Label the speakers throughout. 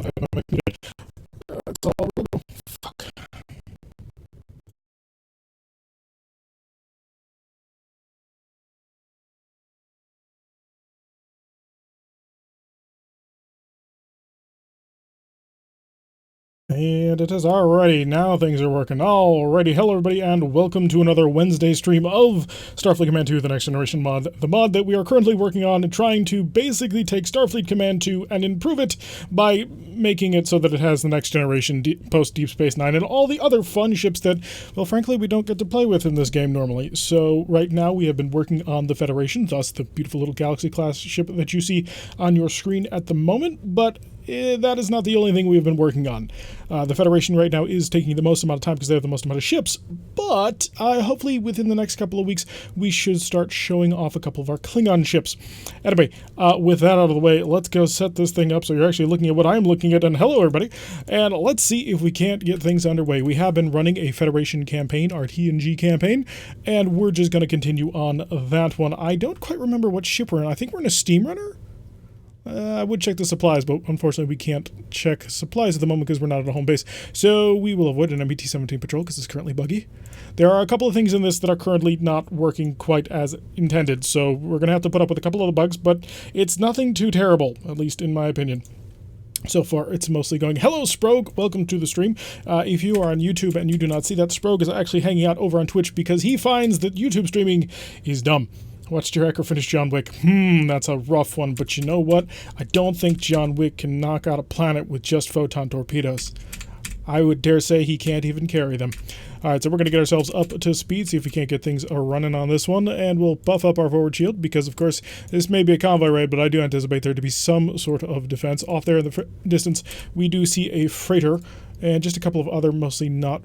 Speaker 1: It's all fuck. And it is alrighty, now things are working. Alrighty, hello everybody, and welcome to another Wednesday stream of Starfleet Command 2, the Next Generation mod. The mod that we are currently working on and trying to basically take Starfleet Command 2 and improve it by making it so that it has the Next Generation post-Deep Space Nine and all the other fun ships that, well, frankly, we don't get to play with in this game normally. So right now we have been working on the Federation, thus the beautiful little Galaxy-class ship that you see on your screen at the moment, but that is not the only thing we've been working on. The Federation right now is taking the most amount of time because they have the most amount of ships, but hopefully within the next couple of weeks we should start showing off a couple of our Klingon ships. Anyway, with that out of the way, let's go set this thing up so you're actually looking at what I'm looking at, and hello everybody, and let's see if we can't get things underway. We have been running a Federation campaign, our TNG campaign, and we're just going to continue on that one. I don't quite remember what ship we're in. I think we're in a steam runner? I would check the supplies, but unfortunately we can't check supplies at the moment because we're not at a home base. So we will avoid an MBT-17 patrol because it's currently buggy. There are a couple of things in this that are currently not working quite as intended, so we're going to have to put up with a couple of the bugs, but it's nothing too terrible, at least in my opinion. So far, it's mostly going, hello, Sprogue, welcome to the stream. If you are on YouTube and you do not see that, Sprogue is actually hanging out over on Twitch because he finds that YouTube streaming is dumb. Watched your hacker finish John Wick. That's a rough one, but you know what? I don't think John Wick can knock out a planet with just photon torpedoes. I would dare say he can't even carry them. Alright, so we're going to get ourselves up to speed, see if we can't get things running on this one, and we'll buff up our forward shield, because of course this may be a convoy raid, but I do anticipate there to be some sort of defense. Off there in the distance, we do see a freighter, and just a couple of other mostly not...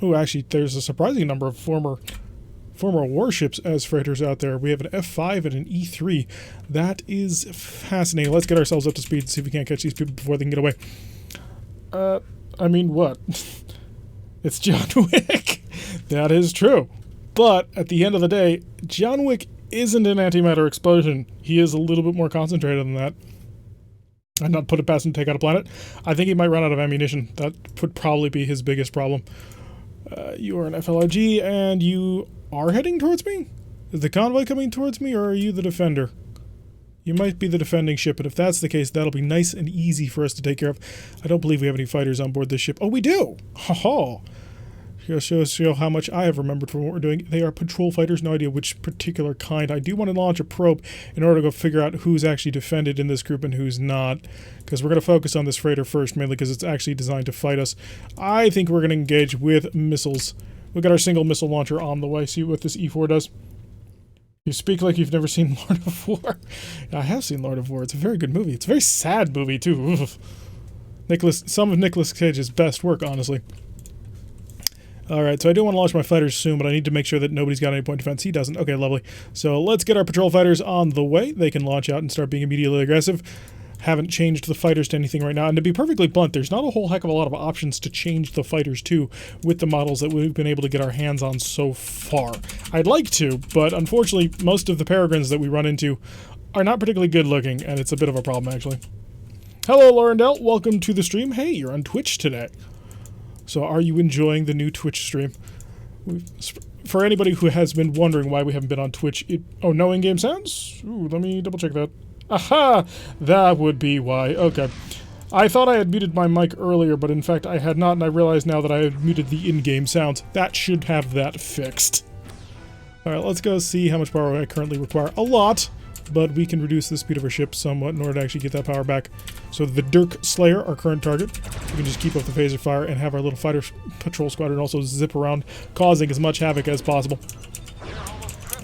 Speaker 1: Oh, actually, there's a surprising number of former warships as freighters out there. We have an F5 and an E3. That is fascinating. Let's get ourselves up to speed and see if we can't catch these people before they can get away. I mean, what? It's John Wick. That is true. But at the end of the day, John Wick isn't an antimatter explosion. He is a little bit more concentrated than that. I'd not put it past him to take out a planet. I think he might run out of ammunition. That would probably be his biggest problem. You are an FLRG, and you are heading towards me? Is the convoy coming towards me, or are you the defender? You might be the defending ship, and if that's the case, that'll be nice and easy for us to take care of. I don't believe we have any fighters on board this ship. Oh, we do! Ha-ha! Show how much I have remembered from what we're doing. They are patrol fighters, no idea which particular kind. I do want to launch a probe in order to go figure out who's actually defended in this group and who's not, because we're going to focus on this freighter first, mainly because it's actually designed to fight us. I think we're going to engage with missiles. We'll get our single missile launcher on the way, see what this E4 does. You speak like you've never seen Lord of War. I have seen Lord of War. It's a very good movie. It's a very sad movie, too. Oof. Some of Nicolas Cage's best work, honestly. Alright, so I do want to launch my fighters soon, but I need to make sure that nobody's got any point defense. He doesn't. Okay, lovely. So let's get our patrol fighters on the way. They can launch out and start being immediately aggressive. Haven't changed the fighters to anything right now, and to be perfectly blunt, there's not a whole heck of a lot of options to change the fighters to with the models that we've been able to get our hands on so far. I'd like to, but unfortunately most of the Peregrines that we run into are not particularly good looking, and it's a bit of a problem actually. Hello Laurendell, welcome to the stream. Hey, you're on Twitch today. So are you enjoying the new Twitch stream? For anybody who has been wondering why we haven't been on Twitch, oh, no in-game sounds? Ooh, let me double check that. Aha! That would be why. Okay. I thought I had muted my mic earlier, but in fact I had not, and I realize now that I had muted the in-game sounds. That should have that fixed. Alright, let's go see how much power I currently require. A lot, but we can reduce the speed of our ship somewhat in order to actually get that power back. So the Dirk Slayer, our current target, we can just keep up the phaser fire and have our little fighter patrol squadron also zip around, causing as much havoc as possible.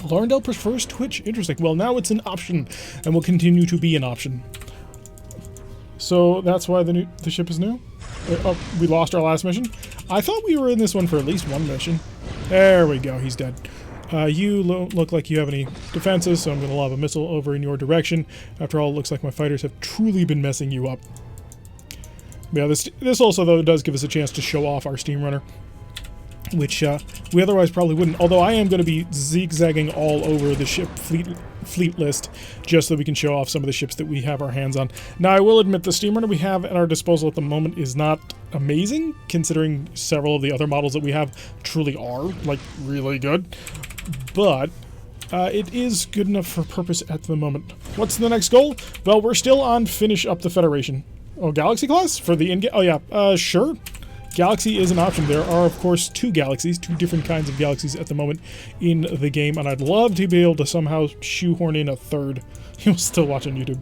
Speaker 1: Laurendell prefers Twitch. Interesting. Well, now it's an option, and will continue to be an option. So that's why the ship is new? Oh, we lost our last mission? I thought we were in this one for at least one mission. There we go. He's dead. You look like you have any defenses, so I'm going to lob a missile over in your direction. After all, it looks like my fighters have truly been messing you up. Yeah, this also, though, does give us a chance to show off our steam runner. which we otherwise probably wouldn't. Although I am going to be zigzagging all over the ship fleet list just so we can show off some of the ships that we have our hands on. Now, I will admit the steam runner we have at our disposal at the moment is not amazing, considering several of the other models that we have truly are, like, really good. But it is good enough for purpose at the moment. What's the next goal? Well, we're still on finish up the Federation. Oh, Galaxy class? For the in-game? Oh, yeah. Sure. Galaxy is an option. There are, of course, two different kinds of galaxies at the moment in the game, and I'd love to be able to somehow shoehorn in a third. You'll still watch on YouTube.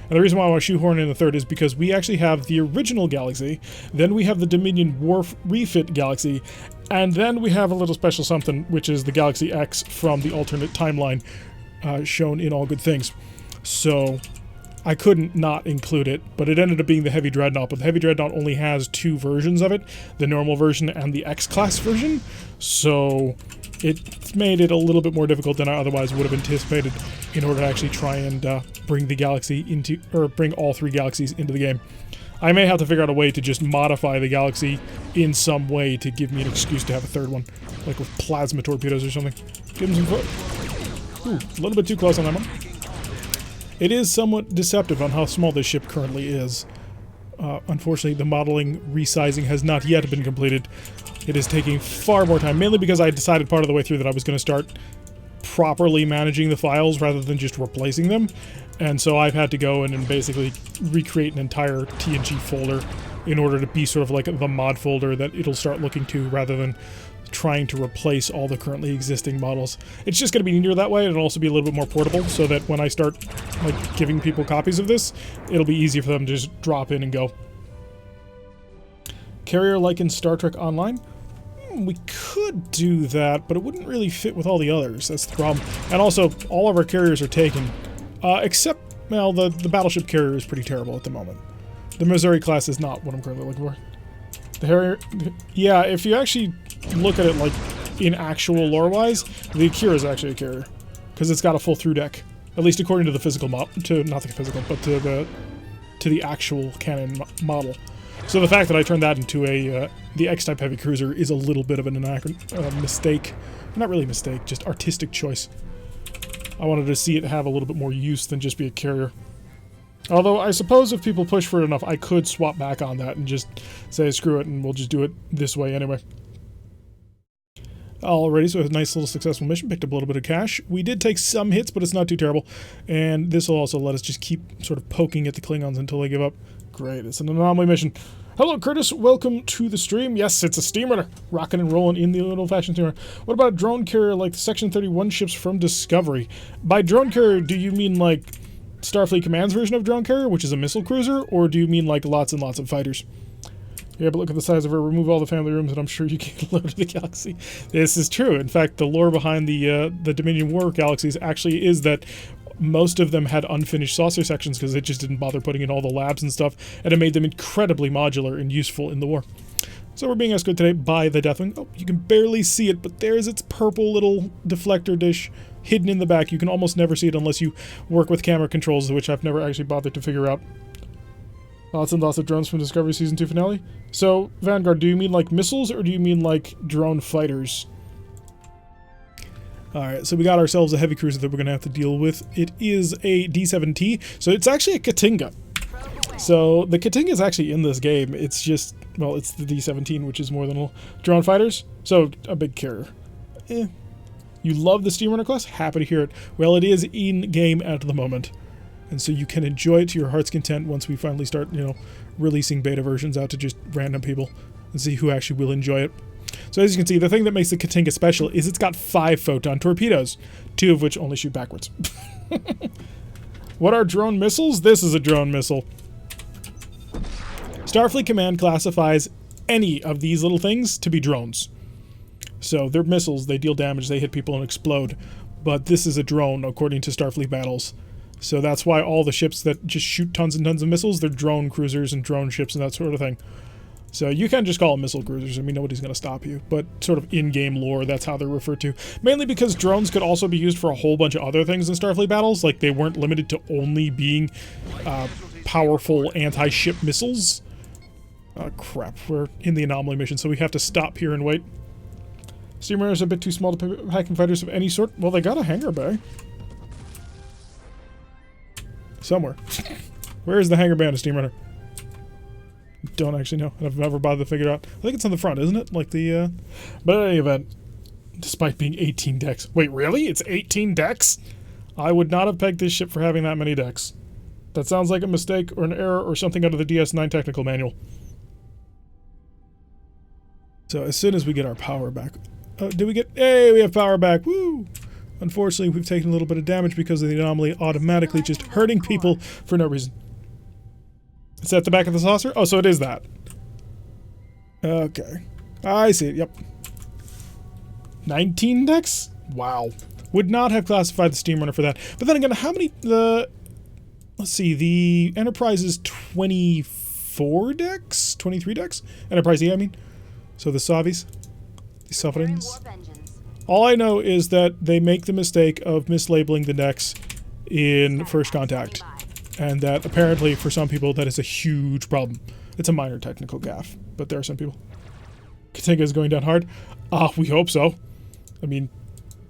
Speaker 1: And the reason why I want to shoehorn in a third is because we actually have the original galaxy, then we have the Dominion Wharf refit galaxy, and then we have a little special something, which is the Galaxy X from the alternate timeline shown in All Good Things. So I couldn't not include it, but it ended up being the Heavy Dreadnought. But the Heavy Dreadnought only has two versions of it, the normal version and the X-Class version, so it made it a little bit more difficult than I otherwise would have anticipated in order to actually try and bring the galaxy into, or bring all three galaxies into the game. I may have to figure out a way to just modify the galaxy in some way to give me an excuse to have a third one, like with plasma torpedoes or something. Give him some foot. Ooh, a little bit too close on that one. It is somewhat deceptive on how small this ship currently is. Unfortunately, the modeling resizing has not yet been completed. It is taking far more time, mainly because I decided part of the way through that I was going to start properly managing the files rather than just replacing them. And so I've had to go in and basically recreate an entire TNG folder in order to be sort of like the mod folder that it'll start looking to rather than trying to replace all the currently existing models. It's just going to be neater that way, and it'll also be a little bit more portable so that when I start like giving people copies of this, it'll be easy for them to just drop in and go. Carrier like in Star Trek Online? We could do that, but it wouldn't really fit with all the others. That's the problem. And also, all of our carriers are taken. Except, well, the battleship carrier is pretty terrible at the moment. The Missouri class is not what I'm currently looking for. The Harrier... Yeah, if you actually look at it, like, in actual lore-wise, the Akira is actually a carrier. Because it's got a full through deck. At least according to the physical not the physical, but to the actual canon model. So the fact that I turned that into the X-type heavy cruiser is a little bit of an mistake. Not really a mistake, just artistic choice. I wanted to see it have a little bit more use than just be a carrier. Although, I suppose if people push for it enough, I could swap back on that and just say, screw it, and we'll just do it this way anyway. Alrighty, so a nice little successful mission. Picked up a little bit of cash. We did take some hits, but it's not too terrible. And this will also let us just keep sort of poking at the Klingons until they give up. Great, it's an anomaly mission. Hello, Curtis. Welcome to the stream. Yes, it's a steamer. Rocking and rolling in the old-fashioned steamer. What about a drone carrier like the Section 31 ships from Discovery? By drone carrier, do you mean like Starfleet Command's version of drone carrier, which is a missile cruiser, or do you mean like lots and lots of fighters? Yeah, but look at the size of her. Remove all the family rooms, and I'm sure you can load the galaxy. This is true. In fact, the lore behind the Dominion War galaxies actually is that most of them had unfinished saucer sections because they just didn't bother putting in all the labs and stuff, and it made them incredibly modular and useful in the war. So we're being escorted today by the Deathwing. Oh, you can barely see it, but there's its purple little deflector dish hidden in the back. You can almost never see it unless you work with camera controls, which I've never actually bothered to figure out. Lots and lots of drones from Discovery Season 2 finale. So, Vanguard, do you mean like missiles, or do you mean like drone fighters? Alright, so we got ourselves a heavy cruiser that we're going to have to deal with. It is a D7T, so it's actually a Katinga. So, the Katinga is actually in this game. It's just, well, it's the D-17, which is more than a drone fighters. So, a big carrier. You love the Steamrunner class? Happy to hear it. Well, it is in-game at the moment. And so you can enjoy it to your heart's content once we finally start, releasing beta versions out to just random people and see who actually will enjoy it. So as you can see, the thing that makes the Katinga special is it's got 5 photon torpedoes, 2 of which only shoot backwards. What are drone missiles? This is a drone missile. Starfleet Command classifies any of these little things to be drones. So they're missiles, they deal damage, they hit people and explode. But this is a drone, according to Starfleet battles. So that's why all the ships that just shoot tons and tons of missiles, they're drone cruisers and drone ships and that sort of thing. So you can just call them missile cruisers. I mean, nobody's going to stop you. But sort of in-game lore, that's how they're referred to. Mainly because drones could also be used for a whole bunch of other things in Starfleet battles. Like, they weren't limited to only being powerful anti-ship missiles. Oh, crap. We're in the anomaly mission, so we have to stop here and wait. Steamer is a bit too small to be hacking fighters of any sort. Well, they got a hangar bay. Somewhere. Where is the hangar bay on a steamer? Don't actually know. I've never bothered to figure it out. I think it's on the front, isn't it? Like the, But in any event, despite being 18 decks. Wait, really? It's 18 decks? I would not have pegged this ship for having that many decks. That sounds like a mistake or an error or something out of the DS9 technical manual. So as soon as we get our power back... Oh, did we get... Hey, we have power back! Woo! Unfortunately, we've taken a little bit of damage because of the anomaly automatically just hurting people for no reason. Is that the back of the saucer? Oh, so it is that. Okay. I see it, yep. 19 decks? Wow. Would not have classified the steam runner for that. But then again, how many... Let's see, the Enterprise is 24 decks? 23 decks? Enterprise E, I mean. So the Savis. The Sovereigns. All I know is that they make the mistake of mislabeling the decks in First Contact. And that apparently, for some people, that is a huge problem. It's a minor technical gaffe, but there are some people. Katinga is going down hard. We hope so. I mean,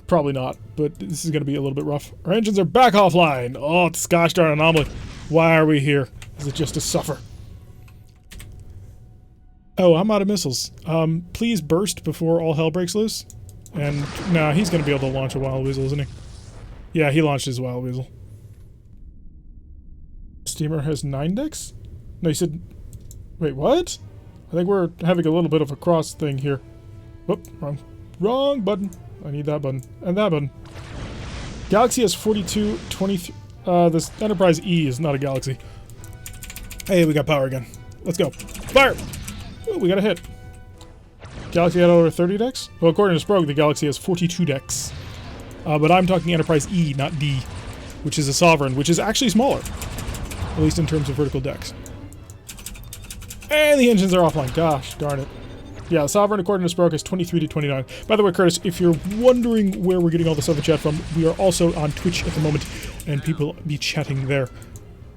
Speaker 1: probably not, but this is going to be a little bit rough. Our engines are back offline. Oh, it's gosh darn anomaly. Why are we here? Is it just to suffer? Oh, I'm out of missiles. Please burst before all hell breaks loose. And, nah, he's going to be able to launch a Wild Weasel, isn't he? Yeah, he launched his Wild Weasel. Steamer has 9 decks? No, you said... Wait, what? I think we're having a little bit of a cross thing here. Whoop, wrong button. I need that button. And that button. Galaxy has 42, 23... this Enterprise E is not a Galaxy. Hey, we got power again. Let's go. Fire! Ooh, we got a hit. Galaxy had over 30 decks? Well, according to Sprog, the Galaxy has 42 decks. But I'm talking Enterprise E, not D, which is a Sovereign, which is actually smaller. At least in terms of vertical decks. And the engines are offline. Gosh, darn it. Yeah, Sovereign, according to Sprog, is 23 to 29. By the way, Curtis, if you're wondering where we're getting all this other chat from, we are also on Twitch at the moment, and people be chatting there.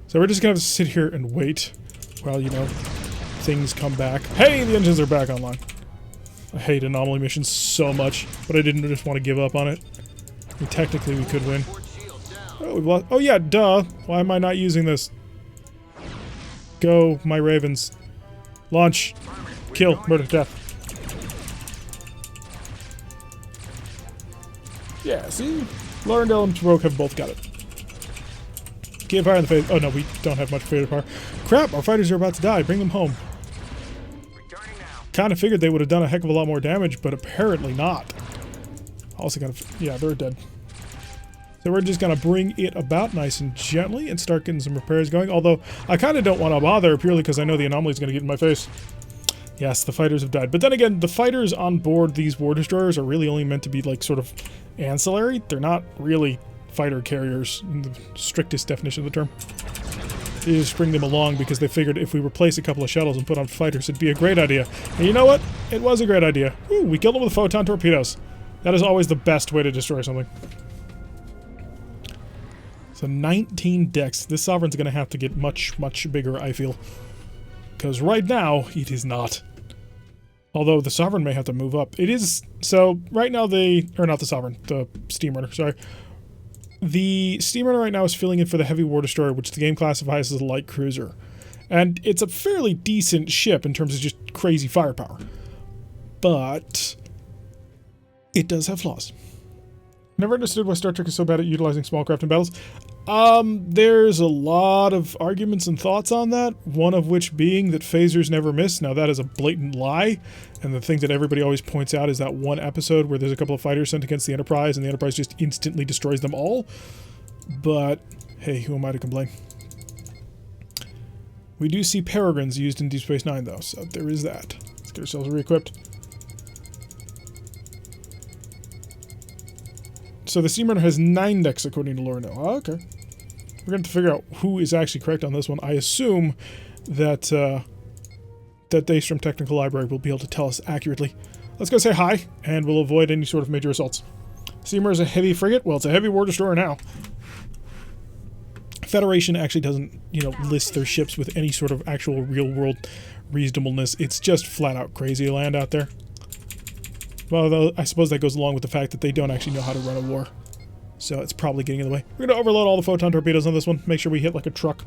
Speaker 1: So we're just going to have to sit here and wait while, you know, things come back. Hey, the engines are back online. I hate anomaly missions so much, but I didn't just want to give up on it. I mean, technically, we could win. Oh, we've lost. Oh, yeah, duh. Why am I not using this? Go, my ravens. Launch. Kill. Murder. Death. Yeah, see? Laurendale and Rogue have both got it. Give fire in the face. Oh, no, we don't have much fader power. Crap, our fighters are about to die. Bring them home. Kind of figured they would have done a heck of a lot more damage, but apparently not. Also gotta... Yeah, they're dead. So we're just gonna bring it about nice and gently and start getting some repairs going. Although, I kind of don't want to bother purely because I know the anomaly is gonna get in my face. Yes, the fighters have died. But then again, the fighters on board these War Destroyers are really only meant to be, like, sort of ancillary. They're not really fighter carriers in the strictest definition of the term. They just bring them along because they figured if we replace a couple of shuttles and put on fighters, it'd be a great idea. And you know what? It was a great idea. Woo, we killed them with photon torpedoes. That is always the best way to destroy something. So 19 decks. This Sovereign's going to have to get much, much bigger, I feel. Because right now, it is not. Although the Sovereign may have to move up. It is... So, right now they... Or not the Sovereign. The Steam Runner, sorry. The Steam Runner right now is filling in for the Heavy War Destroyer, which the game classifies as a light cruiser. And it's a fairly decent ship in terms of just crazy firepower. But... it does have flaws. Never understood why Star Trek is so bad at utilizing small craft in battles. There's a lot of arguments and thoughts on that, one of which being that phasers never miss. Now that is a blatant lie, and the thing that everybody always points out is that one episode where there's a couple of fighters sent against the Enterprise, and the Enterprise just instantly destroys them all. But, hey, who am I to complain? We do see Peregrines used in Deep Space Nine, though, so there is that. Let's get ourselves re-equipped. So the Steam Runner has 9 decks, according to Lorno. Oh, okay. We're going to figure out who is actually correct on this one. I assume that that Daystrom Technical Library will be able to tell us accurately. Let's go say hi, and we'll avoid any sort of major assaults. Steamer is a heavy frigate. Well, it's a heavy war destroyer now. Federation actually doesn't, you know, list their ships with any sort of actual real-world reasonableness. It's just flat-out crazy land out there. Well, though, I suppose that goes along with the fact that they don't actually know how to run a war. So it's probably getting in the way. We're going to overload all the photon torpedoes on this one. Make sure we hit like a truck.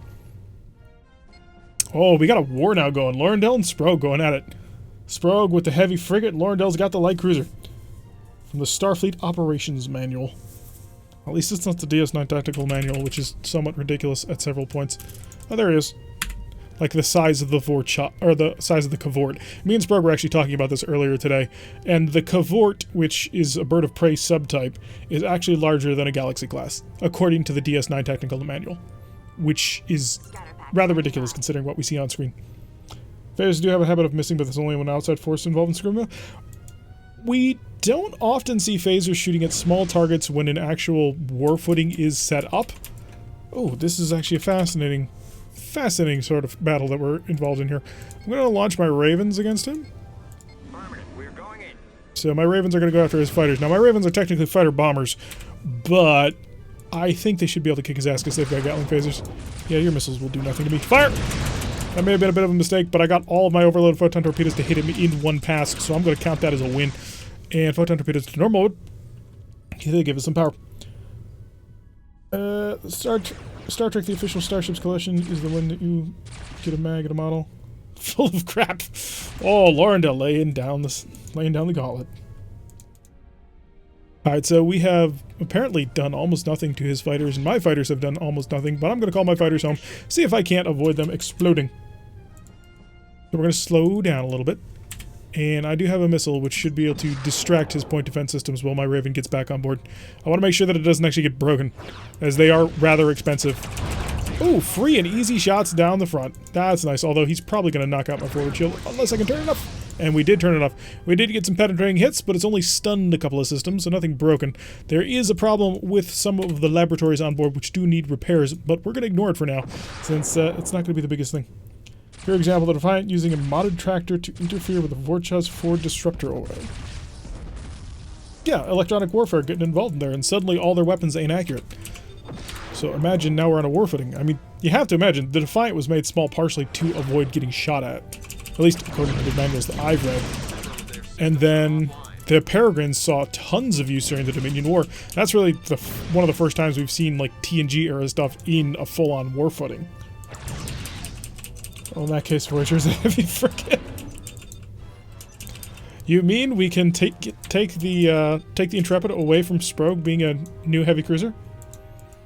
Speaker 1: Oh, we got a war now going. Lorendell and Sprogue going at it. Sprogue with the heavy frigate. Lorendell's got the light cruiser. From the Starfleet Operations Manual. At least it's not the DS9 Tactical Manual, which is somewhat ridiculous at several points. Oh, there he is. Like the size of the or the size of the cavort. Me and Sprague were actually talking about this earlier today, and the cavort, which is a bird of prey subtype, is actually larger than a Galaxy class, according to the DS9 Technical Manual, which is rather ridiculous considering what we see on screen. Phasers do have a habit of missing, but there's only one outside force involved in screaming. We don't often see phasers shooting at small targets when an actual war footing is set up. Oh, this is actually a fascinating sort of battle that we're involved in here. I'm going to launch my Ravens against him.
Speaker 2: We're going in.
Speaker 1: So my Ravens are going to go after his fighters. Now my Ravens are technically fighter bombers, but I think they should be able to kick his ass because they've got Gatling phasers. Yeah, your missiles will do nothing to me. Fire! That may have been a bit of a mistake, but I got all of my overloaded photon torpedoes to hit him in one pass, so I'm going to count that as a win. And photon torpedoes to normal mode. They give us some power. Star Trek, the official Starships collection, is the one that you get a mag and a model. Full of crap. Oh, Lorendell laying down the gauntlet. Alright, so we have apparently done almost nothing to his fighters, and my fighters have done almost nothing, but I'm going to call my fighters home, see if I can't avoid them exploding. So we're going to slow down a little bit. And I do have a missile which should be able to distract his point defense systems while my Raven gets back on board. I want to make sure that it doesn't actually get broken, as they are rather expensive. Oh, free and easy shots down the front. That's nice, although he's probably going to knock out my forward shield, unless I can turn it off. And we did turn it off. We did get some penetrating hits, but it's only stunned a couple of systems, so nothing broken. There is a problem with some of the laboratories on board which do need repairs, but we're going to ignore it for now, since it's not going to be the biggest thing. For example, the Defiant using a modded tractor to interfere with the Vorchaz Ford disruptor array. Yeah, electronic warfare getting involved in there, and suddenly all their weapons ain't accurate. So imagine now we're on a war footing. I mean, you have to imagine, the Defiant was made small partially to avoid getting shot at. At least according to the manuals that I've read. And then the Peregrines saw tons of use during the Dominion War. That's really one of the first times we've seen like TNG era stuff in a full-on war footing. Well, in that case, Voyager's a heavy frigate. You mean we can take the Intrepid away from Sprogue being a new heavy cruiser?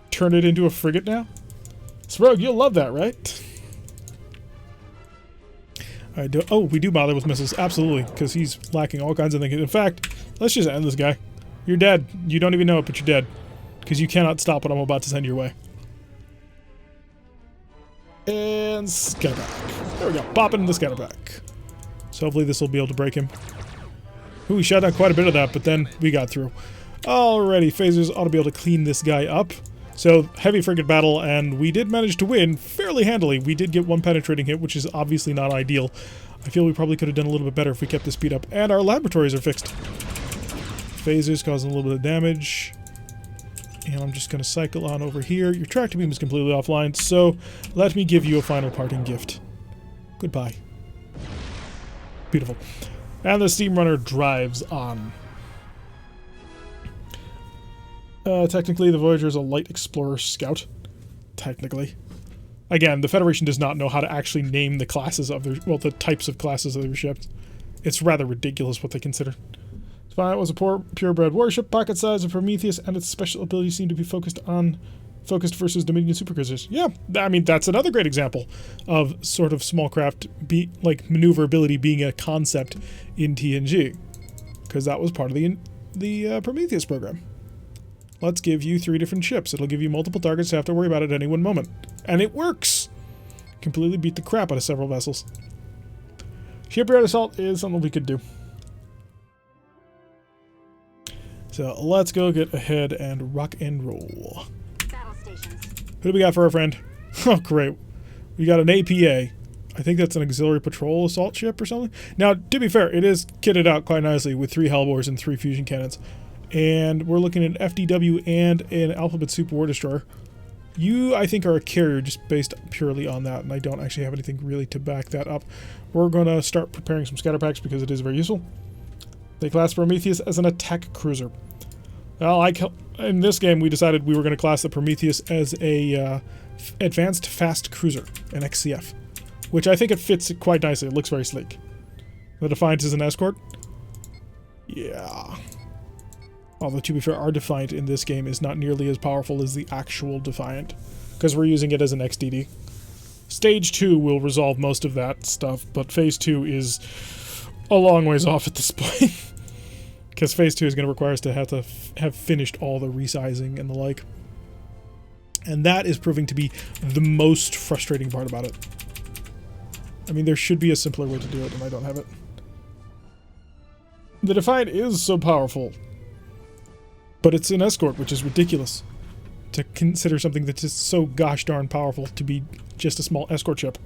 Speaker 1: Turn it into a frigate now? Sprogue, you'll love that, right? We do bother with missiles, absolutely, because he's lacking all kinds of things. In fact, let's just end this guy. You're dead. You don't even know it, but you're dead. Because you cannot stop what I'm about to send your way. And scatterback. There we go. Pop into the scatterback. So hopefully this will be able to break him. Ooh, we shot down quite a bit of that, but then we got through. Alrighty, phasers ought to be able to clean this guy up. So, heavy frigate battle, and we did manage to win fairly handily. We did get one penetrating hit, which is obviously not ideal. I feel we probably could have done a little bit better if we kept the speed up. And our laboratories are fixed. Phasers causing a little bit of damage. And I'm just going to cycle on over here. Your tractor beam is completely offline, so let me give you a final parting gift. Goodbye. Beautiful. And the steam runner drives on. Technically, the Voyager is a light explorer scout. Technically. Again, the Federation does not know how to actually name the classes of their, well, the types of classes of their ships. It's rather ridiculous what they consider. Defiant was a purebred warship, pocket size of Prometheus, and its special abilities seem to be focused versus Dominion supercruisers. Yeah, I mean, that's another great example of sort of small craft, like maneuverability being a concept in TNG. Because that was part of the Prometheus program. Let's give you 3 different ships. It'll give you multiple targets to have to worry about at any one moment. And it works! Completely beat the crap out of several vessels. Shipyard assault is something we could do. So let's go get ahead and rock and roll.
Speaker 3: Battle stations.
Speaker 1: Who do we got for our friend? Oh, great. We got an APA. I think that's an auxiliary patrol assault ship or something. Now, to be fair, it is kitted out quite nicely with 3 Hellbores and 3 fusion cannons. And we're looking at FDW and an Alphabet Soup War Destroyer. You, I think, are a carrier just based purely on that, and I don't actually have anything really to back that up. We're going to start preparing some scatter packs because it is very useful. They class Prometheus as an attack cruiser. Well, in this game, we decided we were going to class the Prometheus as a advanced fast cruiser, an XCF, which I think it fits quite nicely. It looks very sleek. The Defiant is an escort. Yeah. Although, to be fair, our Defiant in this game is not nearly as powerful as the actual Defiant, because we're using it as an XDD. Stage 2 will resolve most of that stuff, but Phase 2 is a long ways off at this point. Because Phase 2 is going to require us to have finished all the resizing and the like. And that is proving to be the most frustrating part about it. I mean, there should be a simpler way to do it, and I don't have it. The Defiant is so powerful, but it's an escort, which is ridiculous. To consider something that's just so gosh darn powerful to be just a small escort ship.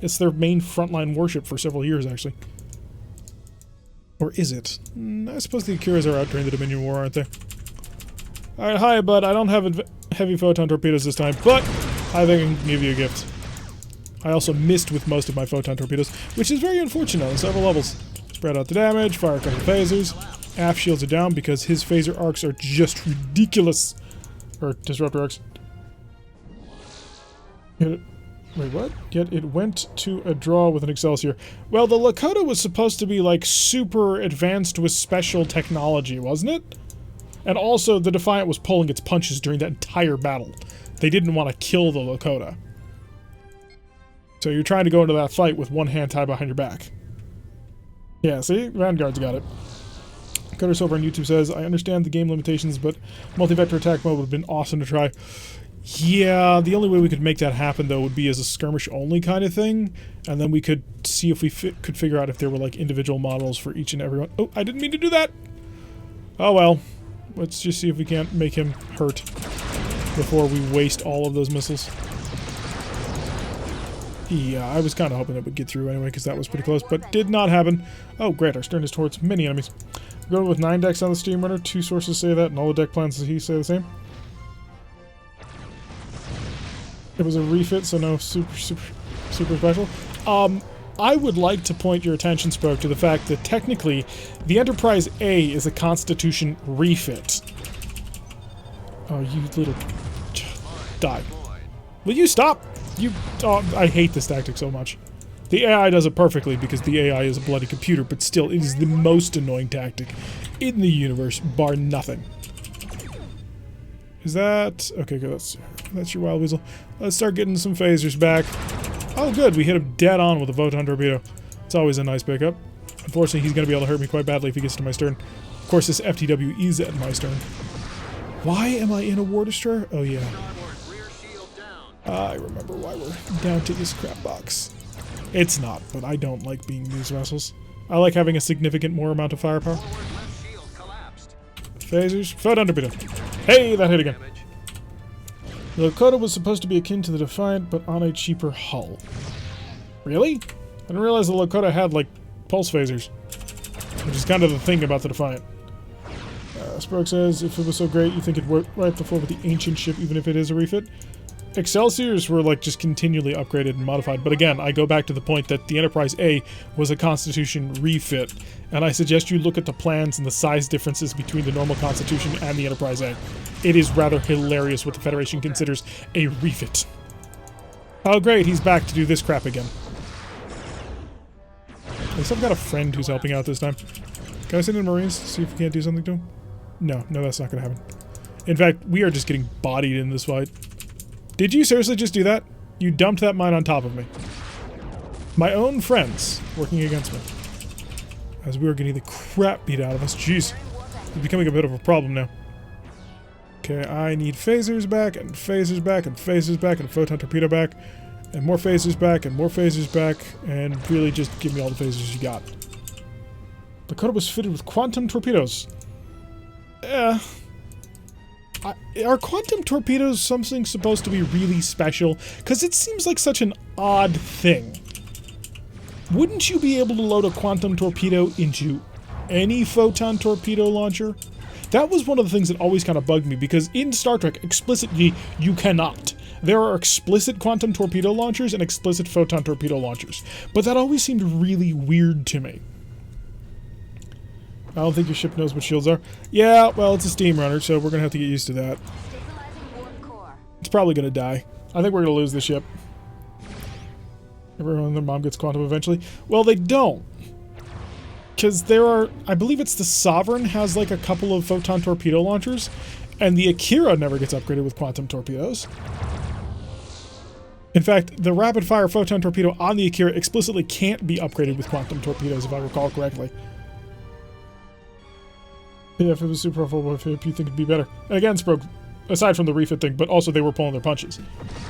Speaker 1: It's their main frontline warship for several years, actually. Or is it? I suppose the Akiras are out during the Dominion War, aren't they? Alright, hi, bud. I don't have heavy photon torpedoes this time, but I think I can give you a gift. I also missed with most of my photon torpedoes, which is very unfortunate on several levels. Spread out the damage, fire a couple phasers. Aft shields are down because his phaser arcs are just ridiculous. Or disruptor arcs. Wait, what? Yet it went to a draw with an Excelsior. Well, the Lakota was supposed to be, like, super advanced with special technology, wasn't it? And also, the Defiant was pulling its punches during that entire battle. They didn't want to kill the Lakota. So you're trying to go into that fight with one hand tied behind your back. Yeah, see? Vanguard's got it. Cutter Silver on YouTube says, I understand the game limitations, but multi-vector attack mode would have been awesome to try. Yeah, the only way we could make that happen, though, would be as a skirmish-only kind of thing, and then we could see if we could figure out if there were, like, individual models for each and every one. Oh, I didn't mean to do that! Oh, well. Let's just see if we can't make him hurt before we waste all of those missiles. Yeah, I was kind of hoping it would get through anyway, because that was pretty close, but did not happen. Oh, great, our stern is towards many enemies. We're going with 9 decks on the Steam Runner. 2 sources say that, and all the deck plans say the same. It was a refit, so no super special. I would like to point your attention, Spoke, to the fact that technically, the Enterprise A is a Constitution refit. Oh, you little... Die. Will you stop? You... Oh, I hate this tactic so much. The AI does it perfectly because the AI is a bloody computer, but still, it is the most annoying tactic in the universe, bar nothing. Is that... Okay, good. That's your Wild Weasel. Let's start getting some phasers back. Oh, good. We hit him dead on with a photon torpedo. It's always a nice pickup. Unfortunately, he's going to be able to hurt me quite badly if he gets to my stern. Of course, this FTW is at my stern. Why am I in a War Destroyer? Oh, yeah. I remember why we're down to this crap box. It's not, but I don't like being these vessels. I like having a significant more amount of firepower. Phasers. Photon torpedo. Hey, that hit again. The Lakota was supposed to be akin to the Defiant, but on a cheaper hull. Really? I didn't realize the Lakota had, like, pulse phasers. Which is kind of the thing about the Defiant. Spark says, if it was so great, you think it'd work right before with the ancient ship, even if it is a refit? Excelsiors were, like, just continually upgraded and modified, but again, I go back to the point that the Enterprise A was a Constitution refit, and I suggest you look at the plans and the size differences between the normal Constitution and the Enterprise A. It is rather hilarious what the Federation considers a refit. Oh great, he's back to do this crap again. At least I've got a friend who's helping out this time. Can I send in Marines to see if we can't do something to him? No, that's not going to happen. In fact, we are just getting bodied in this fight. Did you seriously just do that? You dumped that mine on top of me. My own friends working against me. As we were getting the crap beat out of us. Jeez. It's becoming a bit of a problem now. Okay, I need phasers back, and phasers back, and phasers back, and photon torpedo back, and more phasers back, and more phasers back, and really just give me all the phasers you got. The Dakota was fitted with quantum torpedoes. Are quantum torpedoes something supposed to be really special? Because it seems like such an odd thing. Wouldn't you be able to load a quantum torpedo into any photon torpedo launcher? That was one of the things that always kind of bugged me, because in Star Trek, explicitly, you cannot. There are explicit quantum torpedo launchers and explicit photon torpedo launchers. But that always seemed really weird to me. I don't think your ship knows what shields are. Yeah, well, it's a steam runner, so we're going to have to get used to that. It's probably going to die. I think we're going to lose the ship. Everyone and their mom gets quantum eventually. Well, they don't. Because there are... I believe it's the Sovereign has like a couple of photon torpedo launchers. And the Akira never gets upgraded with quantum torpedoes. In fact, the rapid-fire photon torpedo on the Akira explicitly can't be upgraded with quantum torpedoes, if I recall correctly. Yeah, if it was super powerful, if you think it'd be better. And again, Sprog, aside from the refit thing, but also they were pulling their punches.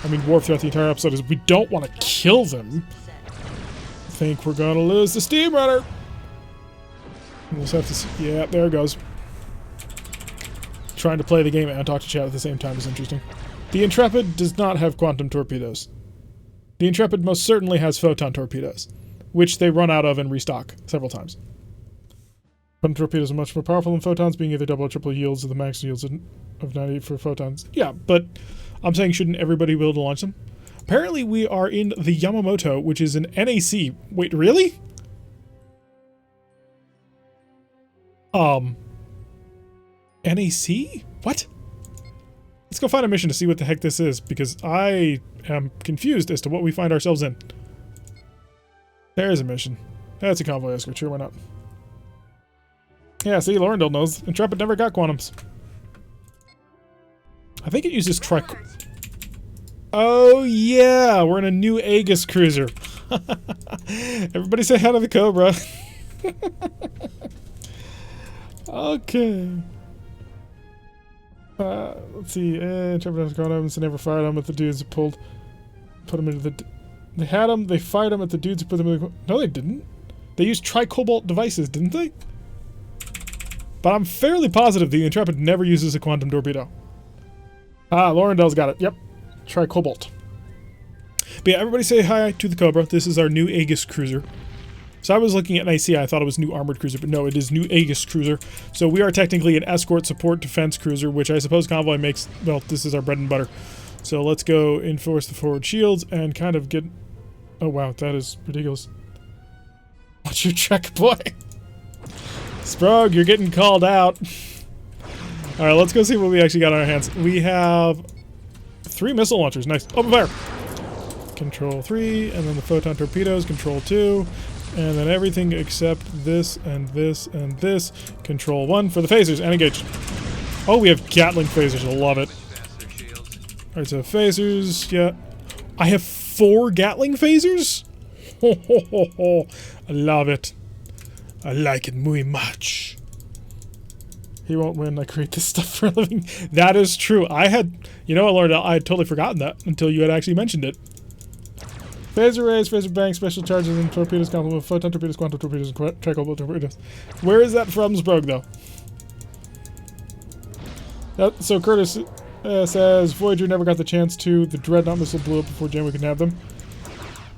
Speaker 1: I mean, Worf throughout the entire episode is we don't want to kill them. I think we're gonna lose the steam runner. We'll just have to see. Yeah, there it goes. Trying to play the game and talk to chat at the same time is interesting. The Intrepid does not have quantum torpedoes. The Intrepid most certainly has photon torpedoes, which they run out of and restock several times. Quantum torpedoes are much more powerful than photons, being either double or triple yields of the max yields of 90 for photons. Yeah, but I'm saying shouldn't everybody be able to launch them? Apparently we are in the Yamamoto, which is an NAC. Wait, really? NAC? What? Let's go find a mission to see what the heck this is, because I am confused as to what we find ourselves in. There's a mission. That's a convoy escort, sure, why not? Yeah, see, Lorendale knows. Intrepid never got quantums. I think it uses Oh, yeah, we're in a new Aegis cruiser. Everybody say hi to the Cobra. Okay. Let's see. Intrepid has quantums. They never fired them, but the dudes put them into the... They had them, they fired them at the dudes who put them in the... No, they didn't. They used tri-cobalt devices, didn't they? But I'm fairly positive the Intrepid never uses a quantum torpedo. Ah, Lorendale's got it. Yep. Tri-cobalt. But yeah, everybody say hi to the Cobra. This is our new Aegis cruiser. So I was looking at NIC, I thought it was new armored cruiser, but no, it is new Aegis cruiser. So we are technically an escort support defense cruiser, which I suppose Convoy makes, well, this is our bread and butter. So let's go enforce the forward shields and kind of get... Oh wow, that is ridiculous. What's your check, boy? Sprog, you're getting called out. Alright, let's go see what we actually got on our hands. We have 3 missile launchers. Nice. Open fire! Control 3, and then the photon torpedoes, Control 2, and then everything except this and this and this. Control 1 for the phasers, and engage. Oh, we have Gatling phasers. I love it. Alright, so phasers, yeah. I have 4 Gatling phasers? Ho, ho, ho, ho. I love it. I like it muy much. He won't win. I create this stuff for a living. That is true. I had... You know what, Lord? I had totally forgotten that until you had actually mentioned it. Phaser rays, phaser banks, special charges, and torpedoes, complement photon torpedoes, quantum torpedoes, and tri-cobalt torpedoes. Where is that from, Sprog, though? So Curtis says, Voyager never got the chance to. The Dreadnought missile blew up before Janeway could have them.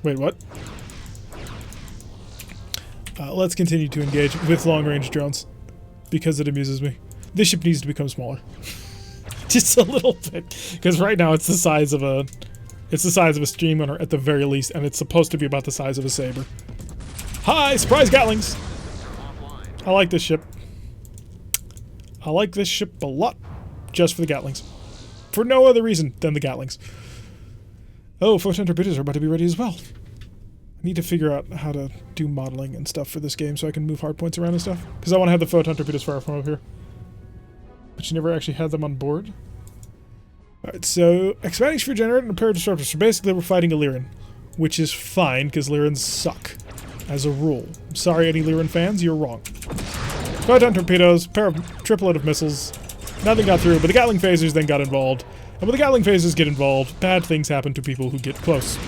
Speaker 1: Wait, what? Let's continue to engage with long-range drones, because it amuses me. This ship needs to become smaller. Just a little bit. Because right now it's the size of a... It's the size of a steam runner at the very least, and it's supposed to be about the size of a saber. Hi! Surprise Gatlings! I like this ship. I like this ship a lot. Just for the Gatlings. For no other reason than the Gatlings. Oh, photon torpedoes are about to be ready as well. I need to figure out how to do modeling and stuff for this game so I can move hardpoints around and stuff. Because I want to have the photon torpedoes far from over here. But you never actually had them on board. Alright, so expanding sphere generator and a pair of disruptors. So basically we're fighting Illyrian. Which is fine, because Lyrans suck. As a rule. I'm sorry, any Lyran fans, you're wrong. Photon torpedoes, triplet of missiles. Nothing got through, but the Gatling phasers then got involved. And when the Gatling phasers get involved, bad things happen to people who get close.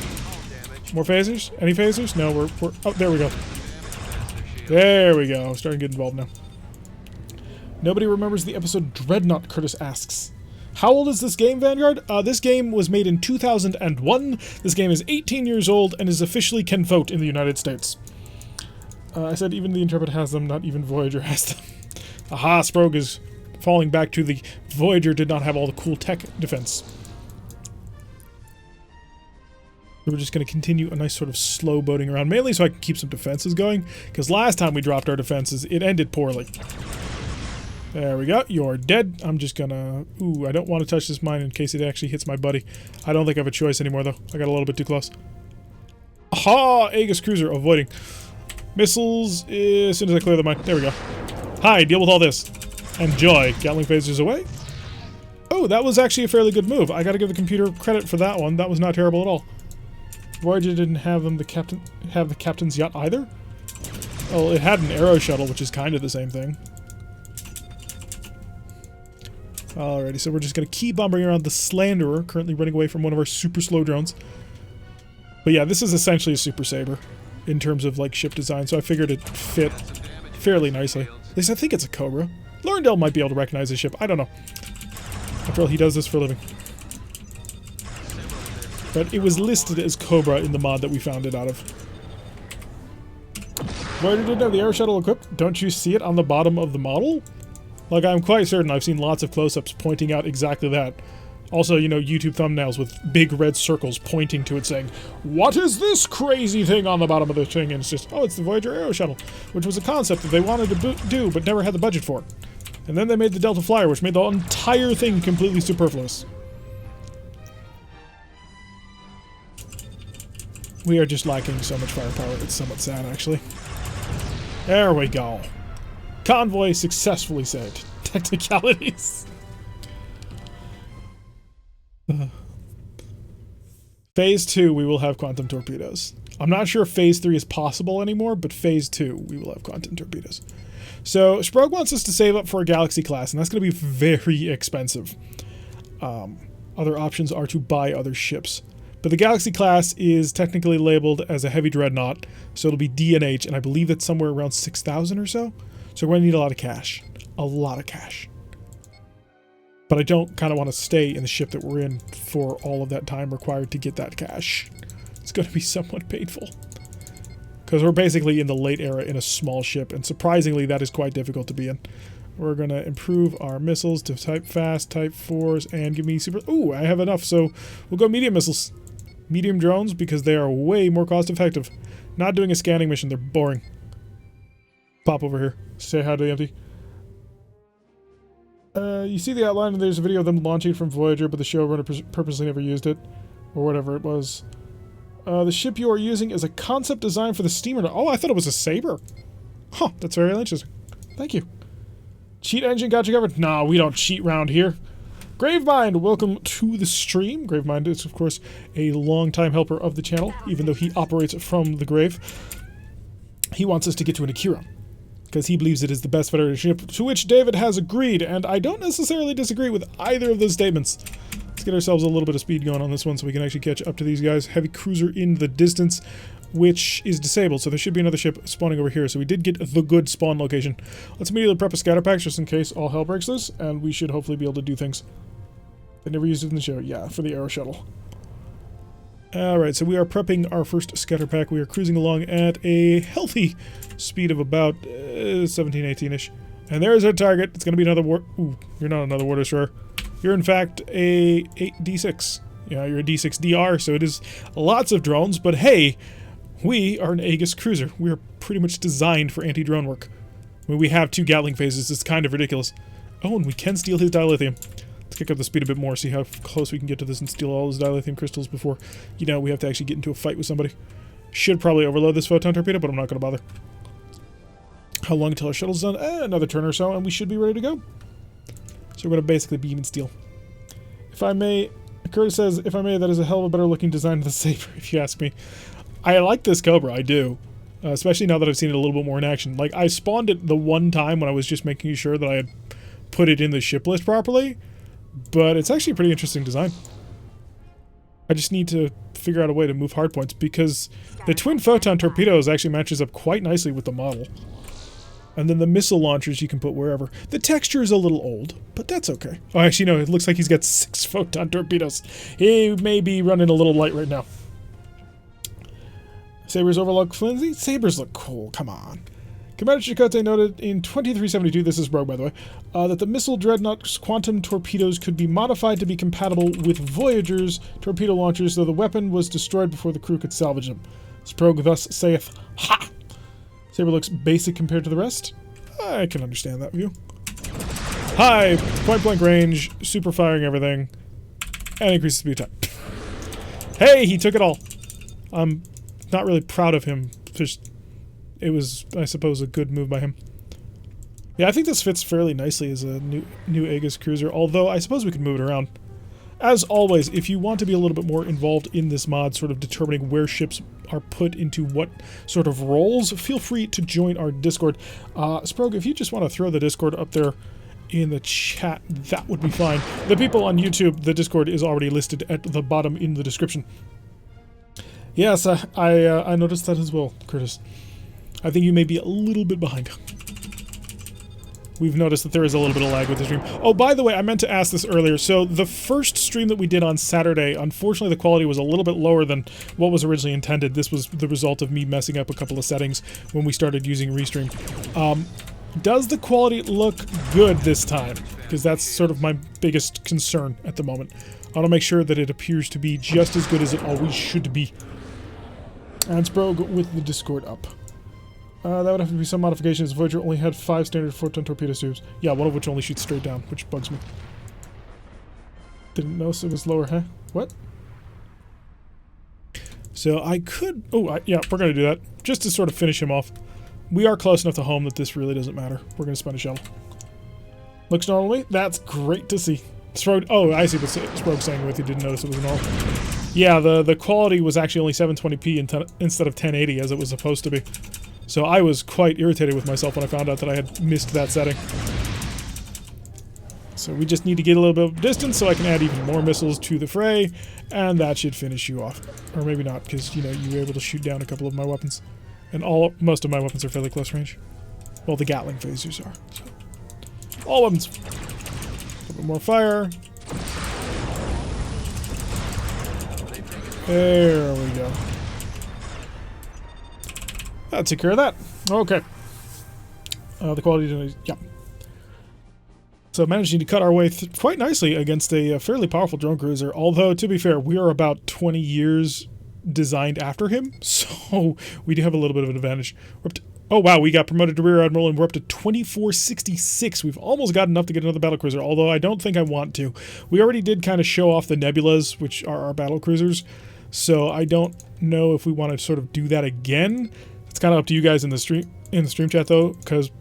Speaker 1: More phasers? Any phasers? No, we're... Oh, there we go. There we go. Starting to get involved now. Nobody remembers the episode Dreadnought, Curtis asks. How old is this game, Vanguard? This game was made in 2001. This game is 18 years old and is officially can vote in the United States. I said even the Intrepid has them, not even Voyager has them. Aha, Sprog is falling back to the Voyager did not have all the cool tech defense. We're just going to continue a nice sort of slow boating around, mainly so I can keep some defenses going, because last time we dropped our defenses, it ended poorly. There we go. You're dead. I'm just gonna... Ooh, I don't want to touch this mine in case it actually hits my buddy. I don't think I have a choice anymore, though. I got a little bit too close. Aha! Aegis Cruiser, avoiding. Missiles, as soon as I clear the mine. There we go. Hi, deal with all this. Enjoy. Gatling phasers away. Oh, that was actually a fairly good move. I gotta give the computer credit for that one. That was not terrible at all. Voyager didn't have the captain's yacht either? Well, it had an aero shuttle, which is kind of the same thing. Alrighty, so we're just going to keep bombing around the Slanderer, currently running away from one of our super slow drones. But yeah, this is essentially a Super Saber in terms of like ship design, so I figured it fit fairly nicely. At least I think it's a Cobra. Laurendale might be able to recognize the ship, I don't know. After all, he does this for a living. But it was listed as Cobra in the mod that we found it out of. Voyager didn't have the air shuttle equipped. Don't you see it on the bottom of the model? Like, I'm quite certain I've seen lots of close-ups pointing out exactly that. Also, you know, YouTube thumbnails with big red circles pointing to it saying, "What is this crazy thing on the bottom of the thing?" And it's just, oh, it's the Voyager Aero Shuttle, which was a concept that they wanted to do but never had the budget for. And then they made the Delta Flyer, which made the entire thing completely superfluous. We are just lacking so much firepower, it's somewhat sad, actually. There we go. Convoy successfully saved. Technicalities. Phase 2, we will have quantum torpedoes. I'm not sure if Phase 3 is possible anymore, but Phase 2, we will have quantum torpedoes. So, Sprague wants us to save up for a Galaxy class, and that's going to be very expensive. Other options are to buy other ships. But the Galaxy class is technically labeled as a heavy dreadnought, so it'll be D&H, and I believe that's somewhere around 6,000 or so. So we're going to need a lot of cash. A lot of cash. But I don't kind of want to stay in the ship that we're in for all of that time required to get that cash. It's going to be somewhat painful. Because we're basically in the late era in a small ship, and surprisingly that is quite difficult to be in. We're going to improve our missiles to type fast, type 4s, and give me super... Ooh, I have enough, so we'll go medium missiles. Medium drones, because they are way more cost effective. Not doing a scanning mission, they're boring. Pop over here. Say hi to the empty. You see the outline, and there's a video of them launching from Voyager, but the showrunner purposely never used it. Or whatever it was. The ship you are using is a concept design for the steamer. Oh, I thought it was a Saber. Huh, that's very interesting. Thank you. Cheat engine got you covered? Nah, we don't cheat round here. Gravemind, welcome to the stream. Gravemind is, of course, a longtime helper of the channel, even though he operates from the grave. He wants us to get to an Akira, because he believes it is the best Federation ship, to which David has agreed, and I don't necessarily disagree with either of those statements. Let's get ourselves a little bit of speed going on this one so we can actually catch up to these guys. Heavy cruiser in the distance, which is disabled, so there should be another ship spawning over here. So we did get the good spawn location. Let's immediately prep a scatter pack just in case all hell breaks loose, and we should hopefully be able to do things. They never used it in the show. Yeah, for the aero shuttle. Alright, so we are prepping our first scatter pack. We are cruising along at a healthy speed of about 17, 18-ish. And there's our target. It's going to be another war... Ooh, you're not another war destroyer. You're in fact a D6. Yeah, you're a D6DR, so it is lots of drones, but hey, we are an Aegis cruiser. We are pretty much designed for anti-drone work. I mean, we have 2 Gatling phases. It's kind of ridiculous. Oh, and we can steal his dilithium. Let's kick up the speed a bit more, see how close we can get to this and steal all his dilithium crystals before, you know, we have to actually get into a fight with somebody. Should probably overload this photon torpedo, but I'm not going to bother. How long until our shuttle's done? Another turn or so, and we should be ready to go. So we're going to basically beam and steal. If I may, Curtis says, if I may, that is a hell of a better looking design of the Saber, if you ask me. I like this Cobra, I do. Especially now that I've seen it a little bit more in action. Like, I spawned it the one time when I was just making sure that I had put it in the ship list properly. But it's actually a pretty interesting design. I just need to figure out a way to move hardpoints, because the twin photon torpedoes actually matches up quite nicely with the model. And then the missile launchers you can put wherever. The texture is a little old, but that's okay. Oh, actually, no, it looks like he's got 6 photon torpedoes. He may be running a little light right now. Sabers overlook flimsy? Sabers look cool, come on. Commander Chakotay noted in 2372, this is Rogue by the way, that the missile dreadnought's quantum torpedoes could be modified to be compatible with Voyager's torpedo launchers, though the weapon was destroyed before the crew could salvage them. Sprague thus saith, "Ha!" Saber looks basic compared to the rest. I can understand that view. High point-blank range, super firing everything, and increases speed time. Hey, he took it all. I'm not really proud of him. Just, it was, I suppose, a good move by him. Yeah, I think this fits fairly nicely as a new Aegis cruiser, although I suppose we could move it around. As always, if you want to be a little bit more involved in this mod, sort of determining where ships are put into what sort of roles, feel free to join our Discord. Sprague, if you just want to throw the Discord up there in the chat, that would be fine. The people on YouTube, the Discord is already listed at the bottom in the description. Yes, I noticed that as well, Curtis. I think you may be a little bit behind. We've noticed that there is a little bit of lag with the stream. Oh, by the way, I meant to ask this earlier. So the first stream that we did on Saturday, unfortunately the quality was a little bit lower than what was originally intended. This was the result of me messing up a couple of settings when we started using Restream. Does the quality look good this time? Because that's sort of my biggest concern at the moment. I want to make sure that it appears to be just as good as it always should be. And Sprague with the Discord up. That would have to be some modifications. Voyager only had 5 standard photon torpedo tubes. Yeah, one of which only shoots straight down, which bugs me. Didn't notice it was lower, huh? What? So I could... Oh, yeah, we're going to do that. Just to sort of finish him off. We are close enough to home that this really doesn't matter. We're going to spend a shuttle. Looks normally. That's great to see. Sprague, oh, I see what Sprague's saying with you. Didn't notice it was normal. Yeah, the quality was actually only 720p instead of 1080 as it was supposed to be. So I was quite irritated with myself when I found out that I had missed that setting. So we just need to get a little bit of distance so I can add even more missiles to the fray, and that should finish you off. Or maybe not, because, you know, you were able to shoot down a couple of my weapons. And most of my weapons are fairly close range. Well, the Gatling phasers are. So. All weapons. A little bit more fire. There we go. That took care of that. Okay. The quality didn't... Yeah. So managing to cut our way quite nicely against a fairly powerful drone cruiser. Although, to be fair, we are about 20 years designed after him. So we do have a little bit of an advantage. We're up to, oh, wow. We got promoted to Rear Admiral and we're up to 2466. We've almost got enough to get another battlecruiser. Although I don't think I want to. We already did kind of show off the Nebulas, which are our battlecruisers. So I don't know if we want to sort of do that again. It's kind of up to you guys in the stream chat though, because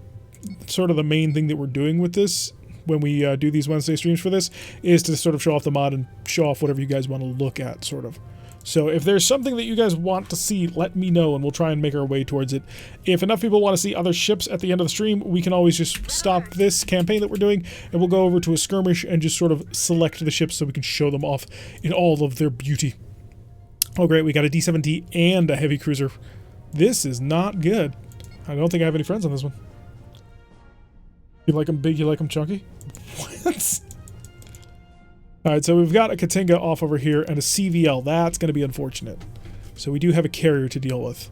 Speaker 1: sort of the main thing that we're doing with this when we do these Wednesday streams for this is to sort of show off the mod and show off whatever you guys want to look at, sort of. So if there's something that you guys want to see, let me know and we'll try and make our way towards it. If enough people want to see other ships at the end of the stream, we can always just stop this campaign that we're doing and we'll go over to a skirmish and just sort of select the ships so we can show them off in all of their beauty. Oh great, we got a D-7T and a heavy cruiser. This is not good. I don't think I have any friends on this one. You like them big, you like them chunky? What? Alright, so we've got a Katinga off over here and a CVL. That's going to be unfortunate. So we do have a carrier to deal with.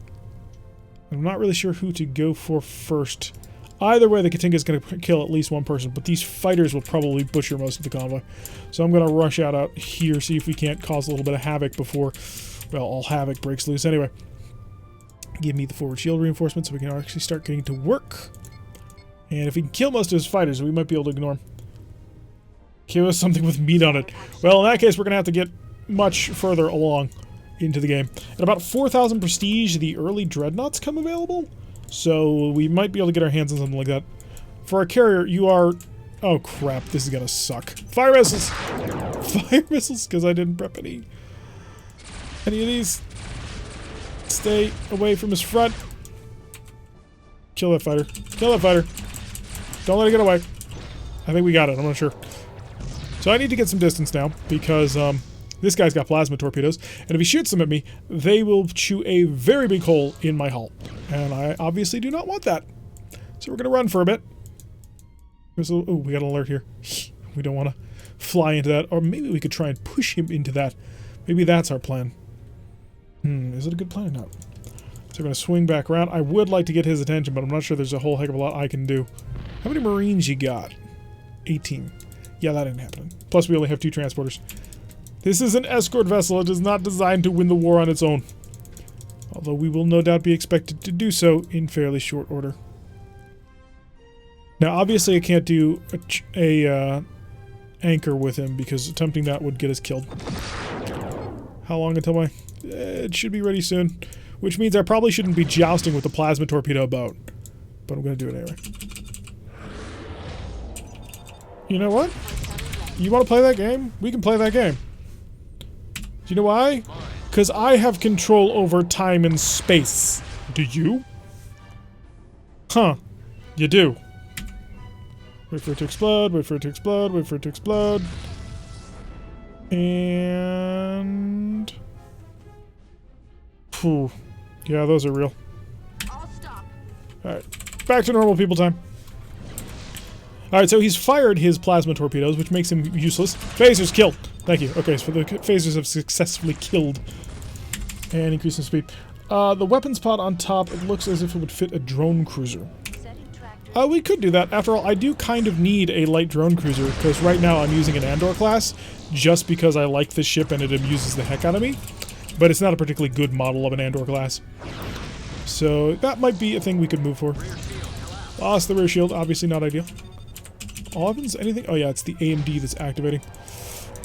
Speaker 1: I'm not really sure who to go for first. Either way, the Katinga is going to kill at least one person, but these fighters will probably butcher most of the convoy. So I'm going to rush out here, see if we can't cause a little bit of havoc before, well, all havoc breaks loose anyway. Give me the forward shield reinforcement so we can actually start getting to work. And if we can kill most of his fighters, we might be able to ignore him. Give us something with meat on it. Well, in that case, we're going to have to get much further along into the game. At about 4,000 prestige, the early dreadnoughts come available. So we might be able to get our hands on something like that. For our carrier, you are... Oh, crap. This is going to suck. Fire missiles! Fire missiles, because I didn't prep any of these. Stay away from his front. Kill that fighter. Kill that fighter. Don't let it get away. I think we got it. I'm not sure. So I need to get some distance now because this guy's got plasma torpedoes. And if he shoots them at me, they will chew a very big hole in my hull. And I obviously do not want that. So we're going to run for a bit. Oh, we got an alert here. We don't want to fly into that. Or maybe we could try and push him into that. Maybe that's our plan. Is it a good plan or not? So we're going to swing back around. I would like to get his attention, but I'm not sure there's a whole heck of a lot I can do. How many Marines you got? 18. Yeah, that ain't happening. Plus, we only have 2 transporters. This is an escort vessel. It is not designed to win the war on its own. Although we will no doubt be expected to do so in fairly short order. Now, obviously, I can't do a anchor with him because attempting that would get us killed. How long until my... it should be ready soon. Which means I probably shouldn't be jousting with the plasma torpedo boat. But I'm going to do it anyway. You know what? You want to play that game? We can play that game. Do you know why? Because I have control over time and space. Do you? Huh. You do. Wait for it to explode, wait for it to explode, wait for it to explode. And... Phew. Yeah, those are real. Alright. Back to normal people time. Alright, so he's fired his plasma torpedoes, which makes him useless. Phasers killed! Thank you. Okay, so the phasers have successfully killed. And increasing speed. The weapons pod on top, it looks as if it would fit a drone cruiser. We could do that. After all, I do kind of need a light drone cruiser, because right now I'm using an Andor class, just because I like the ship and it amuses the heck out of me. But it's not a particularly good model of an Andor class. So that might be a thing we could move for. Lost the rear shield, obviously not ideal. All weapons, anything? Oh yeah, it's the AMD that's activating.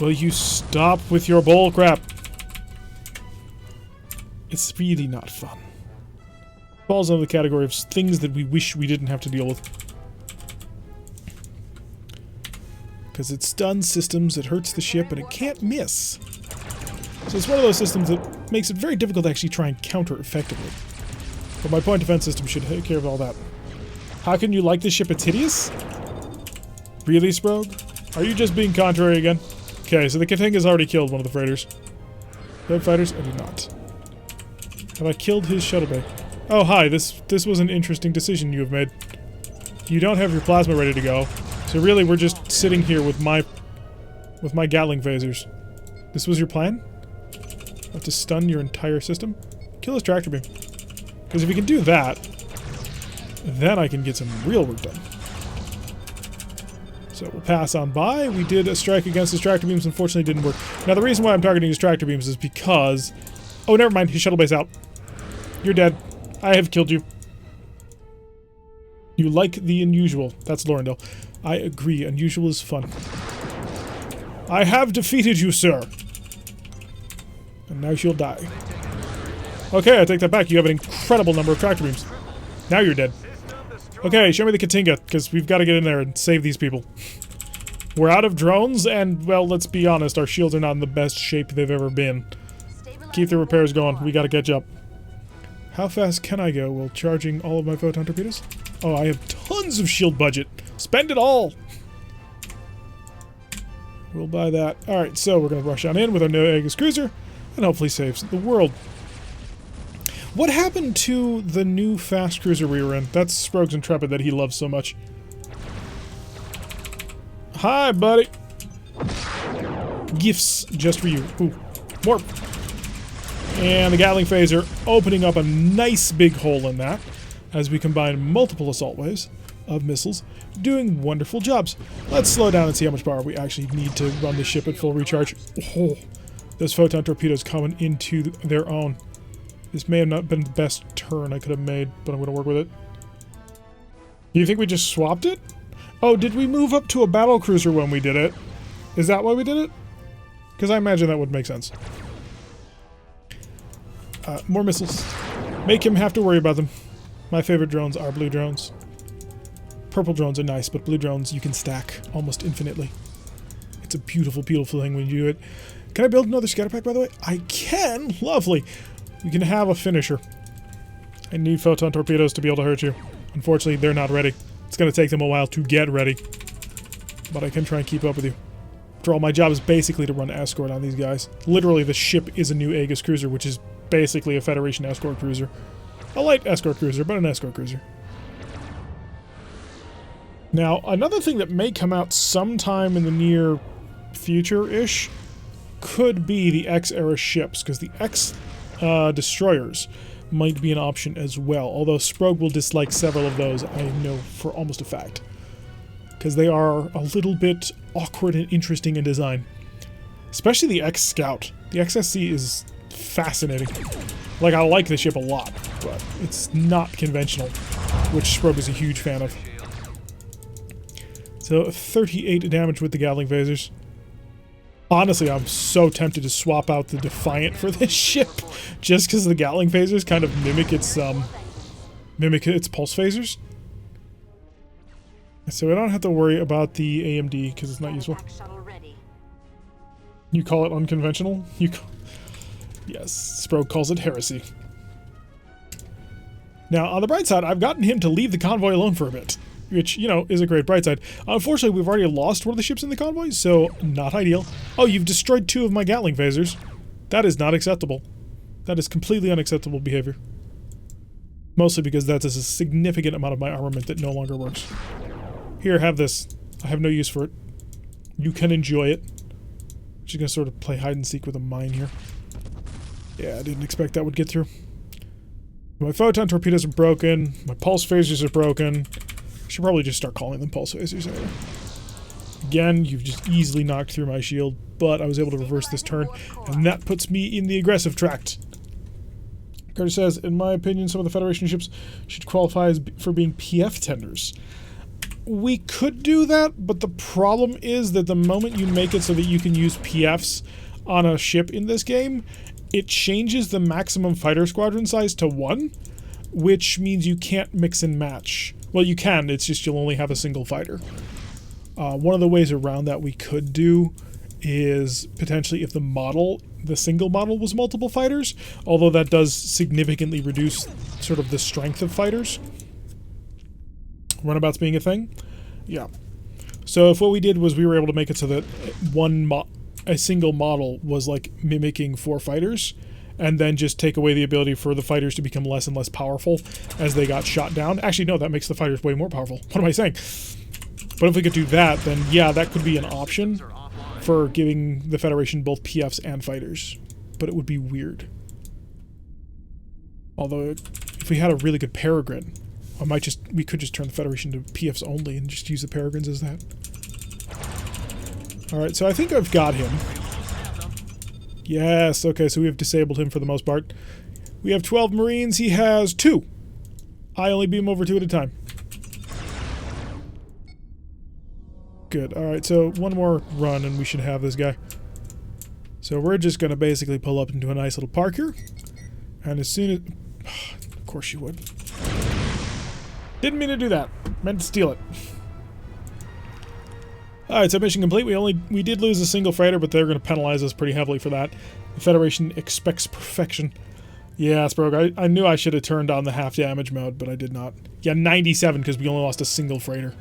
Speaker 1: Will you stop with your bull crap? It's really not fun. Falls under the category of things that we wish we didn't have to deal with. Because it stuns systems, it hurts the ship, and it can't miss. So it's one of those systems that makes it very difficult to actually try and counter effectively. But my point defense system should take care of all that. How can you like this ship? It's hideous? Really, Sprogue? Are you just being contrary again? Okay, so the Katinga's already killed one of the freighters. Red fighters? I did not. Have I killed his shuttle bay? Oh, hi, this was an interesting decision you have made. You don't have your plasma ready to go, so really we're just sitting here with my Gatling phasers. This was your plan? I have to stun your entire system? Kill his tractor beam. Because if we can do that, then I can get some real work done. So we'll pass on by. We did a strike against his tractor beams, unfortunately didn't work. Now the reason why I'm targeting his tractor beams is because... Oh, never mind, his shuttle bay's out. You're dead. I have killed you. You like the unusual. That's Lorendale. I agree, unusual is fun. I have defeated you, sir. And now she'll die. Okay, I take that back. You have an incredible number of tractor beams. Now you're dead. Okay, show me the Katinga, because we've got to get in there and save these people. We're out of drones, and, well, let's be honest, our shields are not in the best shape they've ever been. Keep the repairs going. We got to catch up. How fast can I go while charging all of my photon torpedoes? Oh, I have tons of shield budget. Spend it all! We'll buy that. Alright, so we're going to rush on in with our new Aegis cruiser, and hopefully save the world. What happened to the new fast cruiser we were in? That's Sprogue's Intrepid that he loves so much. Hi, buddy! Gifts just for you. Ooh, more! And the Gatling phaser opening up a nice big hole in that as we combine multiple assault waves of missiles, doing wonderful jobs. Let's slow down and see how much power we actually need to run the ship at full recharge. Oh, those photon torpedoes coming into their own. This may have not been the best turn I could have made, but I'm going to work with it. You think we just swapped it? Oh, did we move up to a battle cruiser when we did it? Is that why we did it? Because I imagine that would make sense. More missiles. Make him have to worry about them. My favorite drones are blue drones. Purple drones are nice, but blue drones you can stack almost infinitely. It's a beautiful, beautiful thing when you do it. Can I build another scatter pack, by the way? I can! Lovely! We can have a finisher. I need photon torpedoes to be able to hurt you. Unfortunately, they're not ready. It's going to take them a while to get ready. But I can try and keep up with you. After all, my job is basically to run escort on these guys. Literally, the ship is a new Aegis cruiser, which is basically a Federation escort cruiser. A light escort cruiser, but an escort cruiser. Now, another thing that may come out sometime in the near future-ish could be the X-era ships, because the X destroyers might be an option as well. Although Sprogue will dislike several of those, I know for almost a fact. Because they are a little bit awkward and interesting in design. Especially the X-Scout. The XSC is fascinating. Like, I like the ship a lot, but it's not conventional, which Sprogue is a huge fan of. So, 38 damage with the Gatling phasers. Honestly, I'm so tempted to swap out the Defiant for this ship, just because the Gatling phasers kind of mimic its pulse phasers. So I don't have to worry about the AMD because it's not useful. You call it unconventional? Yes, Sprogue calls it heresy. Now, on the bright side, I've gotten him to leave the convoy alone for a bit, which, you know, is a great bright side. Unfortunately, we've already lost one of the ships in the convoy, so not ideal. Oh, you've destroyed 2 of my Gatling phasers. That is not acceptable. That is completely unacceptable behavior. Mostly because that is a significant amount of my armament that no longer works. Here, have this. I have no use for it. You can enjoy it. I'm just gonna sort of play hide and seek with a mine here. Yeah, I didn't expect that would get through. My photon torpedoes are broken. My pulse phasers are broken. I should probably just start calling them pulse phasers anyway. Again, you've just easily knocked through my shield, but I was able to reverse this turn, and that puts me in the aggressive tract. Carter says, in my opinion, some of the Federation ships should qualify for being PF tenders. We could do that, but the problem is that the moment you make it so that you can use PFs on a ship in this game, it changes the maximum fighter squadron size to 1, which means you can't mix and match. Well, you can, it's just you'll only have a single fighter. One of the ways around that we could do is potentially if the single model was multiple fighters, although that does significantly reduce sort of the strength of fighters. Runabouts being a thing? Yeah. So if what we did was we were able to make it so that a single model was like mimicking 4 fighters, and then just take away the ability for the fighters to become less and less powerful as they got shot down. Actually, no, that makes the fighters way more powerful. What am I saying? But if we could do that, then yeah, that could be an option for giving the Federation both PFs and fighters. But it would be weird. Although, if we had a really good Peregrine, we could just turn the Federation to PFs only and just use the Peregrines as that. Alright, so I think I've got him. Yes, okay, so we have disabled him for the most part. We have 12 Marines, he has 2. I only beam over 2 at a time. Good, alright, so one more run and we should have this guy. So we're just going to basically pull up into a nice little park here. And as soon as... Of course you would. Didn't mean to do that. Meant to steal it. Alright, so mission complete. We did lose a single freighter, but they're going to penalize us pretty heavily for that. The Federation expects perfection. Yeah, Sprogue, I knew I should have turned on the half damage mode, but I did not. Yeah, 97 because we only lost a single freighter.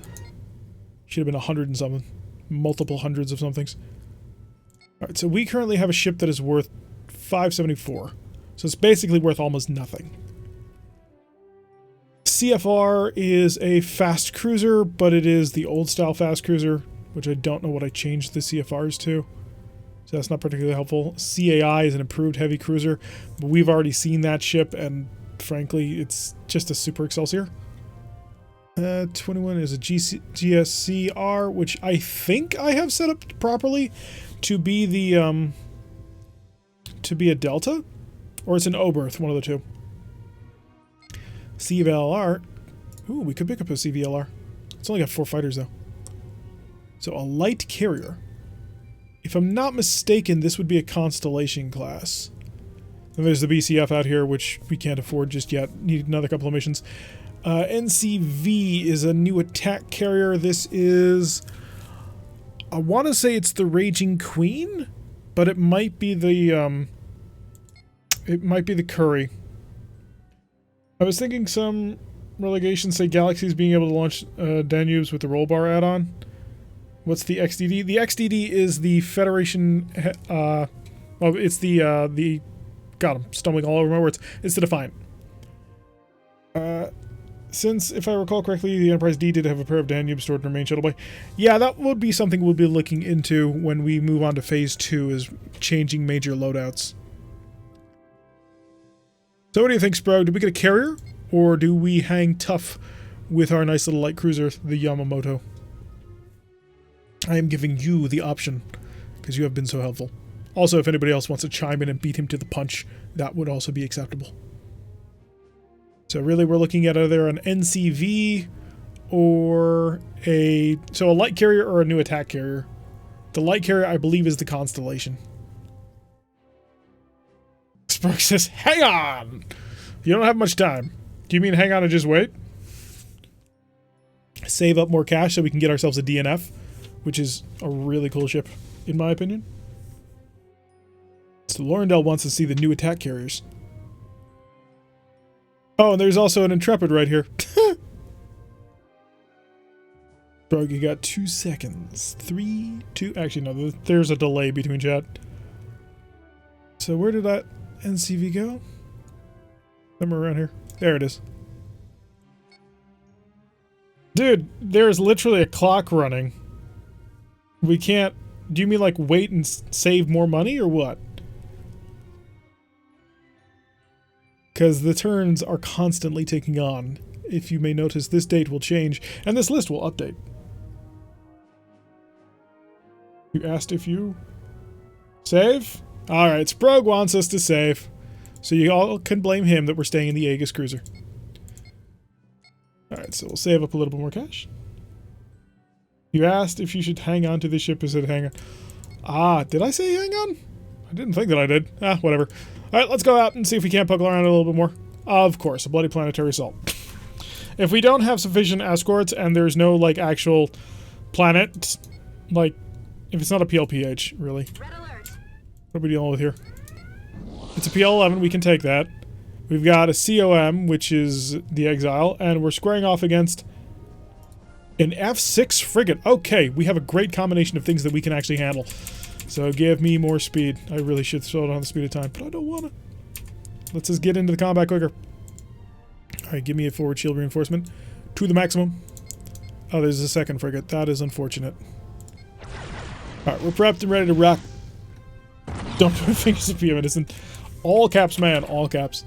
Speaker 1: Should have been 100 and something. Multiple hundreds of somethings. Alright, so we currently have a ship that is worth 574. So it's basically worth almost nothing. CFR is a fast cruiser, but it is the old style fast cruiser, which I don't know what I changed the CFRs to. So that's not particularly helpful. CAI is an improved heavy cruiser, but we've already seen that ship, and frankly, it's just a Super Excelsior. 21 is a GSCR, which I think I have set up properly to be the, to be a Delta, or it's an Oberth, one of the two. CVLR. Ooh, we could pick up a CVLR. It's only got 4 fighters, though. So a light carrier. If I'm not mistaken, this would be a Constellation class. And there's the BCF out here, which we can't afford just yet. Need another couple of missions. NCV is a new attack carrier. This is... I want to say it's the Raging Queen, but it might be the, it might be the Curry. I was thinking some relegations say Galaxies being able to launch Danubes with the roll bar add-on. What's the XDD? The XDD is the Federation, well, it's the, God, I'm stumbling all over my words. It's the Defiant. Since, if I recall correctly, the Enterprise D did have a pair of Danubes stored in her main shuttle bay. Yeah, that would be something we'll be looking into when we move on to Phase 2, is changing major loadouts. So what do you think, Sprague? Do we get a carrier? Or do we hang tough with our nice little light cruiser, the Yamamoto? I am giving you the option, because you have been so helpful. Also, if anybody else wants to chime in and beat him to the punch, that would also be acceptable. So really we're looking at either an NCV or a light carrier or a new attack carrier. The light carrier, I believe, is the Constellation. Sprague says, hang on! You don't have much time. Do you mean hang on and just wait? Save up more cash so we can get ourselves a DNF, which is a really cool ship, in my opinion. So Lorendale wants to see the new attack carriers. Oh, and there's also an Intrepid right here. Bro, you got 2 seconds. 3, 2... Actually, no, there's a delay between chat. So where did that NCV go? Somewhere around here. There it is. Dude, there's literally a clock running. We can't... Do you mean like wait and save more money or what? Because the turns are constantly ticking on. If you may notice, this date will change, and this list will update. You asked if you... Save? Alright, Sprague wants us to save. So you all can blame him that we're staying in the Aegis cruiser. Alright, so we'll save up a little bit more cash. You asked if you should hang on to the ship. I said hang on. Ah, did I say hang on? I didn't think that I did. Ah, whatever. Alright, let's go out and see if we can't poke around a little bit more. Of course, a bloody planetary assault. If we don't have sufficient escorts and there's no, like, actual planet, like, if it's not a PLPH, really.
Speaker 3: Red alert.
Speaker 1: What are we dealing with here? It's a PL-11, we can take that. We've got a COM, which is the Exile, and we're squaring off against an F6 frigate. Okay, we have a great combination of things that we can actually handle. So give me more speed. I really should slow down the speed of time, but I don't want to. Let's just get into the combat quicker. Alright, give me a forward shield reinforcement to the maximum. Oh, there's a second frigate. That is unfortunate. Alright, we're prepped and ready to rock. Don't put fingers at PM innocent. All caps, man. All caps.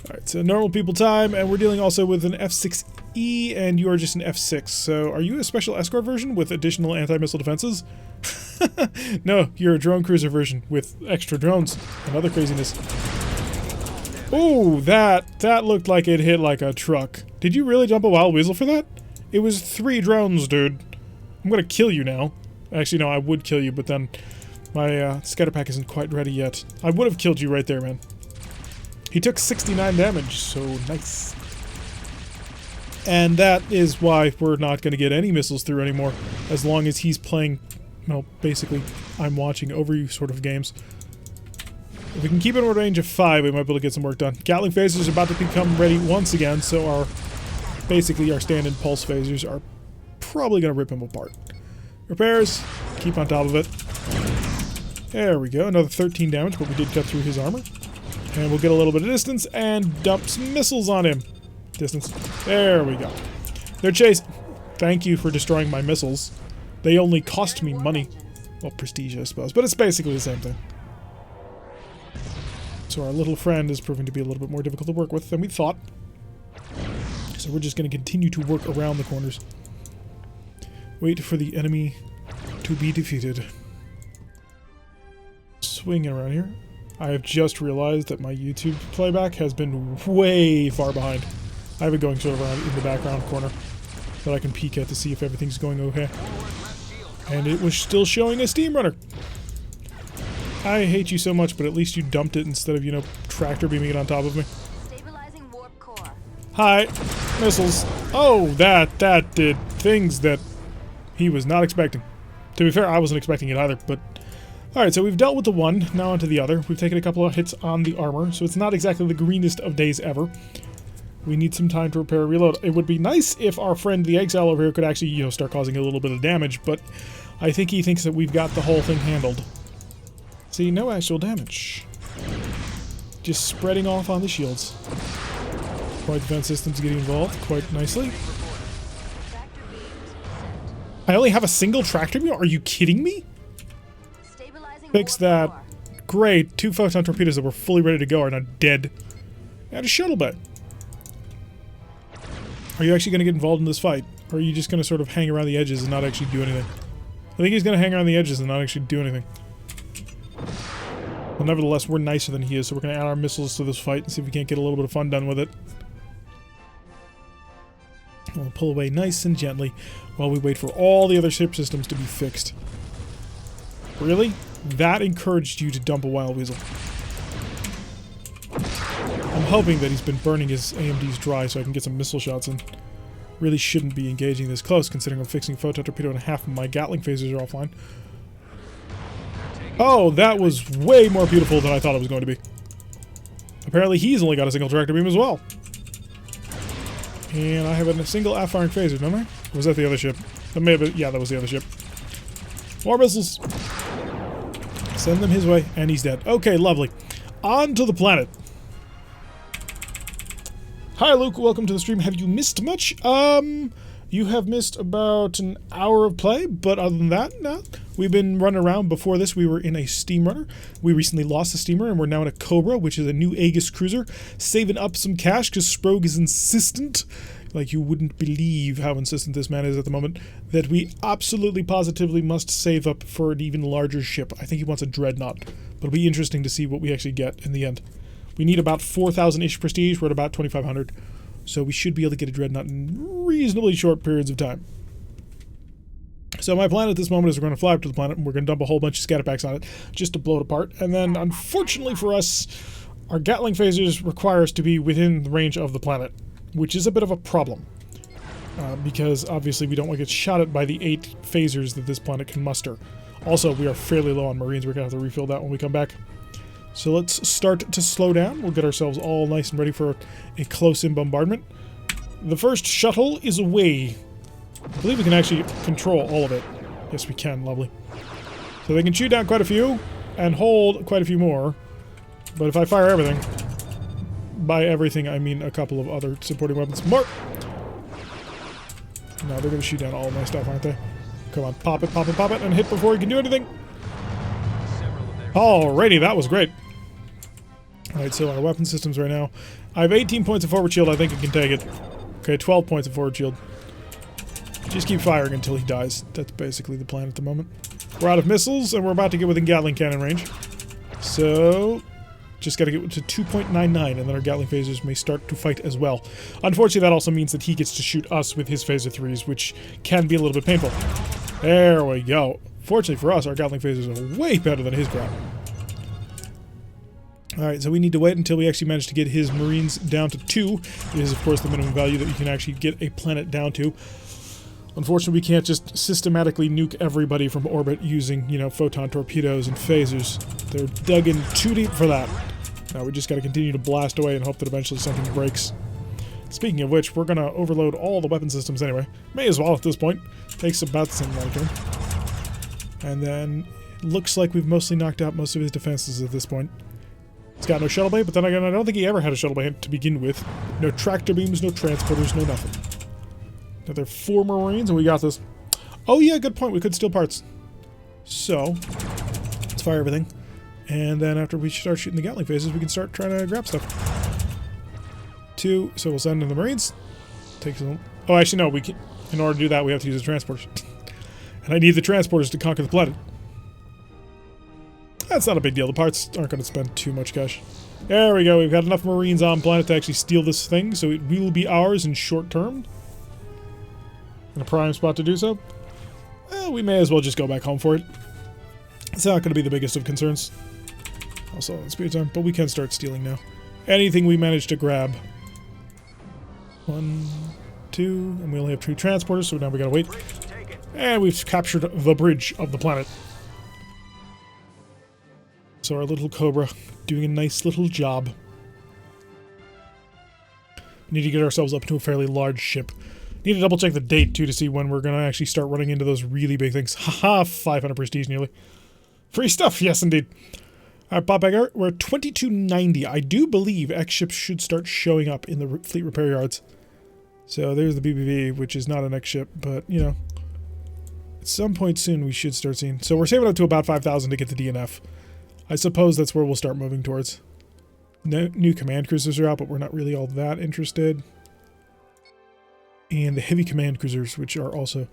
Speaker 1: Alright, so normal people time, and we're dealing also with an F6E, and you are just an F6. So, are you a special escort version with additional anti-missile defenses? No, you're a drone cruiser version with extra drones and other craziness. Oh, that looked like it hit like a truck. Did you really jump a wild weasel for that? It was 3 drones, dude. I'm gonna kill you now. Actually, no, I would kill you, but then my scatter pack isn't quite ready yet. I would have killed you right there, man. He took 69 damage, so nice. And that is why we're not going to get any missiles through anymore, as long as he's playing, well, basically, I'm watching over you sort of games. If we can keep it in a range of 5, we might be able to get some work done. Gatling phasers are about to become ready once again, so basically our stand-in pulse phasers are probably going to rip him apart. Repairs, keep on top of it. There we go, another 13 damage, but we did cut through his armor. And we'll get a little bit of distance and dump some missiles on him. Distance. There we go. They're chasing. Thank you for destroying my missiles. They only cost me money. Well, prestige, I suppose, but it's basically the same thing. So our little friend is proving to be a little bit more difficult to work with than we thought. So we're just going to continue to work around the corners. Wait for the enemy to be defeated. Swinging around here. I have just realized that my YouTube playback has been way far behind. I have it going sort of around in the background corner that I can peek at to see if everything's going okay. And it was still showing a steam runner. I hate you so much, but at least you dumped it instead of, you know, tractor beaming it on top of me.
Speaker 3: Stabilizing warp core.
Speaker 1: Hi, missiles. Oh, that did things that he was not expecting. To be fair, I wasn't expecting it either, but... Alright, so we've dealt with the one, now onto the other. We've taken a couple of hits on the armor, so it's not exactly the greenest of days ever. We need some time to repair and reload. It would be nice if our friend the Exile over here could actually, you know, start causing a little bit of damage, but I think he thinks that we've got the whole thing handled. See, no actual damage. Just spreading off on the shields. Quite defense systems getting involved quite nicely. I only have a single tractor beam? Are you kidding me? Fix that Great. 2 photon torpedoes that were fully ready to go are now dead. And a shuttle bay. Are you actually going to get involved in this fight? Or are you just going to sort of hang around the edges and not actually do anything? I think he's going to hang around the edges and not actually do anything. But nevertheless, we're nicer than he is, so we're going to add our missiles to this fight and see if we can't get a little bit of fun done with it. We'll pull away nice and gently while we wait for all the other ship systems to be fixed. Really? That encouraged you to dump a Wild Weasel. I'm hoping that he's been burning his AMDs dry so I can get some missile shots in. Really shouldn't be engaging this close, considering I'm fixing photon torpedo and half of my Gatling phasers are offline. Oh, that was way more beautiful than I thought it was going to be. Apparently he's only got a single tractor beam as well. And I have a single aft-firing phaser, don't I? Or was that the other ship? That may have been, yeah, that was the other ship. More missiles. Send them his way, and he's dead. Okay, lovely. On to the planet. Hi, Luke. Welcome to the stream. Have you missed much? You have missed about an hour of play, but other than that, no. We've been running around. Before this, we were in a steam runner. We recently lost the steamer, and we're now in a Cobra, which is a new Aegis cruiser, saving up some cash because Sprogue is insistent, like you wouldn't believe how insistent this man is at the moment, that we absolutely positively must save up for an even larger ship. I think he wants a dreadnought, but it'll be interesting to see what we actually get in the end. We need about 4,000-ish prestige. We're at about 2,500. So we should be able to get a dreadnought in reasonably short periods of time. So my plan at this moment is we're going to fly up to the planet and we're going to dump a whole bunch of scatterpacks on it just to blow it apart. And then, unfortunately for us, our Gatling phasers require us to be within the range of the planet, which is a bit of a problem. Because obviously we don't want to get shot at by the 8 phasers that this planet can muster. Also, we are fairly low on Marines. We're going to have to refill that when we come back. So let's start to slow down. We'll get ourselves all nice and ready for a close-in bombardment. The first shuttle is away. I believe we can actually control all of it. Yes, we can. Lovely. So they can shoot down quite a few and hold quite a few more. But if I fire everything, by everything I mean a couple of other supporting weapons. Mark! No, they're going to shoot down all of my stuff, aren't they? Come on, pop it, pop it, pop it, and hit before he can do anything. Alrighty, that was great. Alright, so our weapon systems right now. I have 18 points of forward shield. I think I can take it. Okay, 12 points of forward shield. Just keep firing until he dies. That's basically the plan at the moment. We're out of missiles, and we're about to get within Gatling cannon range. So, just got to get to 2.99, and then our Gatling phasers may start to fight as well. Unfortunately, that also means that he gets to shoot us with his phaser 3s, which can be a little bit painful. There we go. Fortunately for us, our Gatling phasers are way better than his crap. Alright, so we need to wait until we actually manage to get his Marines down to 2. It is, of course, the minimum value that you can actually get a planet down to. Unfortunately, we can't just systematically nuke everybody from orbit using, you know, photon torpedoes and phasers. They're dug in too deep for that. Now we just got to continue to blast away and hope that eventually something breaks. Speaking of which, we're going to overload all the weapon systems anyway. May as well at this point. Takes about the same amount of turn. And then, it looks like we've mostly knocked out most of his defenses at this point. He's got no shuttle bay, but then again, I don't think he ever had a shuttle bay to begin with. No tractor beams, no transporters, no nothing. Another 4 Marines, and we got this. Oh yeah, good point. We could steal parts. So, let's fire everything. And then after we start shooting the Gatling phases, we can start trying to grab stuff. 2, so we'll send in the Marines. Take some. Oh, actually, no. We can. In order to do that, we have to use the transporters. And I need the transporters to conquer the planet. That's not a big deal. The parts aren't going to spend too much cash. There we go. We've got enough Marines on planet to actually steal this thing, so it will be ours in short term. In a prime spot to do so. Well, we may as well just go back home for it. It's not going to be the biggest of concerns. Also on speed time, but we can start stealing now. Anything we manage to grab. 1, 2, and we only have 2 transporters, so now we gotta wait. And we've captured the bridge of the planet. So our little Cobra doing a nice little job. We need to get ourselves up to a fairly large ship. Need to double check the date too to see when we're gonna actually start running into those really big things. Haha, 500 prestige nearly. Free stuff, yes indeed. Alright, Bob Bagger, we're at 2290. I do believe X-ships should start showing up in the fleet repair yards. So there's the BBV, which is not an X-ship, but, you know, at some point soon we should start seeing. So we're saving up to about 5,000 to get the DNF. I suppose that's where we'll start moving towards. New command cruisers are out, but we're not really all that interested. And the heavy command cruisers, which are also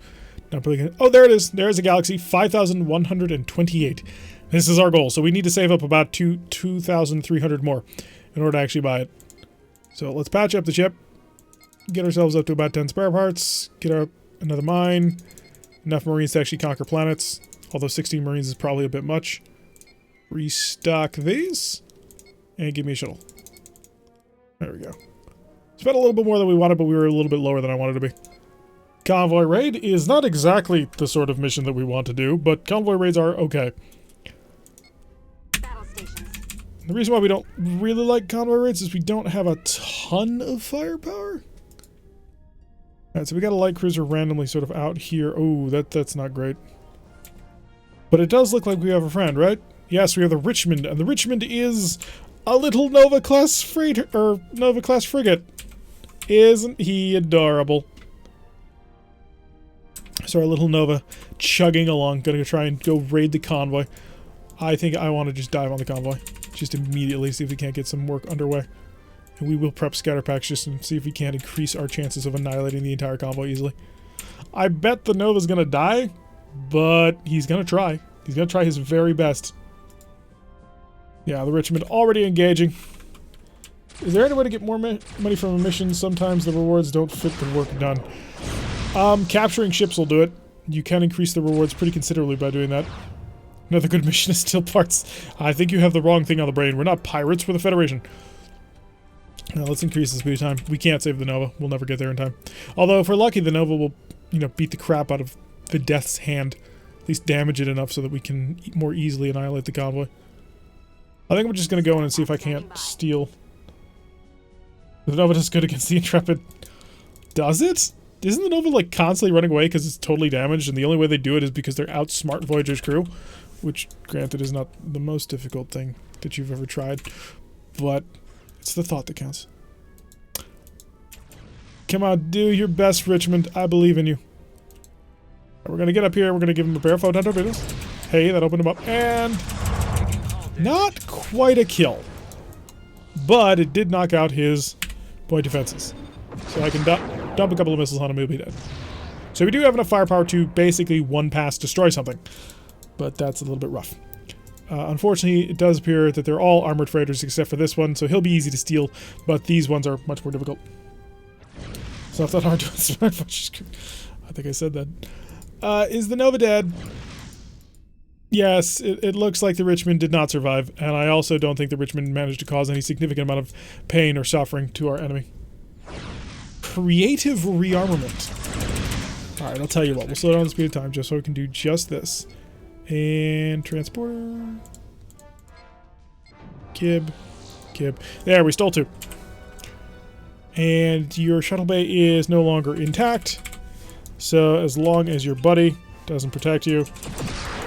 Speaker 1: not really good. Oh, there it is. There's a Galaxy 5,128. This is our goal. So we need to save up about 2,300 more in order to actually buy it. So let's patch up the ship. Get ourselves up to about 10 spare parts. Get up another mine. Enough Marines to actually conquer planets. Although 16 Marines is probably a bit much. Restock these. And give me a shuttle. There we go. Spent a little bit more than we wanted, but we were a little bit lower than I wanted to be. Convoy raid is not exactly the sort of mission that we want to do, but convoy raids are okay.
Speaker 3: Battle stations.
Speaker 1: The reason why we don't really like convoy raids is we don't have a ton of firepower. Alright, so we got a light cruiser randomly sort of out here. Oh, that's not great. But it does look like we have a friend, right? Yes, we have the Richmond, and the Richmond is a little Nova-class freighter, or Nova-class frigate. Isn't he adorable? So our little Nova chugging along, gonna try and go raid the convoy. I think I want to just dive on the convoy. Just immediately, see if we can't get some work underway. And we will prep scatter packs just to see if we can't increase our chances of annihilating the entire convoy easily. I bet the Nova's gonna die, but he's gonna try. He's gonna try his very best. Yeah, the Richmond already engaging. Is there any way to get more money from a mission? Sometimes the rewards don't fit the work done. Capturing ships will do it. You can increase the rewards pretty considerably by doing that. Another good mission is steal parts. I think you have the wrong thing on the brain. We're not pirates, we're the Federation. Now let's increase the speed of time. We can't save the Nova. We'll never get there in time. Although, if we're lucky, the Nova will, you know, beat the crap out of the Death's Hand. At least damage it enough so that we can more easily annihilate the convoy. I think I'm just going to go in and see if I can't steal. The Nova does good against the Intrepid. Does it? Isn't the Nova, like, constantly running away because it's totally damaged, and the only way they do it is because they're outsmart Voyager's crew? Which, granted, is not the most difficult thing that you've ever tried. But it's the thought that counts. Come on, do your best, Richmond. I believe in you. We're going to get up here. We're going to give him a pair of photon torpedoes. Hey, that opened him up. And not quite a kill. But it did knock out his point defenses. So I can dump a couple of missiles on him, he'll be dead. So we do have enough firepower to basically one pass destroy something. But that's a little bit rough. Unfortunately, it does appear that they're all armored freighters except for this one, so he'll be easy to steal, but these ones are much more difficult. It's not that hard to insert. I think I said that. Is the Nova dead? Yes, it looks like the Richmond did not survive, and I also don't think the Richmond managed to cause any significant amount of pain or suffering to our enemy. Creative rearmament. Alright, I'll tell you what, we'll slow down the speed of time just so we can do just this. And transporter. Kib. There, we stole two. And your shuttle bay is no longer intact. So as long as your buddy doesn't protect you,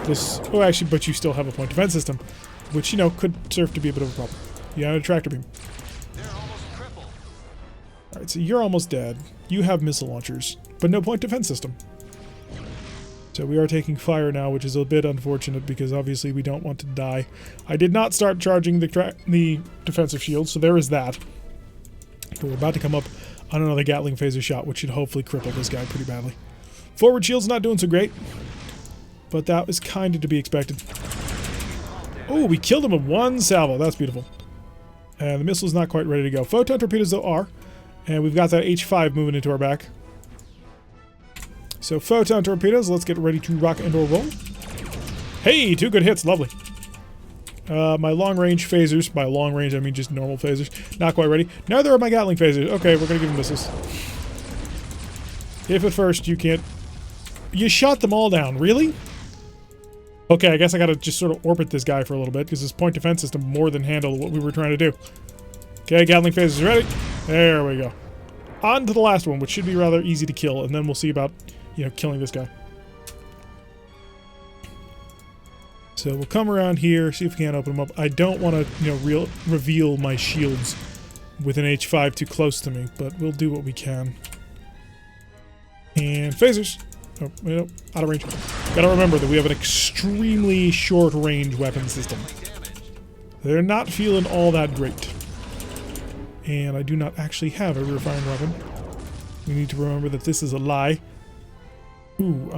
Speaker 1: this... Oh, actually, but you still have a point defense system, which, you know, could serve to be a bit of a problem. You have a tractor beam. Alright, so you're almost dead. You have missile launchers, but no point defense system. So we are taking fire now, which is a bit unfortunate because obviously we don't want to die. I did not start charging the defensive shield, so there is that. But we're about to come up on another Gatling phaser shot, which should hopefully cripple this guy pretty badly. Forward shield's not doing so great, but that was kind of to be expected. Oh, we killed him with one salvo. That's beautiful. And the missile's not quite ready to go. Photon torpedoes, though, are. And we've got that H5 moving into our back. So photon torpedoes, let's get ready to rock and or roll. Hey, 2 good hits, lovely. My long-range phasers, by long range I mean just normal phasers, not quite ready. Neither are my Gatling phasers. Okay, we're gonna give them missiles. If at first you can't... You shot them all down, really? Okay, I guess I gotta just sort of orbit this guy for a little bit, because his point defense system more than handled what we were trying to do. Okay, Gatling phasers ready. There we go. On to the last one, which should be rather easy to kill, and then we'll see about, you know, killing this guy. So we'll come around here, see if we can't open them up. I don't want to, you know, reveal my shields with an H5 too close to me, but we'll do what we can. And phasers. Oh, no, out of range. Gotta remember that we have an extremely short-range weapon system. They're not feeling all that great. And I do not actually have a rear-firing weapon. We need to remember that this is a lie. Ooh,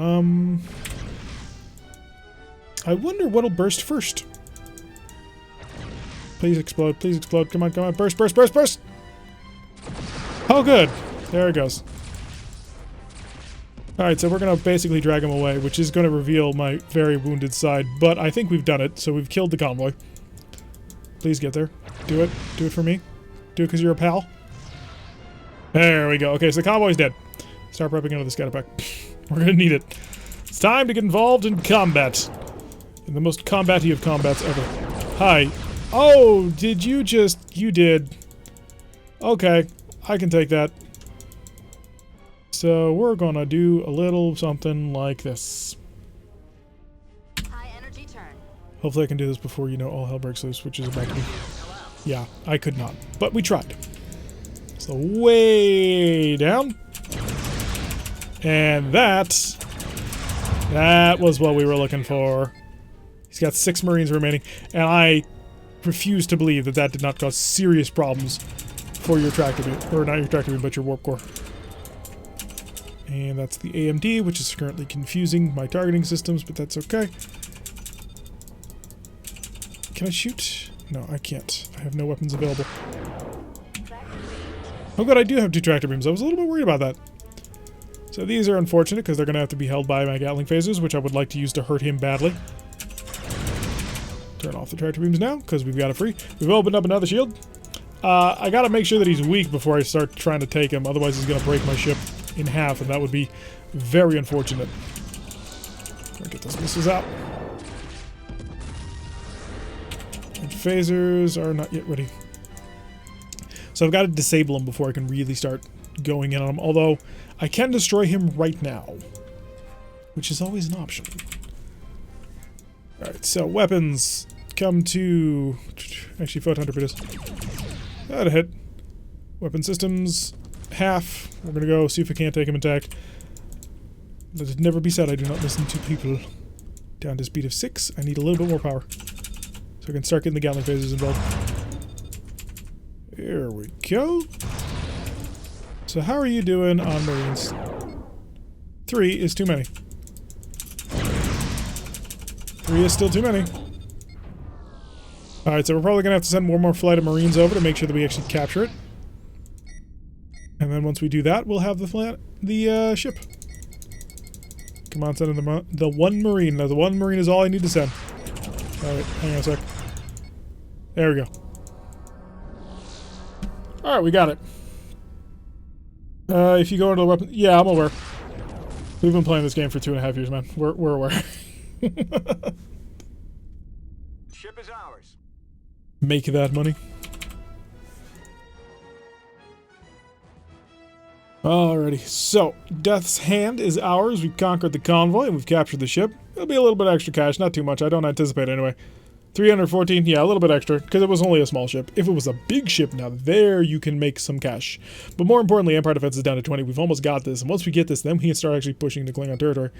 Speaker 1: I wonder what'll burst first. Please explode, please explode. Come on, come on. Burst, burst, burst, burst! Oh, good. There it goes. Alright, so we're going to basically drag him away, which is going to reveal my very wounded side. But I think we've done it, so we've killed the convoy. Please get there. Do it. Do it for me. Do it because you're a pal. There we go. Okay, so the convoy's dead. Start prepping into the scatter pack. We're going to need it. It's time to get involved in combat. In the most combat-y of combats ever. Hi. Oh, did you just... You did. Okay, I can take that. So we're gonna do a little something like this.
Speaker 3: High energy turn.
Speaker 1: Hopefully I can do this before, you know, all hell breaks loose, which is about to be... Yeah, I could not. But we tried. So way down. And that was what we were looking for. He's got 6 Marines remaining, and I refuse to believe that that did not cause serious problems for your tractor beam, or not your tractor beam, but your warp core. And that's the AMD, which is currently confusing my targeting systems, but that's okay. Can I shoot? No, I can't. I have no weapons available. Oh good, I do have 2 tractor beams. I was a little bit worried about that. So these are unfortunate because they're going to have to be held by my Gatling phasers, which I would like to use to hurt him badly. Turn off the tractor beams now, because we've got it free. We've opened up another shield. I gotta make sure that he's weak before I start trying to take him, otherwise he's gonna break my ship in half, and that would be very unfortunate. Get those missiles out. And phasers are not yet ready. So I've got to disable him before I can really start going in on him, although I can destroy him right now, which is always an option. Alright, so weapons come to... Actually, photon torpedoes. That hit. Weapon systems, half. We're gonna go see if we can't take him intact. Let it never be said I do not listen to people. Down to speed of 6. I need a little bit more power. So I can start getting the Gatling phasers involved. Here we go. So how are you doing on Marines? 3 is too many. 3 is still too many. Alright, so we're probably going to have to send one more flight of Marines over to make sure that we actually capture it. And then once we do that, we'll have the ship. Come on, send in the 1 Marine. Now, the 1 Marine is all I need to send. Alright, hang on a sec. There we go. Alright, we got it. If you go into the weapon... Yeah, I'm aware. We've been playing this game for 2.5 years, man. We're aware.
Speaker 2: Ship is ours.
Speaker 1: Make that money. Alrighty, so Death's Hand is ours. We've conquered the convoy and we've captured the ship. It'll be a little bit extra cash, not too much. I don't anticipate anyway. 314, yeah, a little bit extra, because it was only a small ship. If it was a big ship, now there you can make some cash. But more importantly, Empire Defense is down to 20. We've almost got this, and once we get this, then we can start actually pushing the Klingon territory.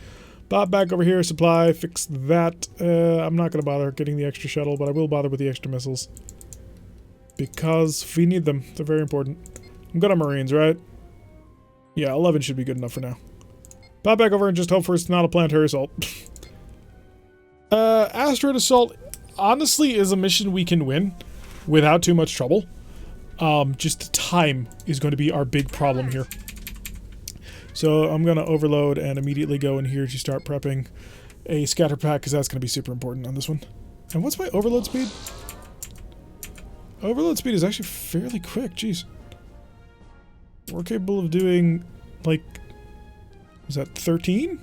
Speaker 1: Pop back over here, supply, fix that. I'm not going to bother getting the extra shuttle, but I will bother with the extra missiles. Because we need them. They're very important. I'm good on Marines, right? Yeah, 11 should be good enough for now. Pop back over and just hope for it's not a planetary assault. Asteroid assault, honestly, is a mission we can win without too much trouble. Just time is going to be our big problem here. So I'm going to overload and immediately go in here to start prepping a scatter pack, because that's going to be super important on this one. And what's my overload speed? Overload speed is actually fairly quick, jeez. We're capable of doing, like, is that 13?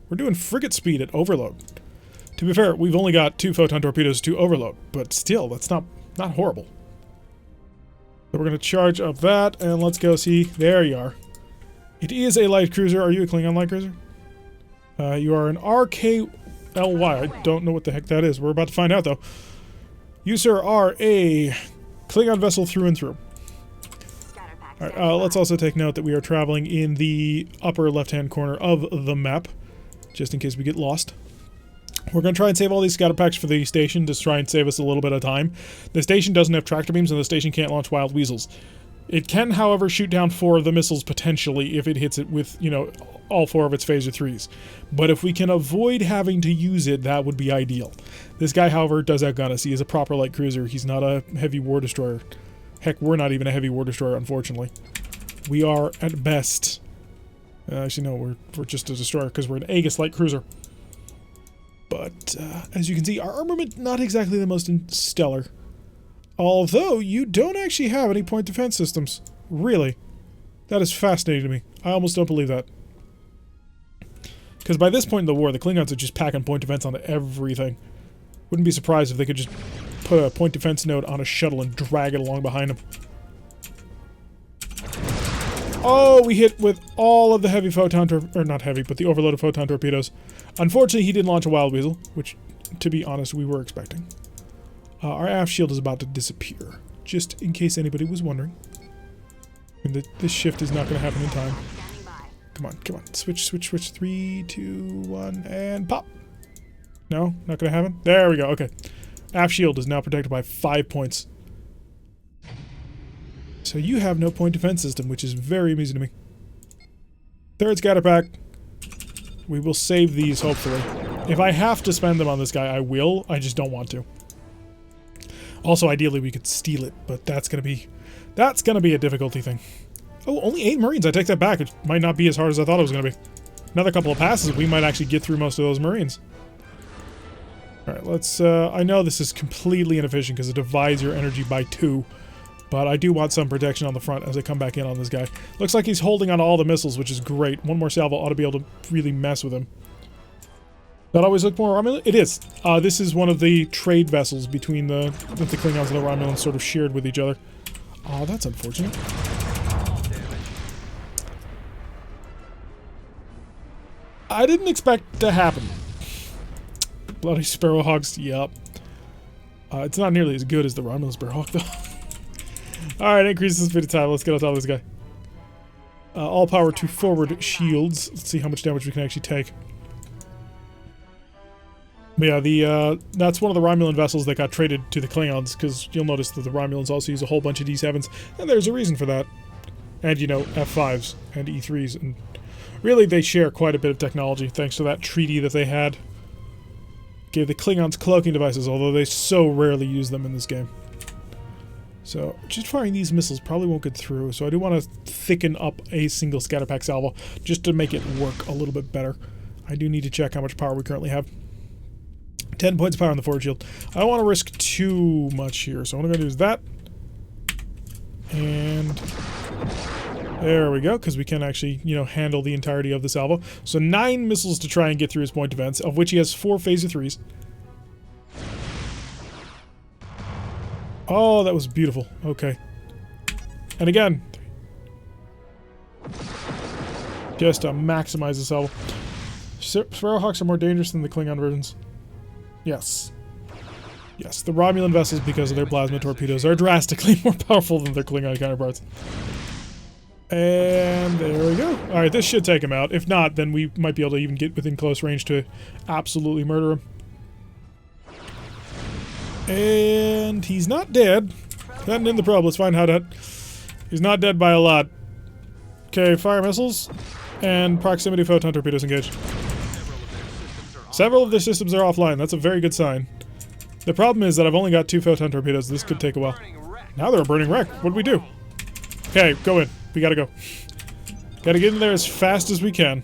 Speaker 1: We're doing frigate speed at overload. To be fair, we've only got 2 photon torpedoes to overload, but still, that's not horrible. So we're going to charge up that, and let's go see. There you are. It is a light cruiser. Are you a Klingon light cruiser? You are an RKLY. I don't know what the heck that is. We're about to find out, though. You, sir, are a Klingon vessel through and through. Alright, let's also take note that we are traveling in the upper left-hand corner of the map, just in case we get lost. We're going to try and save all these scatter packs for the station to try and save us a little bit of time. The station doesn't have tractor beams, and the station can't launch wild weasels. It can, however, shoot down 4 of the missiles potentially if it hits it with, you know, all 4 of its phaser 3s. But if we can avoid having to use it, that would be ideal. This guy, however, does outgun us. He is a proper light cruiser. He's not a heavy war destroyer. Heck, we're not even a heavy war destroyer, unfortunately. We are, at best... actually, no, we're just a destroyer because we're an Aegis light cruiser. But, as you can see, our armament not exactly the most stellar. Although, you don't actually have any point defense systems. Really. That is fascinating to me. I almost don't believe that. Because by this point in the war, the Klingons are just packing point defense onto everything. Wouldn't be surprised if they could just put a point defense node on a shuttle and drag it along behind them. Oh, we hit with all of the heavy photon or not heavy, but the overloaded photon torpedoes. Unfortunately, he didn't launch a wild weasel, which, to be honest, we were expecting. Our aft shield is about to disappear, just in case anybody was wondering. And this shift is not going to happen in time. Come on, come on. Switch, switch, switch. 3, 2, 1, and pop. No, not going to happen. There we go. Okay. Aft shield is now protected by 5 points. So you have no point defense system, which is very amusing to me. Third scatter pack. We will save these, hopefully. If I have to spend them on this guy, I will. I just don't want to. Also, ideally, we could steal it, but that's gonna be a difficulty thing. Oh, only 8 Marines. I take that back. It might not be as hard as I thought it was gonna be. Another couple of passes, we might actually get through most of those Marines. Alright, let's, I know this is completely inefficient because it divides your energy by 2. But I do want some protection on the front as I come back in on this guy. Looks like he's holding on to all the missiles, which is great. One more salvo ought to be able to really mess with him. That always look more Romulan? It is. This is one of the trade vessels between the Klingons and the Romulans sort of shared with each other. Oh, that's unfortunate. I didn't expect to happen. Bloody Sparrowhawks, yep. It's not nearly as good as the Romulan Sparrowhawk, though. Alright, increase the speed of time. Let's get on top of this guy. All power to forward shields. Let's see how much damage we can actually take. But yeah, that's one of the Romulan vessels that got traded to the Klingons, because you'll notice that the Romulans also use a whole bunch of D7s, and there's a reason for that. And, you know, F5s and E3s, and really they share quite a bit of technology, thanks to that treaty that they had. Gave the Klingons cloaking devices, although they so rarely use them in this game. So, just firing these missiles probably won't get through, so I do want to thicken up a single scatter pack salvo, just to make it work a little bit better. I do need to check how much power we currently have. 10 points of power on the forward shield. I don't want to risk too much here, so what I'm going to do is that. And there we go, because we can actually, you know, handle the entirety of the salvo. So 9 missiles to try and get through his point defense, of which he has 4 phaser 3s. Oh, that was beautiful. Okay. And again. Just to maximize the salvo. Sparrowhawks are more dangerous than the Klingon versions. Yes. Yes, the Romulan vessels, because of their plasma torpedoes, are drastically more powerful than their Klingon counterparts. And there we go. Alright, this should take him out. If not, then we might be able to even get within close range to absolutely murder him. And he's not dead. That in the probe. Let's find out. He's not dead by a lot. Okay, fire missiles and proximity photon torpedoes engaged. Several of their systems are offline. That's a very good sign. The problem is that I've only got 2 photon torpedoes. This could take a while. Now they're a burning wreck. What do we do? Okay, go in. We gotta go. Gotta get in there as fast as we can.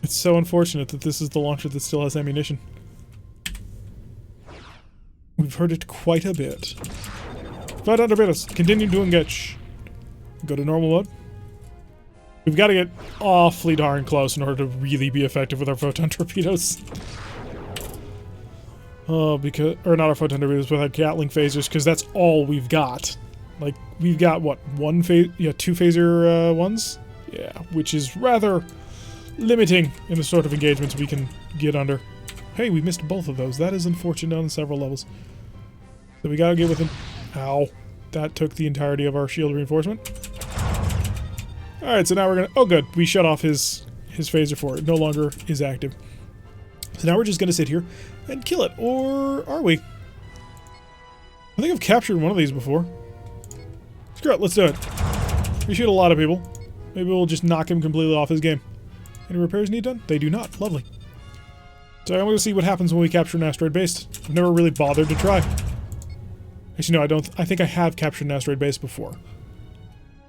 Speaker 1: It's so unfortunate that this is the launcher that still has ammunition. We've heard it quite a bit. Photon torpedoes, continue to engage. Go to normal mode. We've got to get awfully darn close in order to really be effective with our photon torpedoes. Oh, because... or not our photon torpedoes, but our Gatling phasers, because that's all we've got. Like, we've got, what, 2 phaser ones? Yeah, which is rather limiting in the sort of engagements we can get under. Hey, we missed both of those. That is unfortunate on several levels. So we gotta get within... Ow. That took the entirety of our shield reinforcement. Alright, so now we're gonna... Oh, good. We shut off his phaser 4. It no longer is active. So now we're just going to sit here and kill it. Or are we? I think I've captured one of these before. Screw it, let's do it. We shoot a lot of people. Maybe we'll just knock him completely off his game. Any repairs need done? They do not. Lovely. So I'm going to see what happens when we capture an asteroid base. I've never really bothered to try. Actually, no, I don't. I think I have captured an asteroid base before.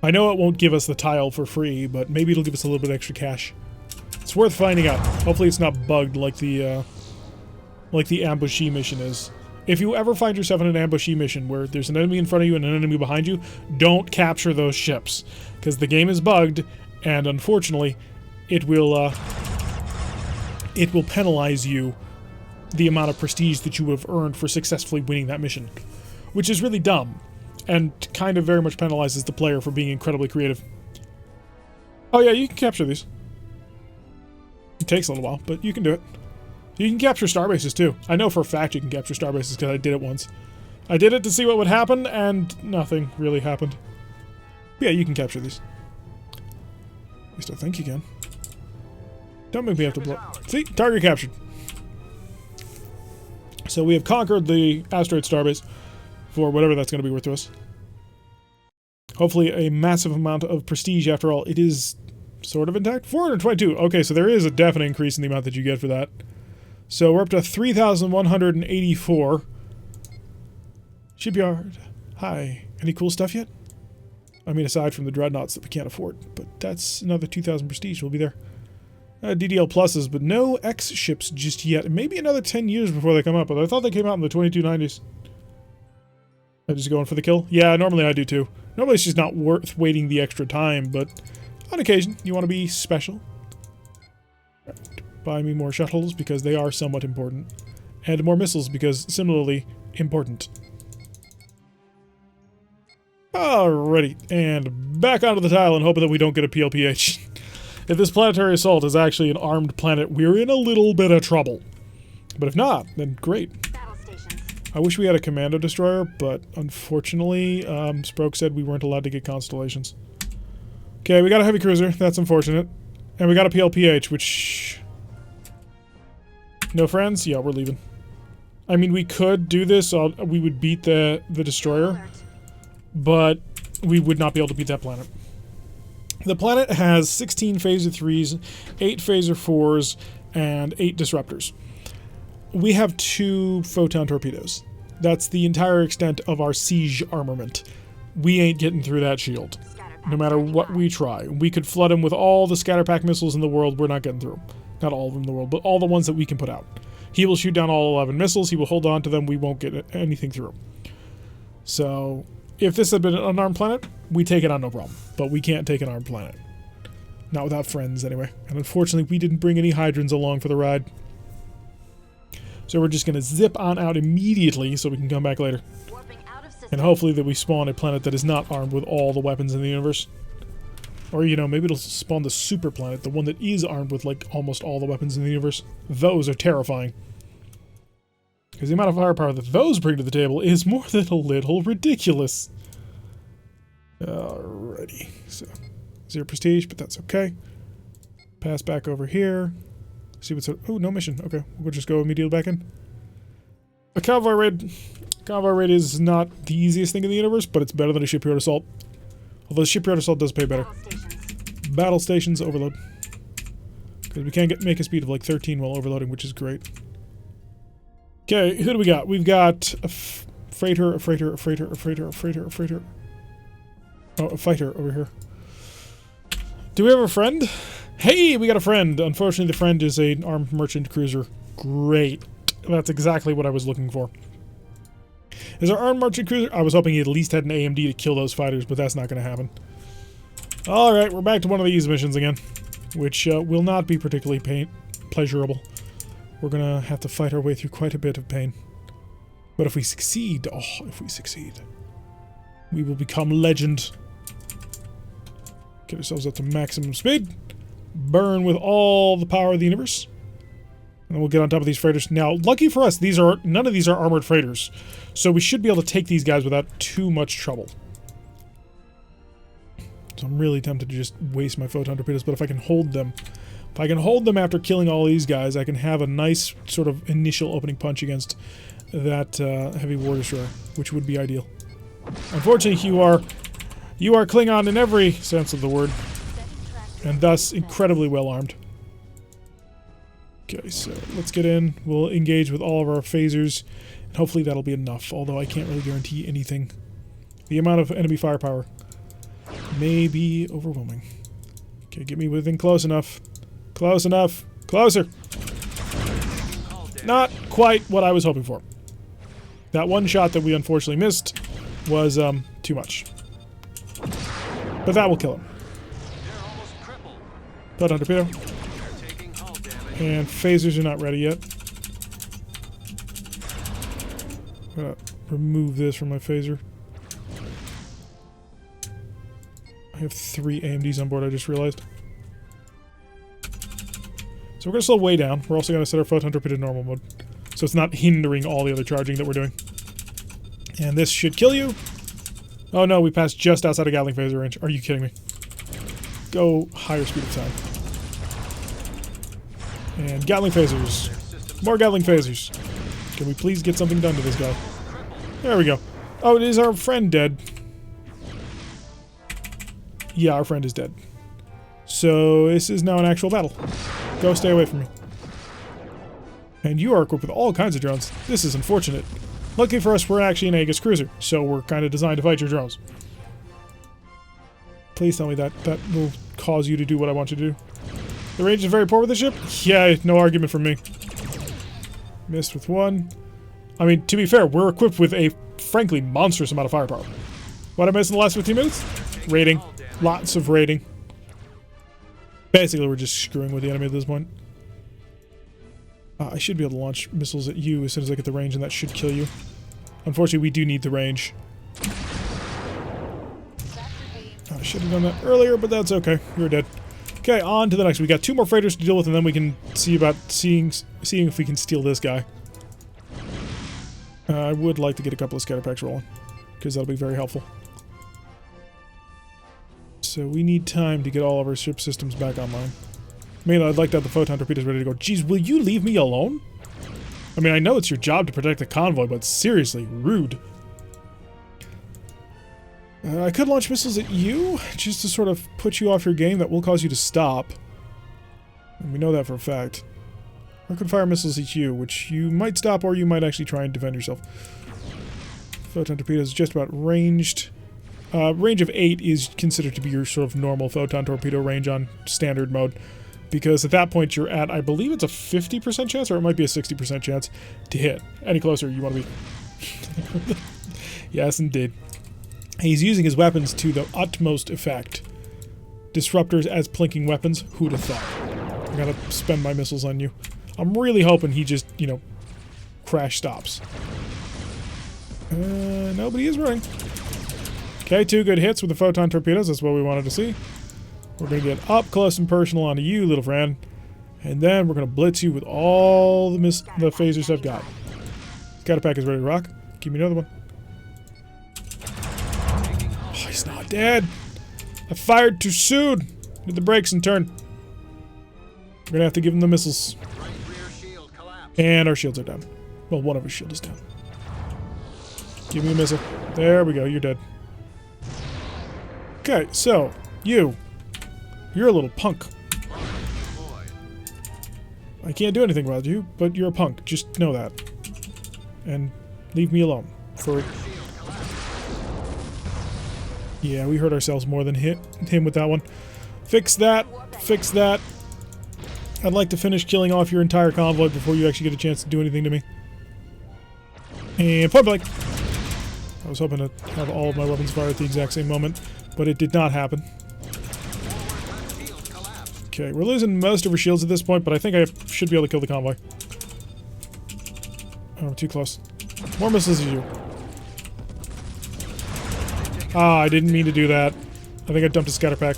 Speaker 1: I know it won't give us the tile for free, but maybe it'll give us a little bit extra cash. It's worth finding out. Hopefully it's not bugged like the ambushee mission is. If you ever find yourself in an ambushee mission where there's an enemy in front of you and an enemy behind you, don't capture those ships. Because the game is bugged, and unfortunately, it will penalize you the amount of prestige that you would have earned for successfully winning that mission. Which is really dumb, and kind of very much penalizes the player for being incredibly creative. Oh yeah, you can capture these. It takes a little while, but you can do it. You can capture starbases too. I know for a fact you can capture starbases because I did it once. I did it to see what would happen, and nothing really happened. Yeah, you can capture these. At least I think you can. Don't make me have to blow. See? Target captured. So we have conquered the asteroid starbase for whatever that's going to be worth to us. Hopefully a massive amount of prestige after all. It is sort of intact. 422. Okay, so there is a definite increase in the amount that you get for that. So we're up to 3,184. Shipyard. Hi. Any cool stuff yet? I mean, aside from the dreadnoughts that we can't afford. But that's another 2,000 prestige. We'll be there. DDL pluses, but no X ships just yet. Maybe another 10 years before they come up. But I thought they came out in the 2290s. I'm just going for the kill? Yeah, normally I do too. Normally it's just not worth waiting the extra time, but on occasion, you want to be special. Buy me more shuttles because they are somewhat important. And more missiles because similarly important. Alrighty, and back onto the tile and hoping that we don't get a PLPH. If this planetary assault is actually an armed planet, we're in a little bit of trouble. But if not, then great.
Speaker 3: Battle stations.
Speaker 1: I wish we had a commando destroyer, but unfortunately, Sproke said we weren't allowed to get constellations. Okay, we got a heavy cruiser. That's unfortunate. And we got a PLPH, which... No friends? Yeah, we're leaving. I mean, we could do this. We would beat the destroyer.
Speaker 3: Alert.
Speaker 1: But we would not be able to beat that planet. The planet has 16 phaser 3s, 8 phaser 4s, and 8 disruptors. We have 2 photon torpedoes. That's the entire extent of our siege armament. We ain't getting through that shield. No matter what we try. We could flood him with all the scatterpack missiles in the world. We're not getting through them. Not all of them in the world, but all the ones that we can put out. He will shoot down all 11 missiles. He will hold on to them. We won't get anything through. So... if this had been an unarmed planet, we take it on no problem. But we can't take an armed planet. Not without friends, anyway. And unfortunately, we didn't bring any hydrants along for the ride. So we're just going to zip on out immediately so we can come back later.
Speaker 3: Warping out of system.
Speaker 1: And hopefully that we spawn a planet that is not armed with all the weapons in the universe. Or, you know, maybe it'll spawn the super planet, the one that is armed with, like, almost all the weapons in the universe. Those are terrifying. Because the amount of firepower that those bring to the table is more than a little ridiculous. Alrighty. So, 0 prestige, but that's okay. Pass back over here. See what's... oh, no mission. Okay, we'll just go immediately back in. A convoy raid. Convoy raid is not the easiest thing in the universe, but it's better than a shipyard assault. Although the shipyard assault does pay better.
Speaker 3: Battle stations.
Speaker 1: Battle stations overload. Because we can make a speed of like 13 while overloading, which is great. Okay, who do we got? We've got a freighter, a freighter, a freighter, a freighter, a freighter, a freighter. Oh, a fighter over here. Do we have a friend? Hey, we got a friend. Unfortunately, the friend is an armed merchant cruiser. Great. That's exactly what I was looking for. Is our armed merchant cruiser? I was hoping he at least had an AMD to kill those fighters, but that's not going to happen. Alright, we're back to one of these missions again, which will not be particularly pleasurable. We're going to have to fight our way through quite a bit of pain. But if we succeed, oh, if we succeed, we will become legend. Get ourselves up to maximum speed. Burn with all the power of the universe. And then we'll get on top of these freighters. Now, lucky for us, none of these are armored freighters. So we should be able to take these guys without too much trouble. So I'm really tempted to just waste my photon torpedoes, but if I can hold them If I can hold them after killing all these guys, I can have a nice sort of initial opening punch against that heavy war destroyer, which would be ideal. Unfortunately, you are Klingon in every sense of the word, and thus incredibly well armed. Okay, so let's get in. We'll engage with all of our phasers, and hopefully that'll be enough, although I can't really guarantee anything. The amount of enemy firepower may be overwhelming. Okay, get me within close enough. Close enough. Closer! Not quite what I was hoping for. That one shot that we unfortunately missed was too much. But that will kill him. Photon torpedo. And phasers are not ready yet. I'm gonna remove this from my phaser. I have 3 AMDs on board, I just realized. So we're going to slow way down. We're also going to set our photon torpedo to normal mode, so it's not hindering all the other charging that we're doing. And this should kill you. Oh no, we passed just outside of Gatling phaser range. Are you kidding me? Go higher speed of sound. And Gatling phasers. More Gatling phasers. Can we please get something done to this guy? There we go. Oh, is our friend dead? Yeah, our friend is dead. So this is now an actual battle. Go stay away from me. And you are equipped with all kinds of drones. This is unfortunate. Luckily for us, we're actually an Aegis cruiser, so we're kind of designed to fight your drones. Please tell me that will cause you to do what I want you to do. The range is very poor with the ship? Yeah, no argument from me. Missed with 1. I mean, to be fair, we're equipped with a, frankly, monstrous amount of firepower. What I missed in the last 15 minutes? Raiding. Lots of raiding. Basically, we're just screwing with the enemy at this point. I should be able to launch missiles at you as soon as I get the range, and that should kill you. Unfortunately, we do need the range. I should have done that earlier, but that's okay. You're dead. Okay, on to the next. We got 2 more freighters to deal with, and then we can see about seeing if we can steal this guy. I would like to get a couple of scatter packs rolling, because that'll be very helpful. So we need time to get all of our ship systems back online. I mean, I'd like to have the photon torpedoes ready to go. Geez, will you leave me alone? I mean, I know it's your job to protect the convoy, but seriously, rude. I could launch missiles at you, just to sort of put you off your game. That will cause you to stop. And we know that for a fact. Or I could fire missiles at you, which you might stop, or you might actually try and defend yourself. Photon torpedoes is just about ranged. Range of 8 is considered to be your sort of normal photon torpedo range on standard mode, because at that point you're at, I believe it's a 50% chance, or it might be a 60% chance to hit. Any closer you want to be. Yes, indeed. He's using his weapons to the utmost effect. Disruptors as plinking weapons, who'd have thought? I gotta spend my missiles on you. I'm really hoping he just, you know, crash stops. Nobody is running. Okay, 2 good hits with the photon torpedoes. That's what we wanted to see. We're going to get up close and personal onto you, little friend. And then we're going to blitz you with all the phasers I've got. Scatter pack is ready to rock. Give me another one. Oh, he's not dead. I fired too soon. Hit the brakes and turn. We're going to have to give him the missiles. And our shields are down. Well, one of our shield is down. Give me a missile. There we go. You're dead. Okay, so, you're a little punk. I can't do anything about you, but you're a punk. Just know that. And leave me alone. Yeah, we hurt ourselves more than hit him with that one. Fix that. Fix that. I'd like to finish killing off your entire convoy before you actually get a chance to do anything to me. And point blank. I was hoping to have all of my weapons fire at the exact same moment, but it did not happen. Okay, we're losing most of our shields at this point, but I think I should be able to kill the convoy. Oh, too close. More missiles at you. Ah, I didn't mean to do that. I think I dumped a scatter pack.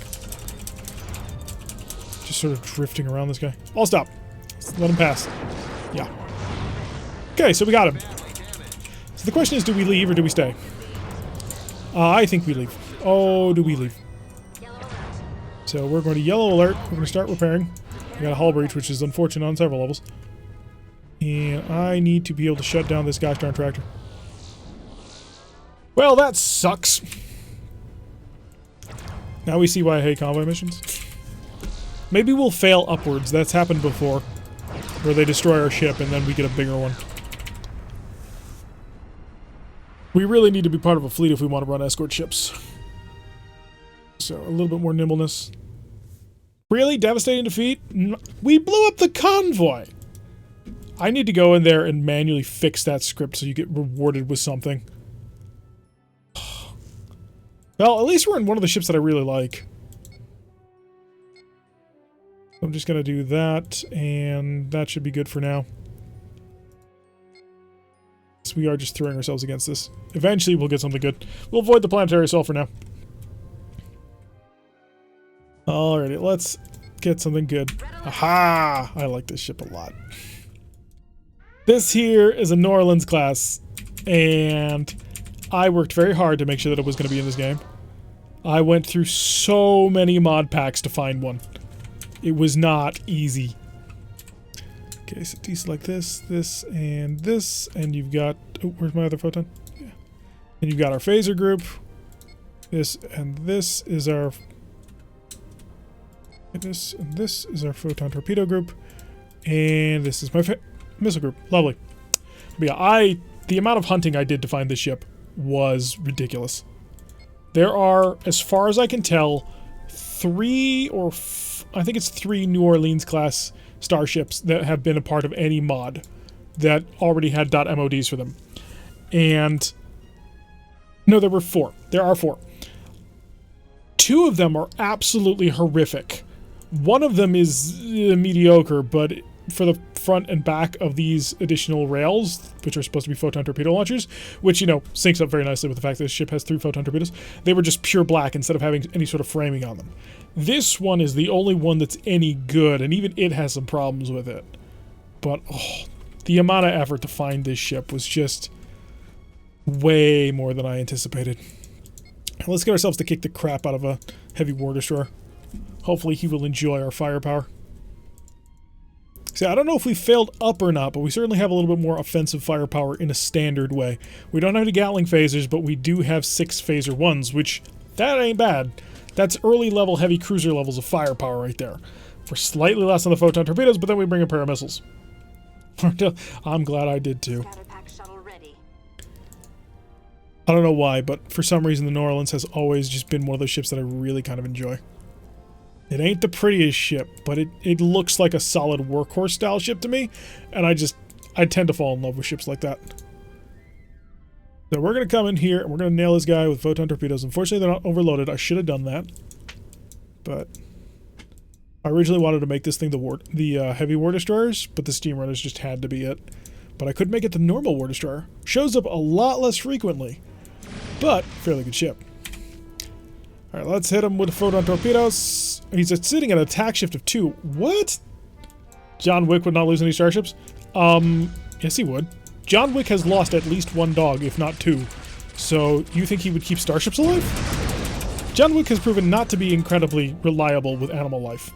Speaker 1: Just sort of drifting around this guy. I'll stop. Let him pass. Yeah. Okay, so we got him. So the question is, do we leave or do we stay? I think we leave. Oh, do we leave? So we're going to yellow alert. We're going to start repairing. We got a hull breach, which is unfortunate on several levels. And I need to be able to shut down this gosh darn tractor. Well, that sucks. Now we see why I hate convoy missions. Maybe we'll fail upwards. That's happened before. Where they destroy our ship and then we get a bigger one. We really need to be part of a fleet if we want to run escort ships. So, a little bit more nimbleness. Really? Devastating defeat? We blew up the convoy! I need to go in there and manually fix that script so you get rewarded with something. Well, at least we're in one of the ships that I really like. I'm just gonna do that, and that should be good for now. So we are just throwing ourselves against this. Eventually we'll get something good. We'll avoid the planetary assault for now. Alrighty, let's get something good. Aha! I like this ship a lot. This here is a New Orleans class, and I worked very hard to make sure that it was going to be in this game. I went through so many mod packs to find one. It was not easy. Okay, so deselect this, and you've got... Oh, where's my other photon? Yeah. And you've got our phaser group. This and this is our... This and this is our photon torpedo group. And this is my missile group. Lovely. But yeah, the amount of hunting I did to find this ship was ridiculous. There are, as far as I can tell, I think it's 3 New Orleans class starships that have been a part of any mod that already had .mods for them. And no, there were 4. There are 4. 2 of them are absolutely horrific. One of them is mediocre, but for the front and back of these additional rails, which are supposed to be photon torpedo launchers, which, you know, syncs up very nicely with the fact that this ship has 3 photon torpedoes, they were just pure black instead of having any sort of framing on them. This one is the only one that's any good, and even it has some problems with it. But, oh, the amount of effort to find this ship was just way more than I anticipated. Let's get ourselves to kick the crap out of a heavy war destroyer. Hopefully he will enjoy our firepower. See, I don't know if we failed up or not, but we certainly have a little bit more offensive firepower in a standard way. We don't have any Gatling phasers, but we do have 6 phaser 1s, which, that ain't bad. That's early level heavy cruiser levels of firepower right there. We're slightly less on the photon torpedoes, but then we bring a pair of missiles. I'm glad I did too. I don't know why, but for some reason the New Orleans has always just been one of those ships that I really kind of enjoy. It ain't the prettiest ship, but it looks like a solid workhorse style ship to me, and I tend to fall in love with ships like that. So we're going to come in here, and we're going to nail this guy with photon torpedoes. Unfortunately, they're not overloaded. I should have done that. But I originally wanted to make this thing the heavy war destroyers, but the steam runners just had to be it. But I could make it the normal war destroyer. Shows up a lot less frequently, but fairly good ship. Alright, let's hit him with the photon torpedoes. He's sitting at an attack shift of 2. What? John Wick would not lose any starships? Yes he would. John Wick has lost at least 1 dog, if not 2. So, you think he would keep starships alive? John Wick has proven not to be incredibly reliable with animal life.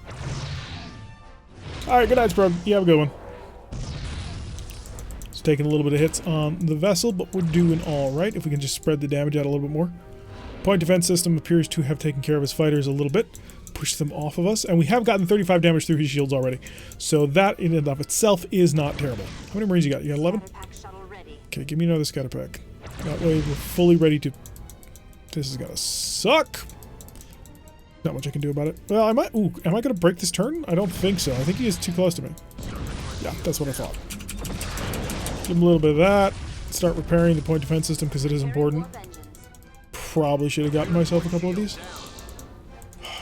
Speaker 1: Alright, good night, Sprog. You have a good one. It's taking a little bit of hits on the vessel, but we're doing alright if we can just spread the damage out a little bit more. Point defense system appears to have taken care of his fighters a little bit. Push them off of us. And we have gotten 35 damage through his shields already. So that in and of itself is not terrible. How many Marines you got? You got 11? Okay, give me another scatter pack. That way we're fully ready to... This is gonna suck. Not much I can do about it. Well, I might... Ooh, am I gonna break this turn? I don't think so. I think he is too close to me. Yeah, that's what I thought. Give him a little bit of that. Start repairing the point defense system because it is important. Probably should have gotten myself a couple of these.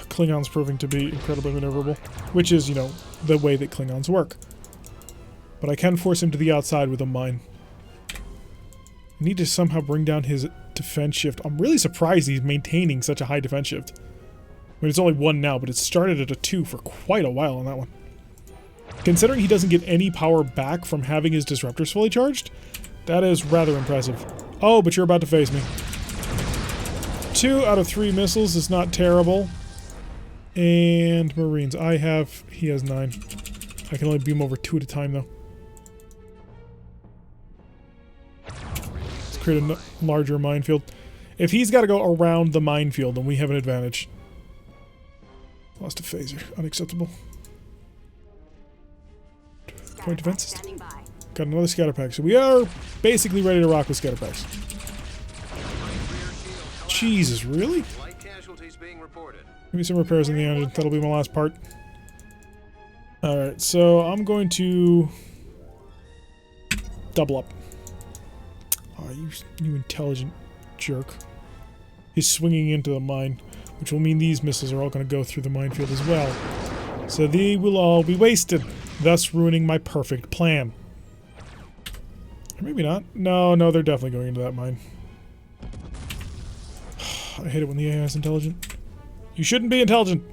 Speaker 1: Klingons proving to be incredibly maneuverable, which is, you know, the way that Klingons work. But I can force him to the outside with a mine. I need to somehow bring down his defense shift. I'm really surprised he's maintaining such a high defense shift. I mean, it's only 1 now, but it started at a 2 for quite a while on that one. Considering he doesn't get any power back from having his disruptors fully charged, that is rather impressive. Oh, but you're about to phase me. 2 out of 3 missiles is not terrible. And Marines. He has 9. I can only beam over 2 at a time, though. Let's create a larger minefield. If he's got to go around the minefield, then we have an advantage. Lost a phaser. Unacceptable. Point defense system. Got another scatter pack. So we are basically ready to rock with scatter packs. Jesus, really? Give me some repairs in the engine. That'll be my last part. Alright, so I'm going to double up. Oh, you intelligent jerk. He's swinging into the mine, which will mean these missiles are all going to go through the minefield as well. So they will all be wasted, thus ruining my perfect plan. Or maybe not. No, they're definitely going into that mine. I hate it when the AI is intelligent. You shouldn't be intelligent.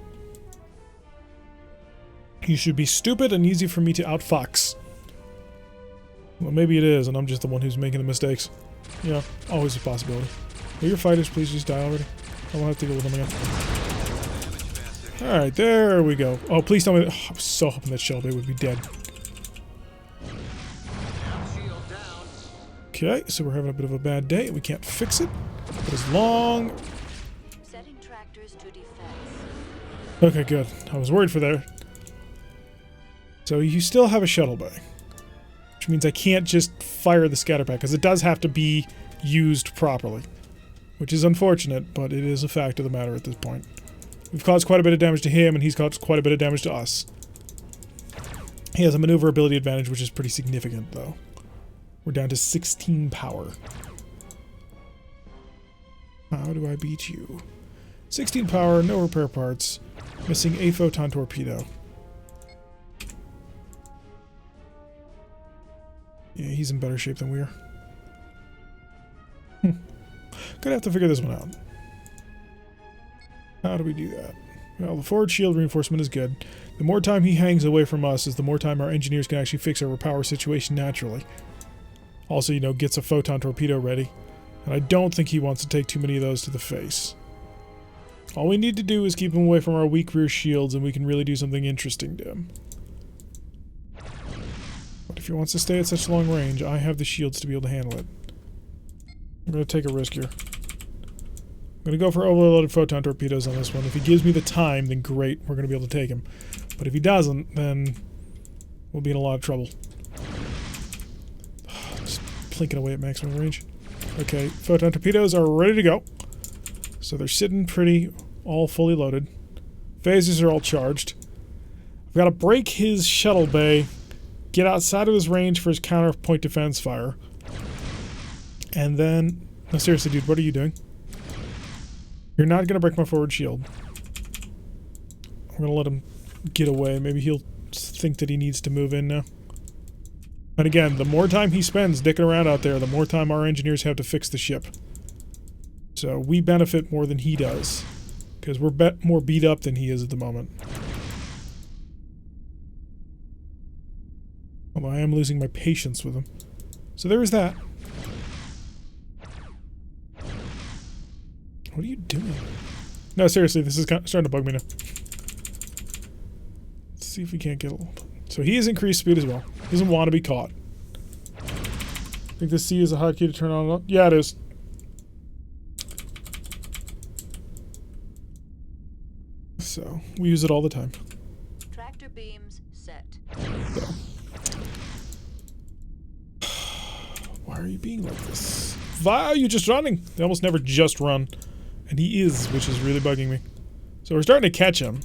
Speaker 1: You should be stupid and easy for me to outfox. Well, maybe it is, and I'm just the one who's making the mistakes. Yeah, always a possibility. Will your fighters please just die already? I won't have to deal with them again. Alright, there we go. Oh, please tell me that. Oh, I was so hoping that Shelby would be dead. Okay, so we're having a bit of a bad day. We can't fix it. But as long...
Speaker 3: Setting tractors to defense.
Speaker 1: Okay, good. I was worried for there. So you still have a shuttle bay. Which means I can't just fire the scatter pack, because it does have to be used properly. Which is unfortunate, but it is a fact of the matter at this point. We've caused quite a bit of damage to him, and he's caused quite a bit of damage to us. He has a maneuverability advantage, which is pretty significant, though. We're down to 16 power. How do I beat you? 16 power, no repair parts. Missing a photon torpedo. Yeah, he's in better shape than we are. Gonna have to figure this one out. How do we do that? Well, the forward shield reinforcement is good. The more time he hangs away from us is the more time our engineers can actually fix our repower situation naturally. Also, you know, gets a photon torpedo ready. And I don't think he wants to take too many of those to the face. All we need to do is keep him away from our weak rear shields and we can really do something interesting to him. But if he wants to stay at such long range, I have the shields to be able to handle it. I'm going to take a risk here. I'm going to go for overloaded photon torpedoes on this one. If he gives me the time, then great, we're going to be able to take him. But if he doesn't, then we'll be in a lot of trouble. Just plinking away at maximum range. Okay, photon torpedoes are ready to go. So they're sitting pretty, all fully loaded. Phasers are all charged. I've got to break his shuttle bay, get outside of his range for his counterpoint defense fire. And then... No, seriously, dude, what are you doing? You're not going to break my forward shield. I'm going to let him get away. Maybe he'll think that he needs to move in now. And again, the more time he spends dicking around out there, the more time our engineers have to fix the ship. So we benefit more than he does. Because we're more beat up than he is at the moment. Although I am losing my patience with him. So there is that. What are you doing? No, seriously, this is starting to bug me now. Let's see if we can't get a little... So he has increased speed as well. He doesn't want to be caught. I think the C is a hotkey to turn on and off. Yeah, it is. So, we use it all the time.
Speaker 3: Tractor beams set.
Speaker 1: So. Why are you being like this? Why are you just running? They almost never just run. And he is, which is really bugging me. So we're starting to catch him.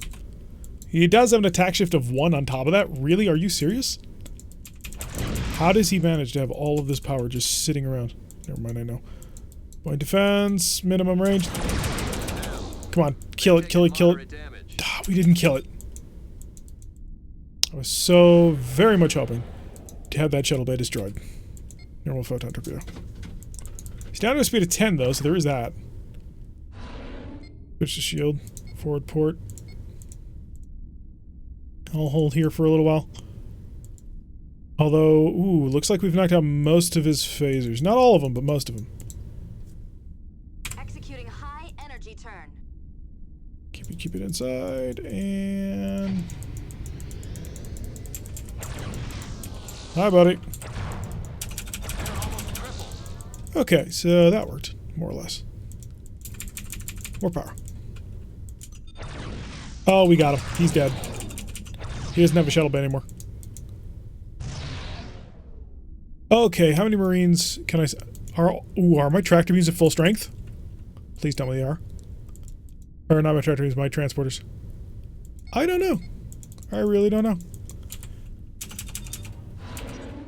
Speaker 1: He does have an attack shift of 1 on top of that. Really? Are you serious? How does he manage to have all of this power just sitting around? Never mind, I know. Point defense, minimum range. Come on, kill it, kill it, kill it. Ah, we didn't kill it. I was so very much hoping to have that shuttle bay destroyed. Normal photon torpedo. He's down to a speed of 10 though, so there is that. Switch the shield. Forward port. I'll hold here for a little while. Although, ooh, looks like we've knocked out most of his phasers. Not all of them, but most of them.
Speaker 3: Executing high energy turn.
Speaker 1: Maybe keep it inside, and... Hi, buddy. Okay, so that worked, more or less. More power. Oh, we got him. He's dead. He doesn't have a shuttle bay anymore. Okay, how many Marines can I... Are my tractor beams at full strength? Please tell me they are. Or not my tractor beams, my transporters. I don't know. I really don't know.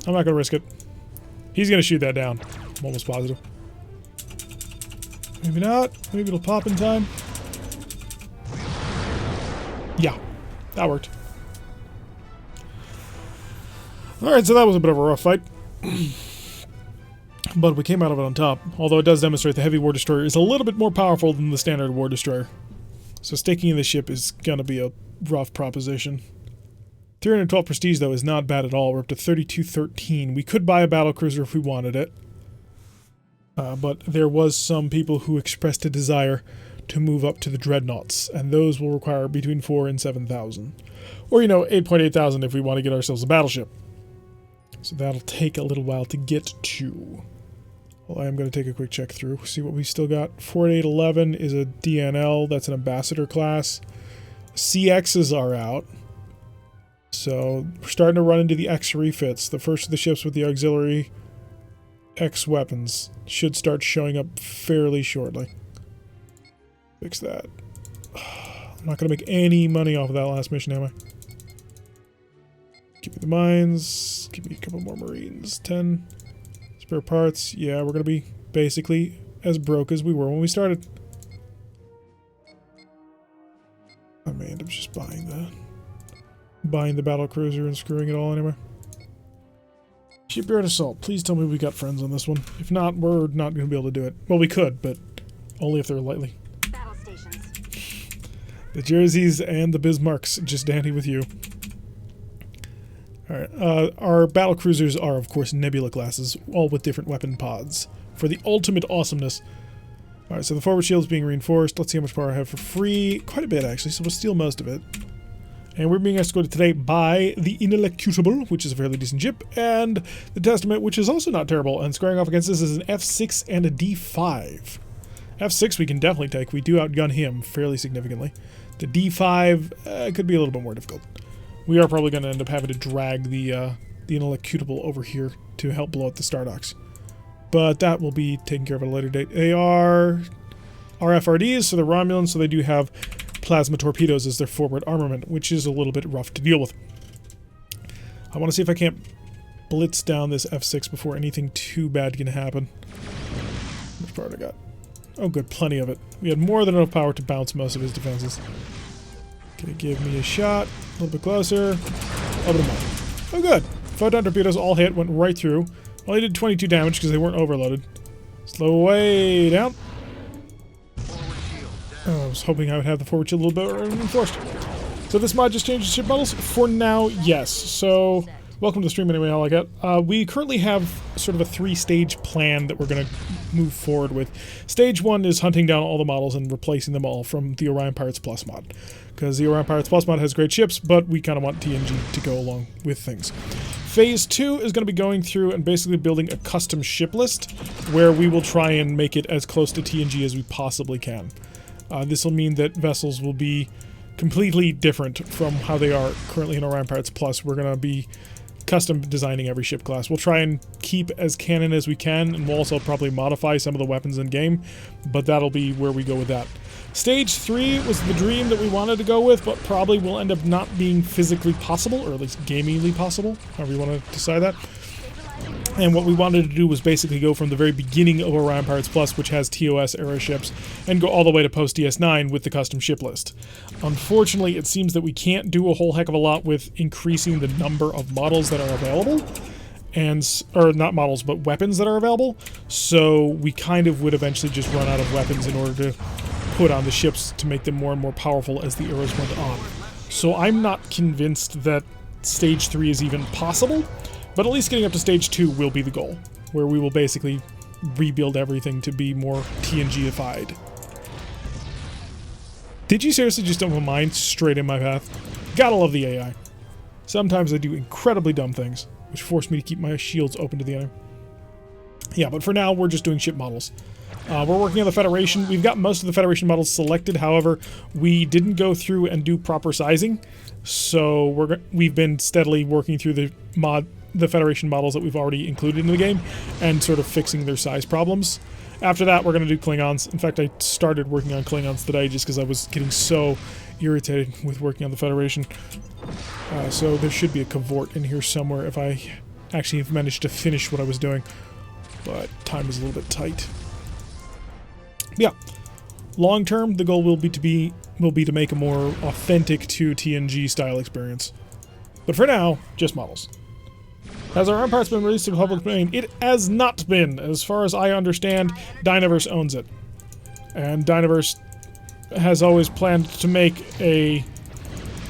Speaker 1: I'm not going to risk it. He's going to shoot that down. I'm almost positive. Maybe not. Maybe it'll pop in time. Yeah, that worked. Alright, so that was a bit of a rough fight. But we came out of it on top, although it does demonstrate the heavy war destroyer is a little bit more powerful than the standard war destroyer. So staking in the ship is going to be a rough proposition. 312 prestige, though, is not bad at all. We're up to 3213. We could buy a battlecruiser if we wanted it. But there was some people who expressed a desire to move up to the dreadnoughts, and those will require between 4,000 and 7,000. Or, 8.8 thousand if we want to get ourselves a battleship. So that'll take a little while to get to. Well, I am going to take a quick check through, see what we've still got. 4811 is a DNL, that's an ambassador class. CXs are out. So we're starting to run into the X refits. The first of the ships with the auxiliary X weapons should start showing up fairly shortly. Fix that. I'm not going to make any money off of that last mission, am I? Give me the mines. Give me a couple more Marines. 10 spare parts. Yeah, we're going to be basically as broke as we were when we started. I may end up just buying the battle cruiser and screwing it all anyway. Shipyard assault. Please tell me we got friends on this one. If not, we're not going to be able to do it. Well, we could, but only if they're lightly.
Speaker 3: Battle stations.
Speaker 1: The Jerseys and the Bismarcks just dandy with you. Alright, our battle cruisers are, of course, Nebula classes, all with different weapon pods, for the ultimate awesomeness. Alright, so the forward shield is being reinforced. Let's see how much power I have for free. Quite a bit, actually, so we'll steal most of it. And we're being escorted today by the Inelecutable, which is a fairly decent ship, and the Testament, which is also not terrible, and squaring off against this is an F6 and a D5. F6 we can definitely take. We do outgun him fairly significantly. The D5 could be a little bit more difficult. We are probably going to end up having to drag the Inelecutable over here to help blow up the Star Docks. But that will be taken care of at a later date. They are RFRDs, so they're Romulans, so they do have plasma torpedoes as their forward armament, which is a little bit rough to deal with. I want to see if I can't blitz down this F6 before anything too bad can happen. How much power I got? Oh good, plenty of it. We had more than enough power to bounce most of his defenses. Okay, give me a shot. A little bit closer. A little bit more. Oh good. Photon torpedoes all hit, went right through. Only did 22 damage because they weren't overloaded. Slow way down. Oh, I was hoping I would have the forward shield a little bit reinforced. So this mod just changes ship models? For now, yes. So, welcome to the stream anyway, all I got. We currently have sort of a 3-stage plan that we're going to move forward with. Stage 1 is hunting down all the models and replacing them all from the Orion Pirates Plus mod. Because the Orion Pirates Plus mod has great ships, but we kind of want TNG to go along with things. Phase 2 is going to be going through and basically building a custom ship list where we will try and make it as close to TNG as we possibly can. This will mean that vessels will be completely different from how they are currently in Orion Pirates Plus. We're going to be custom designing every ship class. We'll try and keep as canon as we can, and we'll also probably modify some of the weapons in game, but that'll be where we go with that. Stage 3 was the dream that we wanted to go with, but probably will end up not being physically possible, or at least gamingly possible, however you want to decide that. And what we wanted to do was basically go from the very beginning of Orion Pirates Plus, which has TOS era ships, and go all the way to post DS9 with the custom ship list. Unfortunately, it seems that we can't do a whole heck of a lot with increasing the number of models that are available, or not models, but weapons that are available. So we kind of would eventually just run out of weapons in order to put on the ships to make them more and more powerful as the eras went on. So I'm not convinced that Stage 3 is even possible. But at least getting up to Stage 2 will be the goal, where we will basically rebuild everything to be more TNG-ified. Did you seriously just dump a mine straight in my path? Gotta love the AI. Sometimes they do incredibly dumb things, which force me to keep my shields open to the enemy. Yeah, but for now, we're just doing ship models. We're working on the Federation. We've got most of the Federation models selected. However, we didn't go through and do proper sizing, so we've been steadily working through the Federation models that we've already included in the game and sort of fixing their size problems. After that, we're going to do Klingons. In fact, I started working on Klingons today just because I was getting so irritated with working on the Federation. So there should be a cavort in here somewhere if I actually have managed to finish what I was doing. But time is a little bit tight. Yeah. Long term, the goal will be to make a more authentic to TNG style experience. But for now, just models. Has our Empire's been released to the public domain? It has not been. As far as I understand, Dynaverse owns it. And Dynaverse has always planned to make a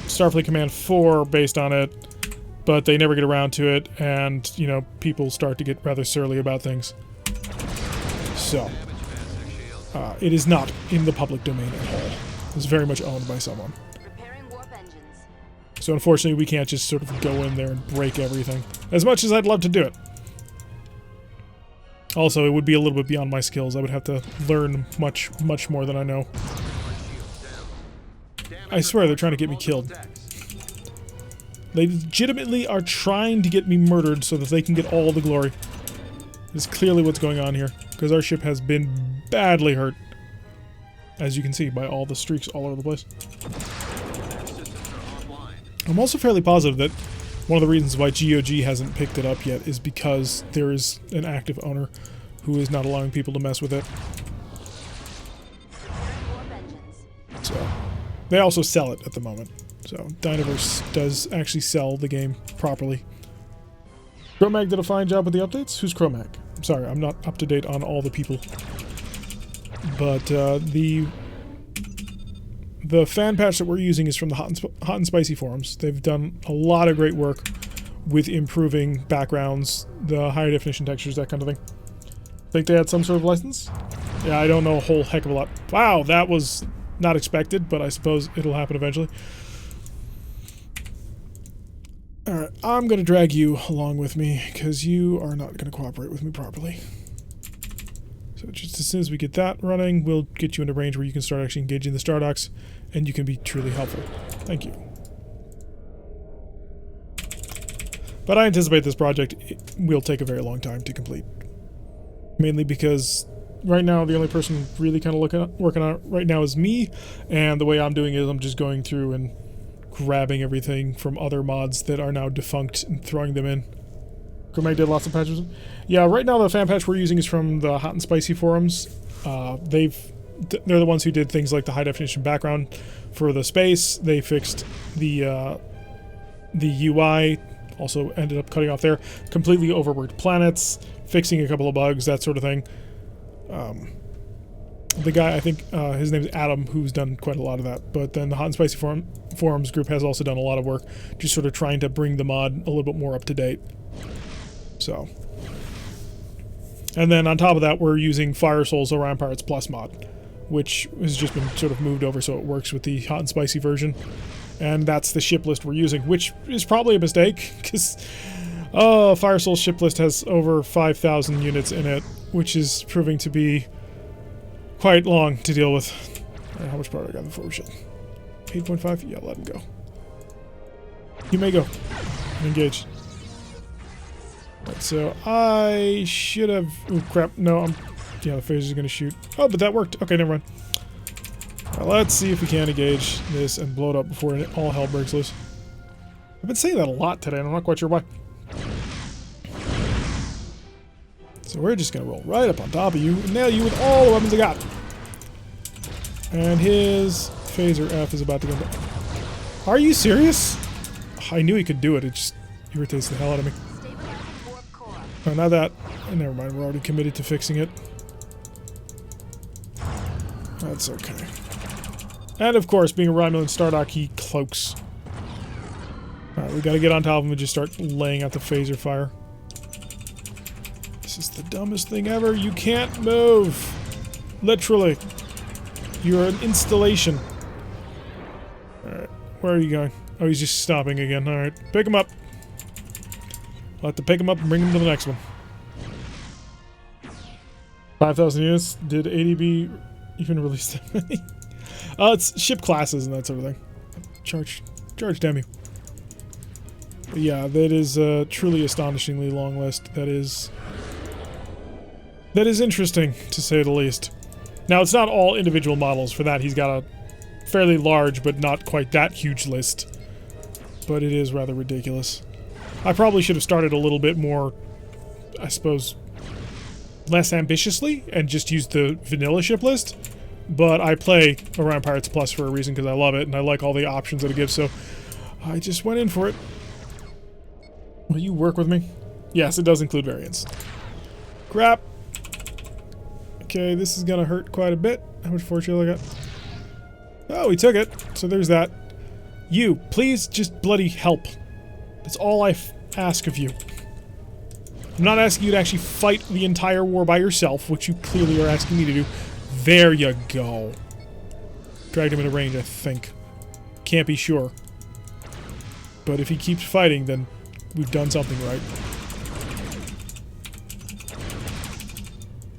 Speaker 1: Starfleet Command 4 based on it, but they never get around to it, and, you know, people start to get rather surly about things. So, it is not in the public domain at all. It's very much owned by someone. So unfortunately, we can't just sort of go in there and break everything. As much as I'd love to do it. Also, it would be a little bit beyond my skills. I would have to learn much, much more than I know. I swear they're trying to get me killed. They legitimately are trying to get me murdered so that they can get all the glory. This is clearly what's going on here, because our ship has been badly hurt. As you can see by all the streaks all over the place. I'm also fairly positive that one of the reasons why GOG hasn't picked it up yet is because there is an active owner who is not allowing people to mess with it. So, they also sell it at the moment. So, Dynaverse does actually sell the game properly. Chromag did a fine job with the updates? Who's Chromag? I'm sorry, I'm not up to date on all the people. But the fan patch that we're using is from the Hot and Spicy forums. They've done a lot of great work with improving backgrounds, the higher definition textures, that kind of thing. Think they had some sort of license? Yeah, I don't know a whole heck of a lot. Wow, that was not expected, but I suppose it'll happen eventually. Alright, I'm going to drag you along with me, because you are not going to cooperate with me properly. So just as soon as we get that running, we'll get you into range where you can start actually engaging the Stardocks, and you can be truly helpful. Thank you. But I anticipate this project will take a very long time to complete. Mainly because right now the only person really kind of working on it right now is me, and the way I'm doing it is I'm just going through and grabbing everything from other mods that are now defunct and throwing them in. Chromag did lots of patches. Yeah, right now the fan patch we're using is from the Hot and Spicy forums. They're the ones who did things like the high definition background for the space. They fixed the UI, also ended up cutting off there. Completely overworked planets, fixing a couple of bugs, that sort of thing. The guy, I think his name is Adam, who's done quite a lot of that. But then the Hot and Spicy forums group has also done a lot of work, just sort of trying to bring the mod a little bit more up to date. So, and then on top of that, we're using Fire Soul's Orion Pirates Plus mod, which has just been sort of moved over so it works with the Hot and Spicy version. And that's the ship list we're using, which is probably a mistake, because Fire Soul's ship list has over 5,000 units in it, which is proving to be quite long to deal with. How much power do I got before we shield? 8.5? Yeah, let him go. You may go. Engage. Right, so I should have... Oh, crap. No, yeah, the phaser's going to shoot. Oh, but that worked. Okay, never mind. Right, let's see if we can engage this and blow it up before all hell breaks loose. I've been saying that a lot today, and I'm not quite sure why. So we're just going to roll right up on top of you and nail you with all the weapons I got. And his phaser F is about to go down. Are you serious? I knew he could do it. It just irritates the hell out of me. Oh, not that. Oh, never mind. We're already committed to fixing it. That's okay. And of course, being a Romulan Stardock, he cloaks. Alright, we gotta get on top of him and just start laying out the phaser fire. This is the dumbest thing ever. You can't move. Literally. You're an installation. Alright, where are you going? Oh, he's just stopping again. Alright, pick him up. I'll have to pick him up and bring him to the next one. 5,000 units. Did ADB even release that many? It's ship classes and that sort of thing. Charge, damn you. But yeah, that is a truly astonishingly long list. That is interesting, to say the least. Now, it's not all individual models. For that, he's got a fairly large, but not quite that huge list. But it is rather ridiculous. I probably should have started a little bit more, I suppose, less ambitiously, and just used the vanilla ship list. But I play Orion Pirates Plus for a reason, because I love it, and I like all the options that it gives, so I just went in for it. Will you work with me? Yes, it does include variants. Crap! Okay, this is gonna hurt quite a bit. How much force shield I got? Oh, he took it. So there's that. You, please just bloody help. That's all I ask of you. I'm not asking you to actually fight the entire war by yourself, which you clearly are asking me to do. There you go. Dragged him into range, I think. Can't be sure. But if he keeps fighting, then we've done something right.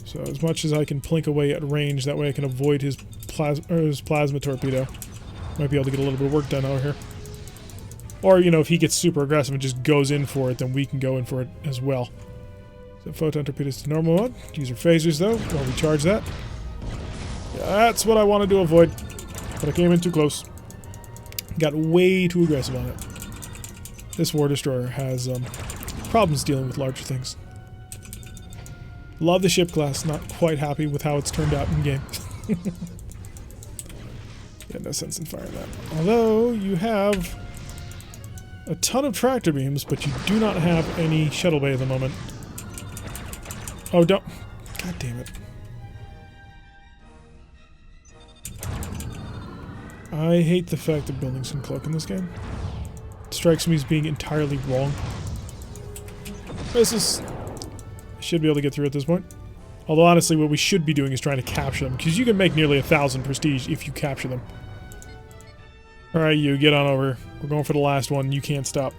Speaker 1: So as much as I can plink away at range, that way I can avoid his plasma torpedo. Might be able to get a little bit of work done over here. Or, you know, if he gets super aggressive and just goes in for it, then we can go in for it as well. So photon torpedoes to normal mode. Use your phasers, though, while we charge that. Yeah, that's what I wanted to avoid. But I came in too close. Got way too aggressive on it. This War Destroyer has problems dealing with larger things. Love the ship class, not quite happy with how it's turned out in game. Yeah, no sense in firing that. Although, you have a ton of tractor beams, but you do not have any shuttle bay at the moment. Oh, don't. God damn it. I hate the fact that buildings can cloak in this game. It strikes me as being entirely wrong. This is... should be able to get through at this point. Although honestly, what we should be doing is trying to capture them, because you can make nearly 1,000 prestige if you capture them. Alright, you, get on over. We're going for the last one. You can't stop.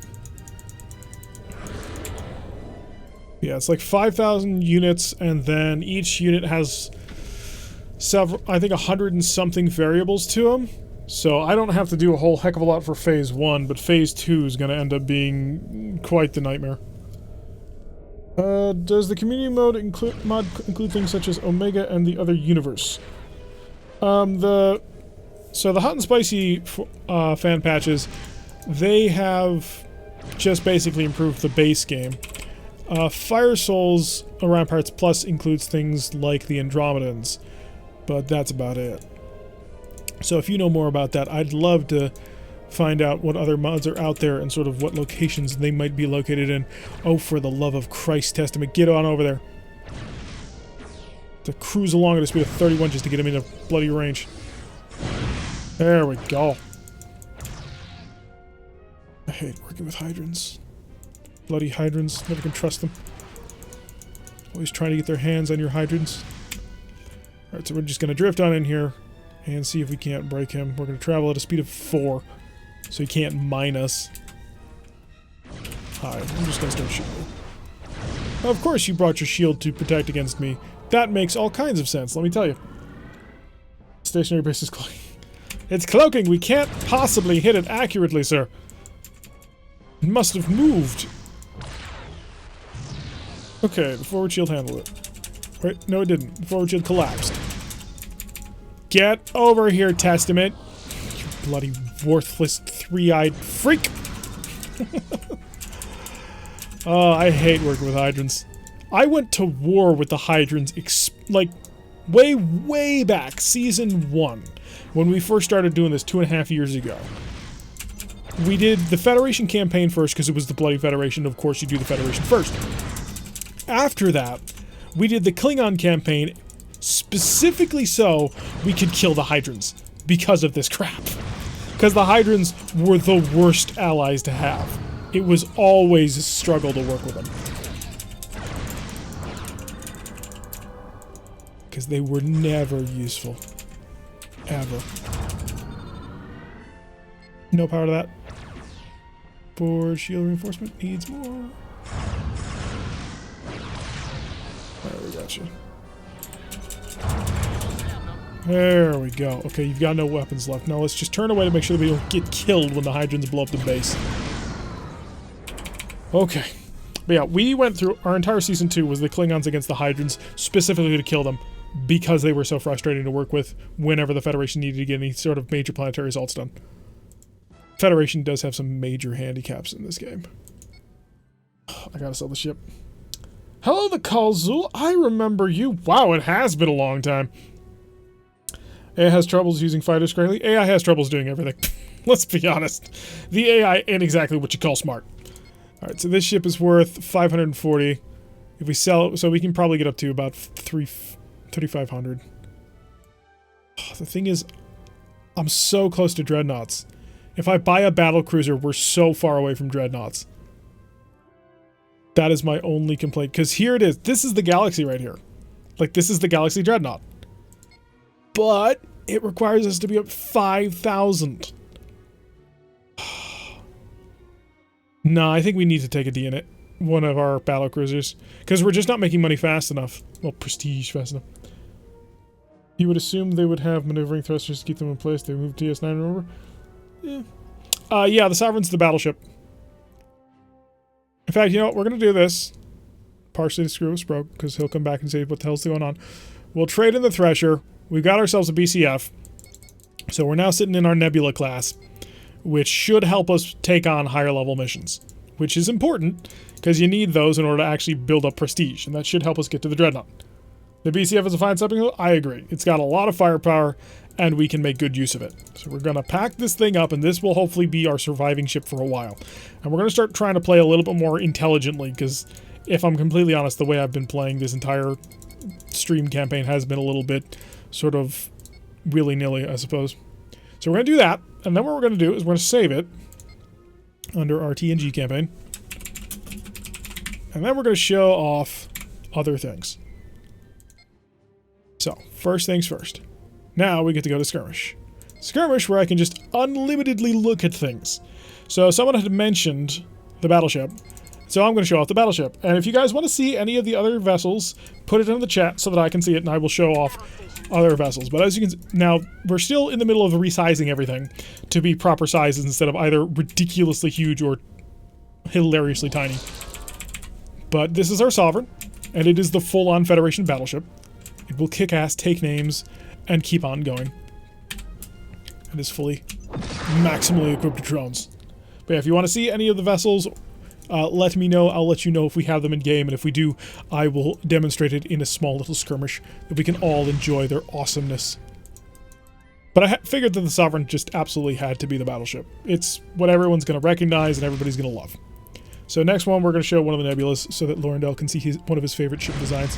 Speaker 1: Yeah, it's like 5,000 units, and then each unit has several, I think 100 and something variables to them. So I don't have to do a whole heck of a lot for Phase 1, but Phase 2 is going to end up being quite the nightmare. Does the community mode include things such as Omega and the other universe? So the Hot and Spicy fan patches, they have just basically improved the base game. Fire Souls Orion Pirates Plus includes things like the Andromedans, but that's about it. So if you know more about that, I'd love to find out what other mods are out there and sort of what locations they might be located in. Oh, for the love of Christ Testament, get on over there. To cruise along at a speed of 31 just to get him into bloody range. There we go. I hate working with hydrants. Bloody hydrants, never can trust them. Always trying to get their hands on your hydrants. Alright, so we're just going to drift on in here and see if we can't break him. We're going to travel at a speed of 4, so he can't mine us. Hi, I'm just going to start shooting. Of course you brought your shield to protect against me. That makes all kinds of sense, let me tell you. Stationary base is cloaking. It's cloaking! We can't possibly hit it accurately, sir. It must have moved. Okay, the forward shield handled it. Wait, no it didn't. The forward shield collapsed. Get over here, Testament! You bloody worthless three-eyed freak! Oh, I hate working with hydrants. I went to war with the hydrants, like, way back, Season 1, when we first started doing this 2.5 years ago. We did the Federation campaign first, because it was the bloody Federation. Of course, you do the Federation first. After that, we did the Klingon campaign, specifically so we could kill the hydrants, because of this crap. Because the hydrants were the worst allies to have. It was always a struggle to work with them. Because they were never useful. Ever. No power to that. Board shield reinforcement needs more. There we got you. There we go. Okay, you've got no weapons left. Now let's just turn away to make sure that we don't get killed when the Hydrons blow up the base. Okay. But yeah, we went through our entire season 2 was the Klingons against the Hydrons, specifically to kill them, because they were so frustrating to work with whenever the Federation needed to get any sort of major planetary assaults done. Federation does have some major handicaps in this game. I gotta sell the ship. Hello, the Kalzul. I remember you. Wow, it has been a long time. AI has troubles using fighters correctly. AI has troubles doing everything. Let's be honest. The AI ain't exactly what you call smart. Alright, so this ship is worth 540. If we sell it, so we can probably get up to about 3,500. The thing is, I'm so close to dreadnoughts. If I buy a battle cruiser, we're so far away from dreadnoughts. That is my only complaint. Because here it is. This is the galaxy right here. Like, this is the galaxy dreadnought. But it requires us to be up 5,000. Nah, I think we need to take a D in it. One of our battle cruisers. Because we're just not making money fast enough. Well, prestige fast enough. You would assume they would have maneuvering thrusters to keep them in place. They moved DS9, remember? Yeah. Yeah, the Sovereign's the battleship. In fact, you know what? We're going to do this. Partially to screw with Sproke, because he'll come back and say what the hell's going on. We'll trade in the Thresher. We've got ourselves a BCF. So we're now sitting in our Nebula class, which should help us take on higher level missions. Which is important, because you need those in order to actually build up prestige, and that should help us get to the Dreadnought. The BCF is a fine stepping stone? I agree. It's got a lot of firepower, and we can make good use of it. So we're going to pack this thing up, and this will hopefully be our surviving ship for a while. And we're going to start trying to play a little bit more intelligently, because if I'm completely honest, the way I've been playing this entire stream campaign has been a little bit sort of willy-nilly, I suppose. So we're going to do that, and then what we're going to do is we're going to save it under our TNG campaign. And then we're going to show off other things. So, first things first. Now we get to go to Skirmish. Skirmish, where I can just unlimitedly look at things. So someone had mentioned the battleship, so I'm going to show off the battleship. And if you guys want to see any of the other vessels, put it in the chat so that I can see it, and I will show off other vessels. But as you can now, we're still in the middle of resizing everything to be proper sizes instead of either ridiculously huge or hilariously tiny. But this is our Sovereign, and it is the full-on Federation battleship. It will kick ass, take names, and keep on going. It is fully, maximally equipped with drones. But yeah, if you want to see any of the vessels, let me know. I'll let you know if we have them in game, and if we do, I will demonstrate it in a small little skirmish that we can all enjoy their awesomeness. But I figured that the Sovereign just absolutely had to be the battleship. It's what everyone's going to recognize and everybody's going to love. So next one, we're going to show one of the Nebulas so that Lorendell can see one of his favorite ship designs.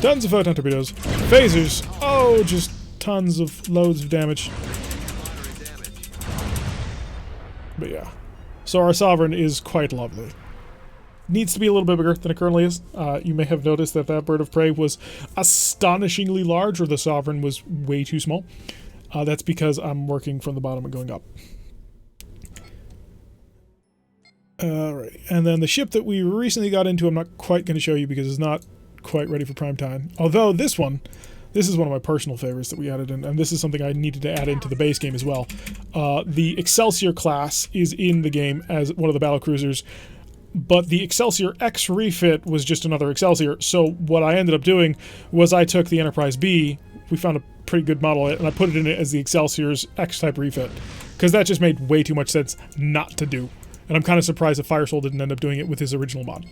Speaker 1: Tons of photon torpedoes. Phasers. Oh, just tons of loads of damage. But yeah. So our Sovereign is quite lovely. Needs to be a little bit bigger than it currently is. You may have noticed that that bird of prey was astonishingly large, or the Sovereign was way too small. That's because I'm working from the bottom and going up. Alright, and then the ship that we recently got into, I'm not quite going to show you because it's not quite ready for prime time. Although this one, this is one of my personal favorites that we added in, and this is something I needed to add into the base game as well. The Excelsior class is in the game as one of the battle cruisers, but the Excelsior X refit was just another Excelsior. So what I ended up doing was I took the Enterprise B, we found a pretty good model, and I put it in it as the Excelsior's X-type refit, because that just made way too much sense not to do. And I'm kind of surprised that Firesoul didn't end up doing it with his original mod.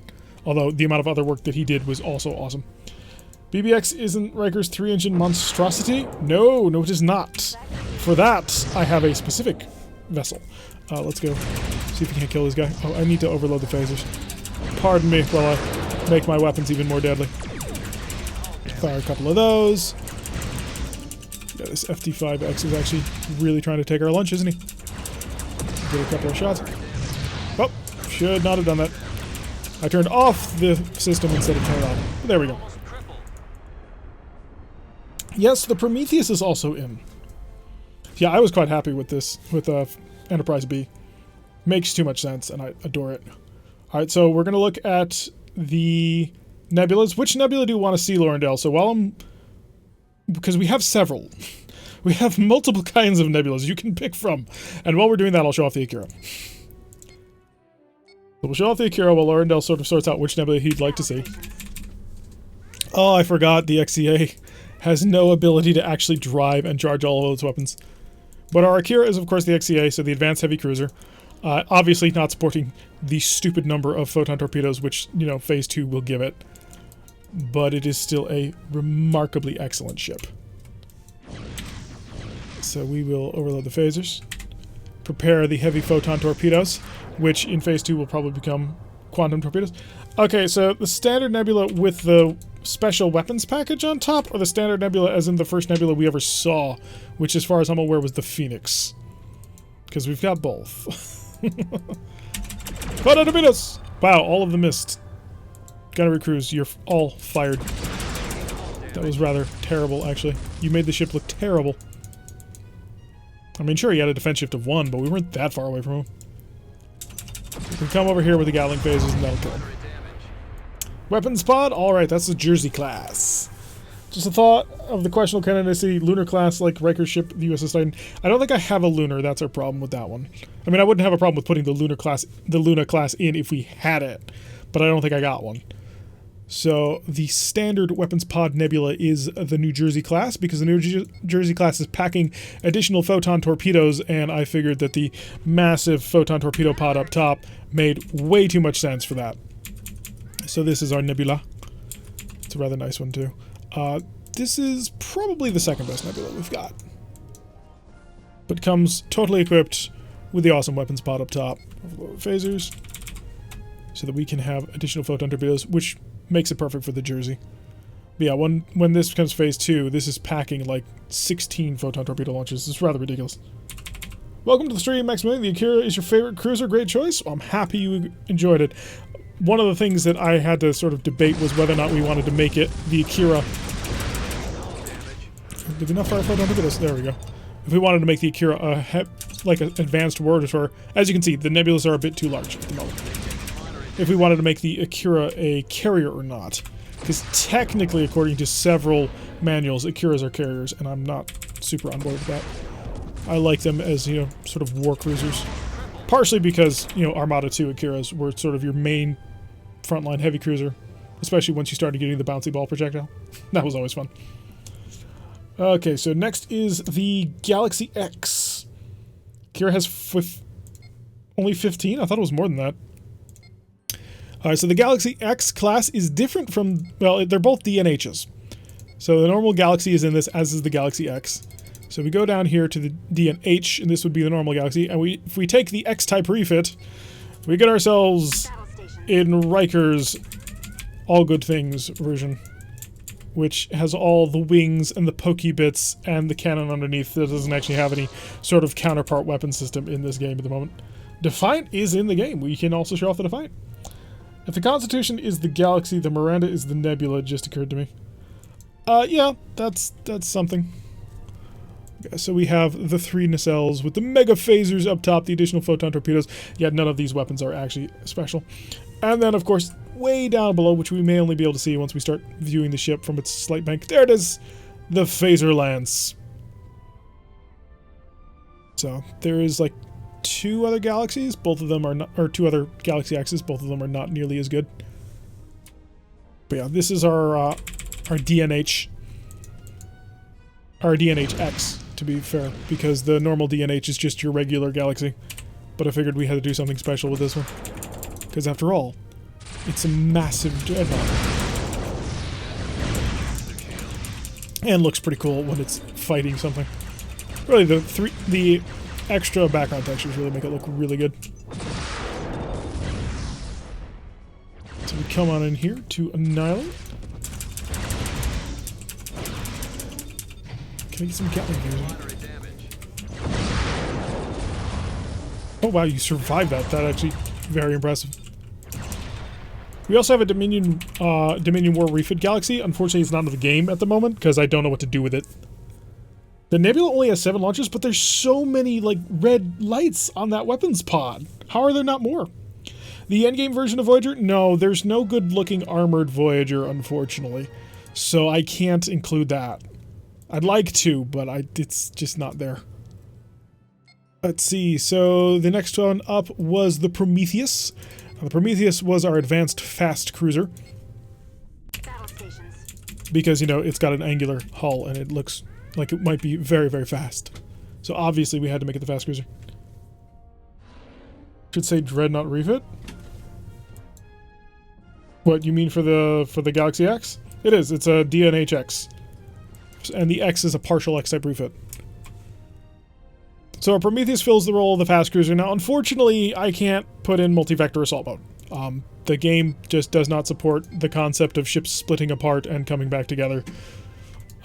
Speaker 1: Although the amount of other work that he did was also awesome. BBX isn't Riker's 3-engine monstrosity? No, no it is not. For that, I have a specific vessel. Let's go see if we can't kill this guy. Oh, I need to overload the phasers. Pardon me while I make my weapons even more deadly. Fire a couple of those. Yeah, this FT5X is actually really trying to take our lunch, isn't he? Get a couple of shots. Oh, should not have done that. I turned off the system instead of turning it on. There we go. Yes, the Prometheus is also in. Yeah, I was quite happy with this, with Enterprise B. Makes too much sense, and I adore it. Alright, so we're going to look at the nebulas. Which nebula do you want to see, Laurendale? So while I'm... Because we have several. We have multiple kinds of nebulas you can pick from. And while we're doing that, I'll show off the Akira. So we'll show off the Akira while Laurendale sort of sorts out which nebula he'd like to see. Oh, I forgot the XCA has no ability to actually drive and charge all of its weapons. But our Akira is, of course, the XCA, so the Advanced Heavy Cruiser. Obviously not supporting the stupid number of photon torpedoes, which, you know, Phase 2 will give it. But it is still a remarkably excellent ship. So we will overload the phasers. Prepare the heavy photon torpedoes, which in Phase 2 will probably become quantum torpedoes. Okay, so the standard nebula with the special weapons package on top, or the standard nebula as in the first nebula we ever saw, which as far as I'm aware was the Phoenix. Because we've got both. Photon torpedoes! Wow, all of them missed. Gunnery crews, you're all fired. That was rather terrible, actually. You made the ship look terrible. I mean, sure, he had a defense shift of 1, but we weren't that far away from him. We can come over here with the Gatling phases and that'll kill him. Weapons pod? Alright, that's the Jersey class. Just a thought of the questionable candidacy, lunar class like Riker's ship, the USS Titan. I don't think I have a lunar, that's our problem with that one. I mean, I wouldn't have a problem with putting the Luna class in if we had it, but I don't think I got one. So, the standard weapons pod nebula is the New Jersey class, because the New Jersey class is packing additional photon torpedoes, and I figured that the massive photon torpedo pod up top made way too much sense for that. So this is our nebula. It's a rather nice one, too. This is probably the second best nebula we've got. But comes totally equipped with the awesome weapons pod up top. Phasers. So that we can have additional photon torpedoes, which makes it perfect for the Jersey. But yeah, when this becomes Phase 2, this is packing like 16 photon torpedo launches. It's rather ridiculous. Welcome to the stream, Maximilian. The Akira is your favorite cruiser. Great choice. Well, I'm happy you enjoyed it. One of the things that I had to sort of debate was whether or not we wanted to make it the Akira. Did we not fire photon torpedoes? There we go. If we wanted to make the Akira like an advanced war destroyer, as you can see, the nebulas are a bit too large at the moment. If we wanted to make the Akira a carrier or not. Because technically, according to several manuals, Akiras are carriers, and I'm not super on board with that. I like them as, you know, sort of war cruisers. Partially because, you know, Armada 2 Akiras were sort of your main frontline heavy cruiser. Especially once you started getting the bouncy ball projectile. That was always fun. Okay, so next is the Galaxy X. Akira has only 15? I thought it was more than that. Alright, so the Galaxy X class is different from... Well, they're both DNHs. So the normal Galaxy is in this, as is the Galaxy X. So we go down here to the DNH, and this would be the normal Galaxy, and if we take the X-type refit, we get ourselves in Riker's All Good Things version, which has all the wings and the pokey bits and the cannon underneath that doesn't actually have any sort of counterpart weapon system in this game at the moment. Defiant is in the game. We can also show off the Defiant. If the Constitution is the Galaxy, the Miranda is the Nebula, just occurred to me. Yeah, that's something. Okay, so we have the 3 nacelles with the mega phasers up top, the additional photon torpedoes, yet none of these weapons are actually special. And then, of course, way down below, which we may only be able to see once we start viewing the ship from its slight bank, there it is, the Phaser Lance. So, there is like 2 other galaxies, both of them are not, or 2 other Galaxy X's, both of them are not nearly as good. But yeah, this is our DNH. Our DNH-X, to be fair, because the normal DNH is just your regular Galaxy. But I figured we had to do something special with this one. Because after all, it's a massive dreadnought. And looks pretty cool when it's fighting something. Really, the extra background textures really make it look really good. So we come on in here to Annihilate. Can I get some Gatling here? Oh wow, you survived that. That actually very impressive. We also have a Dominion War refit Galaxy. Unfortunately, it's not in the game at the moment because I don't know what to do with it. The Nebula only has 7 launches, but there's so many, like, red lights on that weapons pod. How are there not more? The endgame version of Voyager? No, there's no good-looking armored Voyager, unfortunately. So I can't include that. I'd like to, but it's just not there. Let's see, so the next one up was the Prometheus. The Prometheus was our advanced fast cruiser.
Speaker 4: Battle stations.
Speaker 1: Because, you know, it's got an angular hull and it looks like it might be very, very fast. So obviously we had to make it the fast cruiser. Should say Dreadnought refit. What, you mean for the Galaxy X? It is, it's a DNHX. And the X is a partial X-type refit. So our Prometheus fills the role of the fast cruiser. Now, unfortunately, I can't put in multi-vector assault mode. The game just does not support the concept of ships splitting apart and coming back together.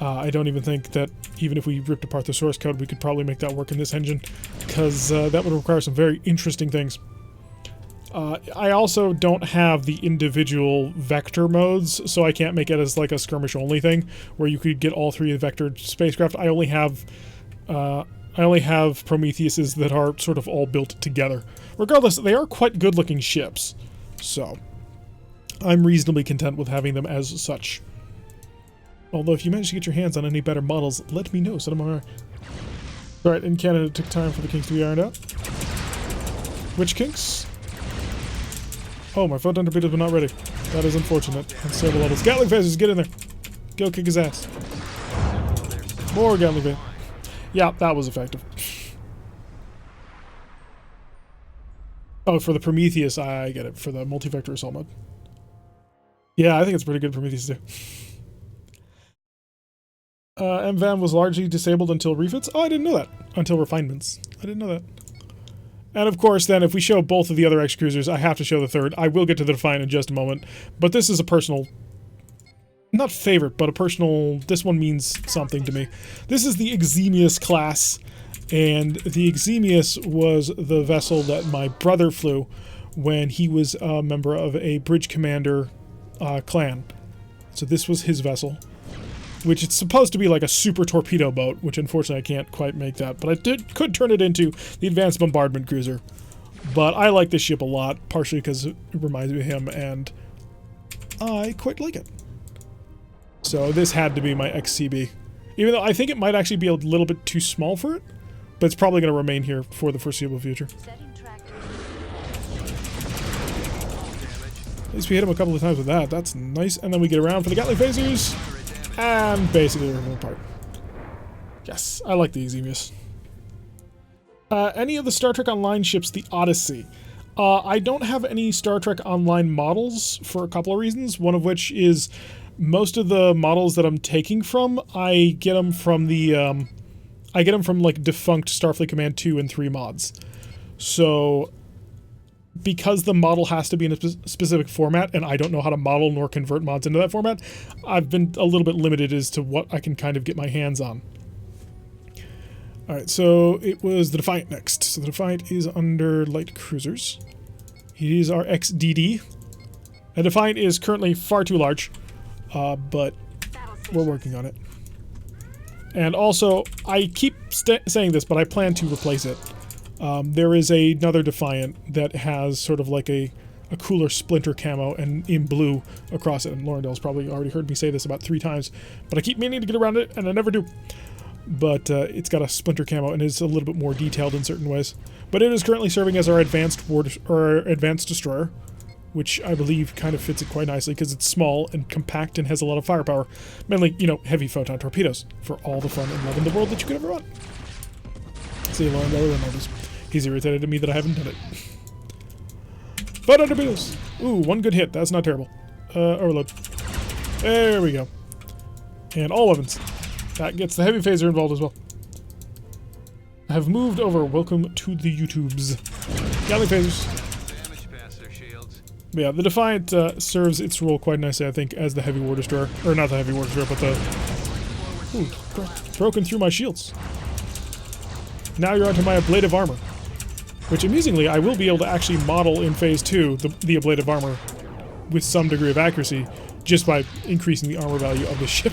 Speaker 1: I don't even think that even if we ripped apart the source code, we could probably make that work in this engine, because that would require some very interesting things. I also don't have the individual vector modes, so I can't make it as like a skirmish-only thing, where you could get all 3 vectored spacecraft. I only have Prometheuses that are sort of all built together. Regardless, they are quite good-looking ships, so I'm reasonably content with having them as such. Although, if you manage to get your hands on any better models, let me know. Send them on. Alright, in Canada, it took time for the kinks to be ironed out. Which kinks? Oh, my photon torpedoes were not ready. That is unfortunate. On several levels. Gatling phasers, get in there. Go kick his ass. More Gatling phasers. Yeah, that was effective. Oh, for the Prometheus, I get it. For the multi-vector assault mode. Yeah, I think it's pretty good Prometheus too. MVAM was largely disabled until refits. Oh, I didn't know that. Until refinements. I didn't know that. And of course, then, if we show both of the other X-Cruisers, I have to show the third. I will get to the Defiant in just a moment. But this is a personal... not favorite, but a personal... this one means something to me. This is the Eximius class. And the Eximius was the vessel that my brother flew when he was a member of a bridge commander clan. So this was his vessel. Which it's supposed to be like a super torpedo boat, which unfortunately I can't quite make that. But I could turn it into the advanced bombardment cruiser. But I like this ship a lot, partially because it reminds me of him, and I quite like it. So this had to be my XCB. Even though I think it might actually be a little bit too small for it, but it's probably going to remain here for the foreseeable future. At least we hit him a couple of times with that. That's nice. And then we get around for the Gatling phasers. And basically rip them apart. Yes, I like the Eximius. Any of the Star Trek Online ships, the Odyssey. I don't have any Star Trek Online models for a couple of reasons. One of which is most of the models that I'm taking from, I get them from the, like defunct Starfleet Command 2 and 3 mods. So, because the model has to be in a specific format, and I don't know how to model nor convert mods into that format, I've been a little bit limited as to what I can kind of get my hands on. Alright, so it was the Defiant next. So the Defiant is under light cruisers. He is our XDD. The Defiant is currently far too large, but we're working on it. And also, I keep saying this, but I plan to replace it. There is another Defiant that has sort of like a cooler splinter camo and in blue across it. And Laurendale's probably already heard me say this about 3 times, but I keep meaning to get around it, and I never do. But it's got a splinter camo and is a little bit more detailed in certain ways. But it is currently serving as our advanced destroyer, which I believe kind of fits it quite nicely because it's small and compact and has a lot of firepower. Mainly, you know, heavy photon torpedoes for all the fun and love in the world that you could ever want. See, Laurendale remembers. He's irritated at me that I haven't done it. Photon torpedoes! Ooh, 1 good hit. That's not terrible. Overload. There we go. And all weapons. That gets the heavy phaser involved as well. I have moved over. Welcome to the YouTubes. Gatling phasers. But yeah, the Defiant serves its role quite nicely, I think, as the heavy war destroyer. Or not the heavy war destroyer, but the... Ooh, broken through my shields. Now you're onto my ablative armor. Which, amusingly, I will be able to actually model in Phase 2 the ablative armor with some degree of accuracy, just by increasing the armor value of the ship.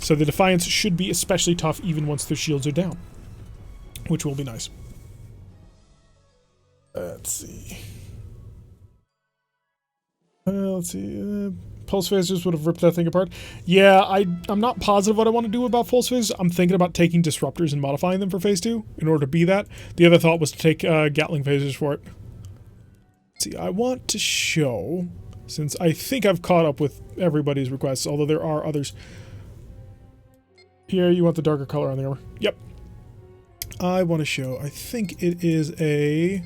Speaker 1: So the Defiance should be especially tough even once their shields are down, which will be nice. Let's see. Pulse phasers would have ripped that thing apart. Yeah, I'm not positive what I want to do about pulse phasers. I'm thinking about taking disruptors and modifying them for phase 2 in order to be that. The other thought was to take Gatling phasers for it. Let's see, I want to show, since I think I've caught up with everybody's requests, although there are others. Here, you want the darker color on the armor. Yep. I want to show, I think it is a...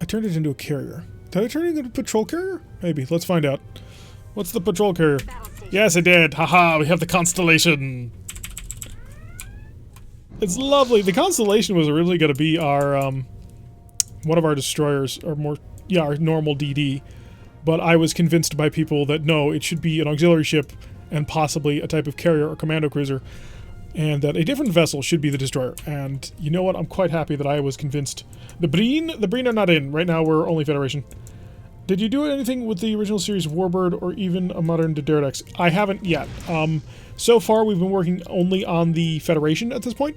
Speaker 1: I turned it into a carrier. Did I turn it into a patrol carrier? Maybe. Let's find out. What's the patrol carrier? Yes, I did. Haha, we have the Constellation. It's lovely. The Constellation was originally going to be our, one of our destroyers, or more, yeah, our normal DD. But I was convinced by people that no, it should be an auxiliary ship and possibly a type of carrier or commando cruiser, and that a different vessel should be the destroyer. And you know what? I'm quite happy that I was convinced. The Breen are not in. Right now we're only Federation. Did you do anything with the original series Warbird or even a modern Derdex? I haven't yet. So far we've been working only on the Federation at this point.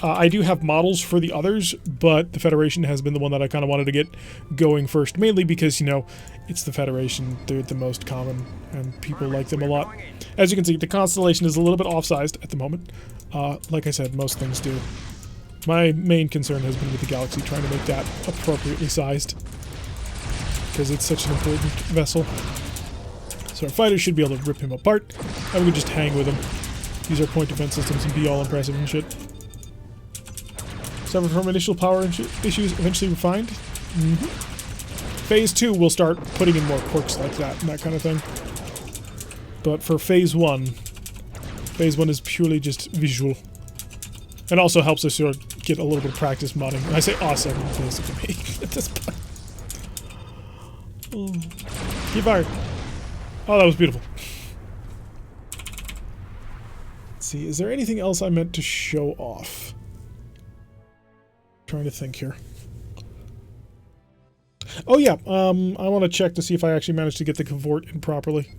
Speaker 1: I do have models for the others, but the Federation has been the one that I kind of wanted to get going first, mainly because, you know, it's the Federation. They're the most common, and people like them a lot. As you can see, the Constellation is a little bit off-sized at the moment. Like I said, most things do. My main concern has been with the Galaxy, trying to make that appropriately sized, because it's such an important vessel. So our fighters should be able to rip him apart, and we can just hang with him. Use our point defense systems and be all impressive and shit. Suffered from initial power issues, eventually refined. Phase 2, we'll start putting in more quirks like that and that kind of thing. But for Phase 1 is purely just visual. And also helps us sort of get a little bit of practice modding. And I say awesome, basically me at this point. Keep fired. Oh, that was beautiful. Let's see, is there anything else I meant to show off? Trying to think here. Oh yeah, I want to check to see if I actually managed to get the cavort in properly.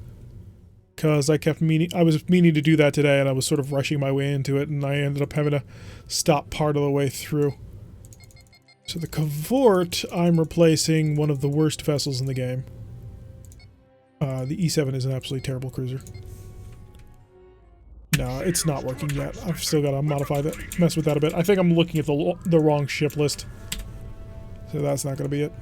Speaker 1: Because I was meaning to do that today, and I was sort of rushing my way into it, and I ended up having to stop part of the way through. So the cavort, I'm replacing one of the worst vessels in the game. The E7 is an absolutely terrible cruiser. No, it's not working yet. I've still got to modify that, mess with that a bit. I think I'm looking at the wrong ship list. So that's not going to be it.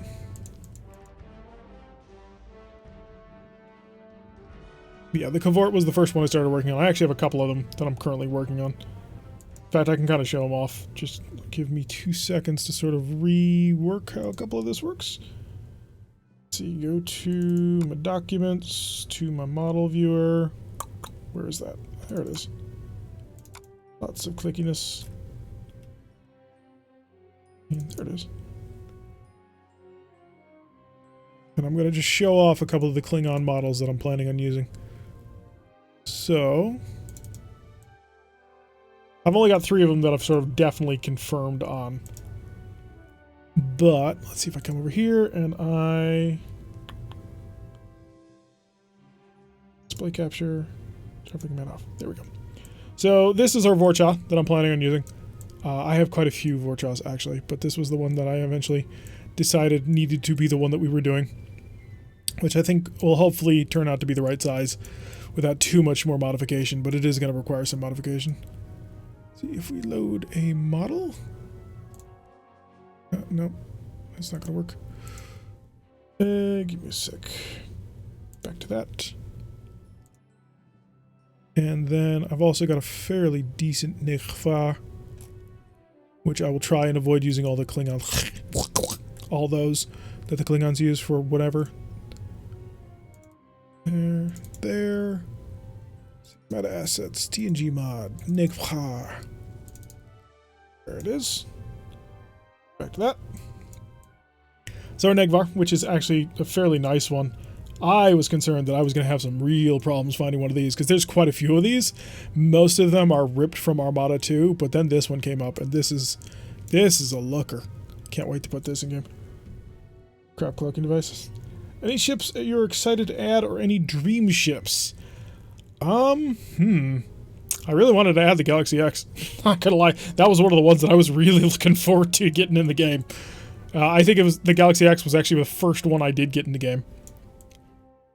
Speaker 1: But yeah, the cavort was the first one I started working on. I actually have a couple of them that I'm currently working on. In fact, I can kind of show them off. Just give me 2 seconds to sort of rework how a couple of this works. Let's see, go to my documents, to my model viewer. Where is that? There it is. Lots of clickiness. And there it is. And I'm going to just show off a couple of the Klingon models that I'm planning on using. So, I've only got 3 of them that I've sort of definitely confirmed on. But, let's see if I come over here and I... Display capture... Starfleet Command off. There we go. So this is our Vorcha that I'm planning on using. I have quite a few Vorchas actually, but this was the one that I eventually decided needed to be the one that we were doing, which I think will hopefully turn out to be the right size without too much more modification, but it is going to require some modification. See if we load a model. No, that's not going to work. Give me a sec. Back to that. And then I've also got a fairly decent Nechva, which I will try and avoid using all the Klingons, all those that the Klingons use for whatever. There. Meta assets, TNG mod, Nechva. There it is. Back to that. So our Negvar, which is actually a fairly nice one. I was concerned that I was going to have some real problems finding one of these, because there's quite a few of these. Most of them are ripped from Armada 2, but then this one came up, and this is a looker. Can't wait to put this in game. Crap cloaking devices. Any ships you're excited to add, or any dream ships? I really wanted to add the Galaxy X. Not gonna lie, that was one of the ones that I was really looking forward to getting in the game. I think it was the Galaxy X was actually the first one I did get in the game.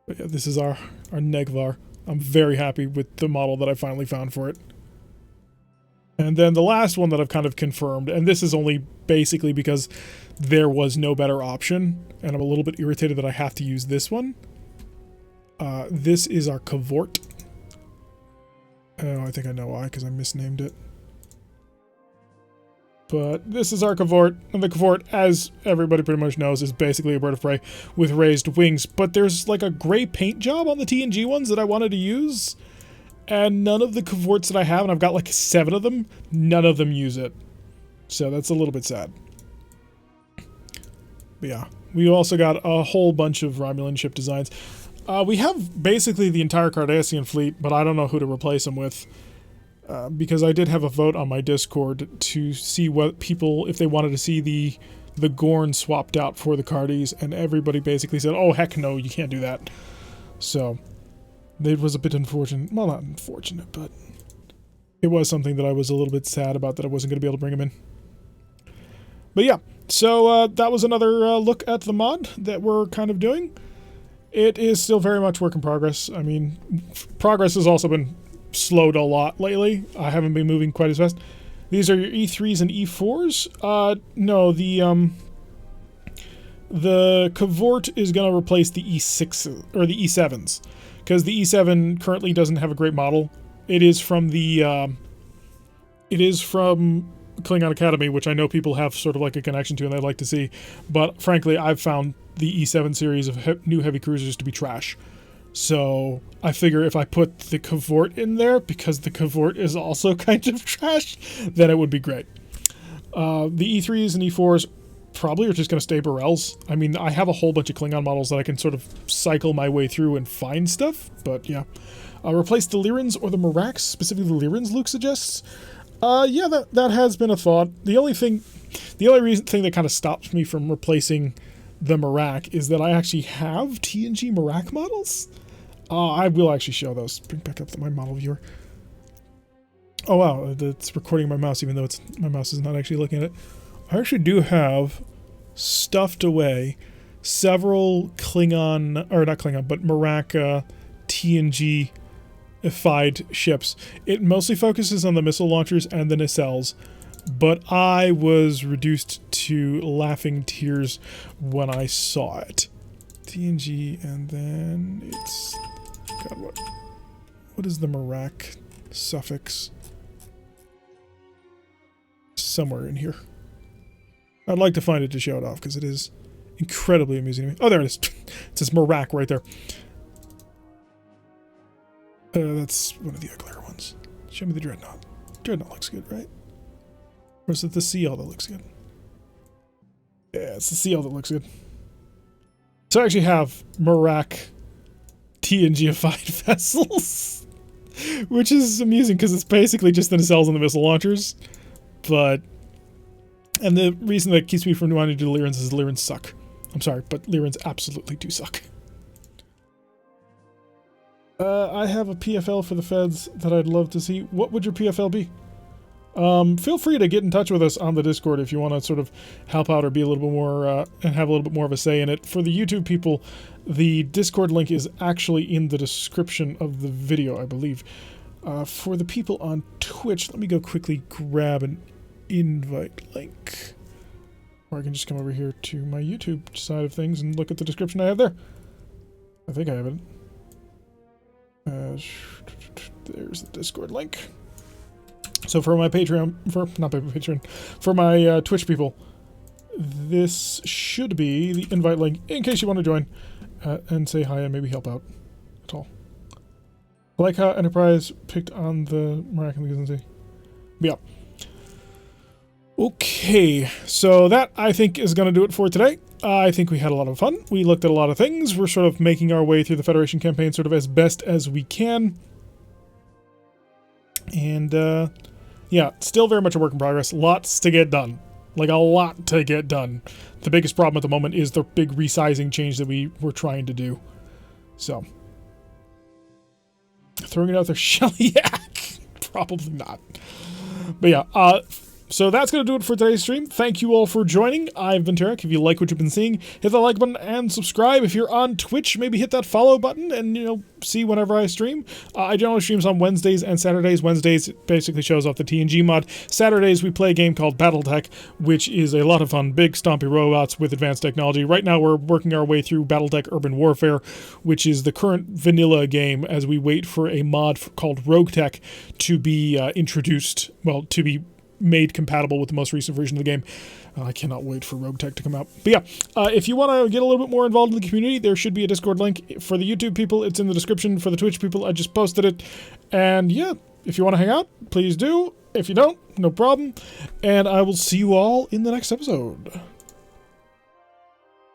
Speaker 1: But yeah, this is our Negvar. I'm very happy with the model that I finally found for it. And then the last one that I've kind of confirmed, and this is only basically because there was no better option, and I'm a little bit irritated that I have to use this one. This is our Cavort. Oh, I think I know why, because I misnamed it. But this is our Cavort, and the Cavort, as everybody pretty much knows, is basically a bird of prey with raised wings. But there's like a gray paint job on the TNG ones that I wanted to use, and none of the Cavorts that I have, and I've got like 7 of them, none of them use it. So that's a little bit sad. But yeah, we also got a whole bunch of Romulan ship designs. We have basically the entire Cardassian fleet, but I don't know who to replace them with. Because I did have a vote on my Discord to see what people, if they wanted to see the Gorn swapped out for the Cardis, and everybody basically said, oh heck no, you can't do that. So, it was a bit unfortunate. Well, not unfortunate, but it was something that I was a little bit sad about, that I wasn't going to be able to bring them in. But yeah, so that was another look at the mod that we're kind of doing. It is still very much work in progress. I mean, progress has also been slowed a lot lately. I haven't been moving quite as fast. These are your E3s and E4s. No, the Cavort is going to replace the E6 or the E7s, because the E7 currently doesn't have a great model. It is from Klingon Academy, which I know people have sort of like a connection to and they'd like to see. But frankly, I've found the E7 series of new heavy cruisers to be trash. So I figure if I put the Cavort in there, because the Cavort is also kind of trash, then it would be great. The E3s and E4s probably are just going to stay Burrells. I mean, I have a whole bunch of Klingon models that I can sort of cycle my way through and find stuff, but yeah. Replace the Lyrans or the Maraks, specifically the Lyrans, Luke suggests. Yeah, that has been a thought. The only thing that kind of stops me from replacing the Marak is that I actually have TNG Marak models. I will actually show those. Bring back up my model viewer. Oh wow, it's recording my mouse even though my mouse is not actually looking at it. I actually do have stuffed away several Klingon, or not Klingon, but Marak TNG-ified ships. It mostly focuses on the missile launchers and the nacelles, but I was reduced to laughing tears when I saw it. TNG, and then it's... God, what is the Marak suffix? Somewhere in here. I'd like to find it to show it off, because it is incredibly amusing to me. Oh, there it is. It says Marak right there. That's one of the uglier ones. Show me the Dreadnought. Dreadnought looks good, right? Or is it the Seal that looks good? Yeah, it's the Seal that looks good. So I actually have Marak TNG-ified vessels, which is amusing because it's basically just the nacelles and the missile launchers. But, and the reason that keeps me from wanting to do Lyrans is Lyrans suck. I'm sorry, but Lyrans absolutely do suck. I have a PFL for the feds that I'd love to see. What would your PFL be? Feel free to get in touch with us on the Discord if you want to sort of help out or be a little bit more, and have a little bit more of a say in it. For the YouTube people, the Discord link is actually in the description of the video, I believe. For the people on Twitch, let me go quickly grab an invite link. Or I can just come over here to my YouTube side of things and look at the description I have there. I think I have it. There's the Discord link. So for my Patreon, for my Twitch people, this should be the invite link in case you want to join and say hi and maybe help out at all. I like how Enterprise picked on the Miraculous. Yeah. Okay, so that I think is going to do it for today. I think we had a lot of fun. We looked at a lot of things. We're sort of making our way through the Federation campaign sort of as best as we can. And, yeah, still very much a work in progress. Lots to get done. Like, a lot to get done. The biggest problem at the moment is the big resizing change that we were trying to do. So. Throwing it out there, Shellyak. Probably not. But yeah, so that's going to do it for today's stream. Thank you all for joining. I've been Tarek. If you like what you've been seeing, hit the like button and subscribe. If you're on Twitch, maybe hit that follow button and, see whenever I stream. I generally streams on Wednesdays and Saturdays. Wednesdays basically shows off the TNG mod. Saturdays, we play a game called Battletech, which is a lot of fun. Big, stompy robots with advanced technology. Right now, we're working our way through Battletech Urban Warfare, which is the current vanilla game as we wait for a mod called Rogue Tech to be introduced, to be made compatible with the most recent version of the game. I cannot wait for Rogue Tech to come out. But yeah, if you want to get a little bit more involved in the community, there should be a Discord link. For the YouTube people, it's in the description. For the Twitch people, I just posted it. And yeah, if you want to hang out, please do. If you don't, no problem. And I will see you all in the next episode.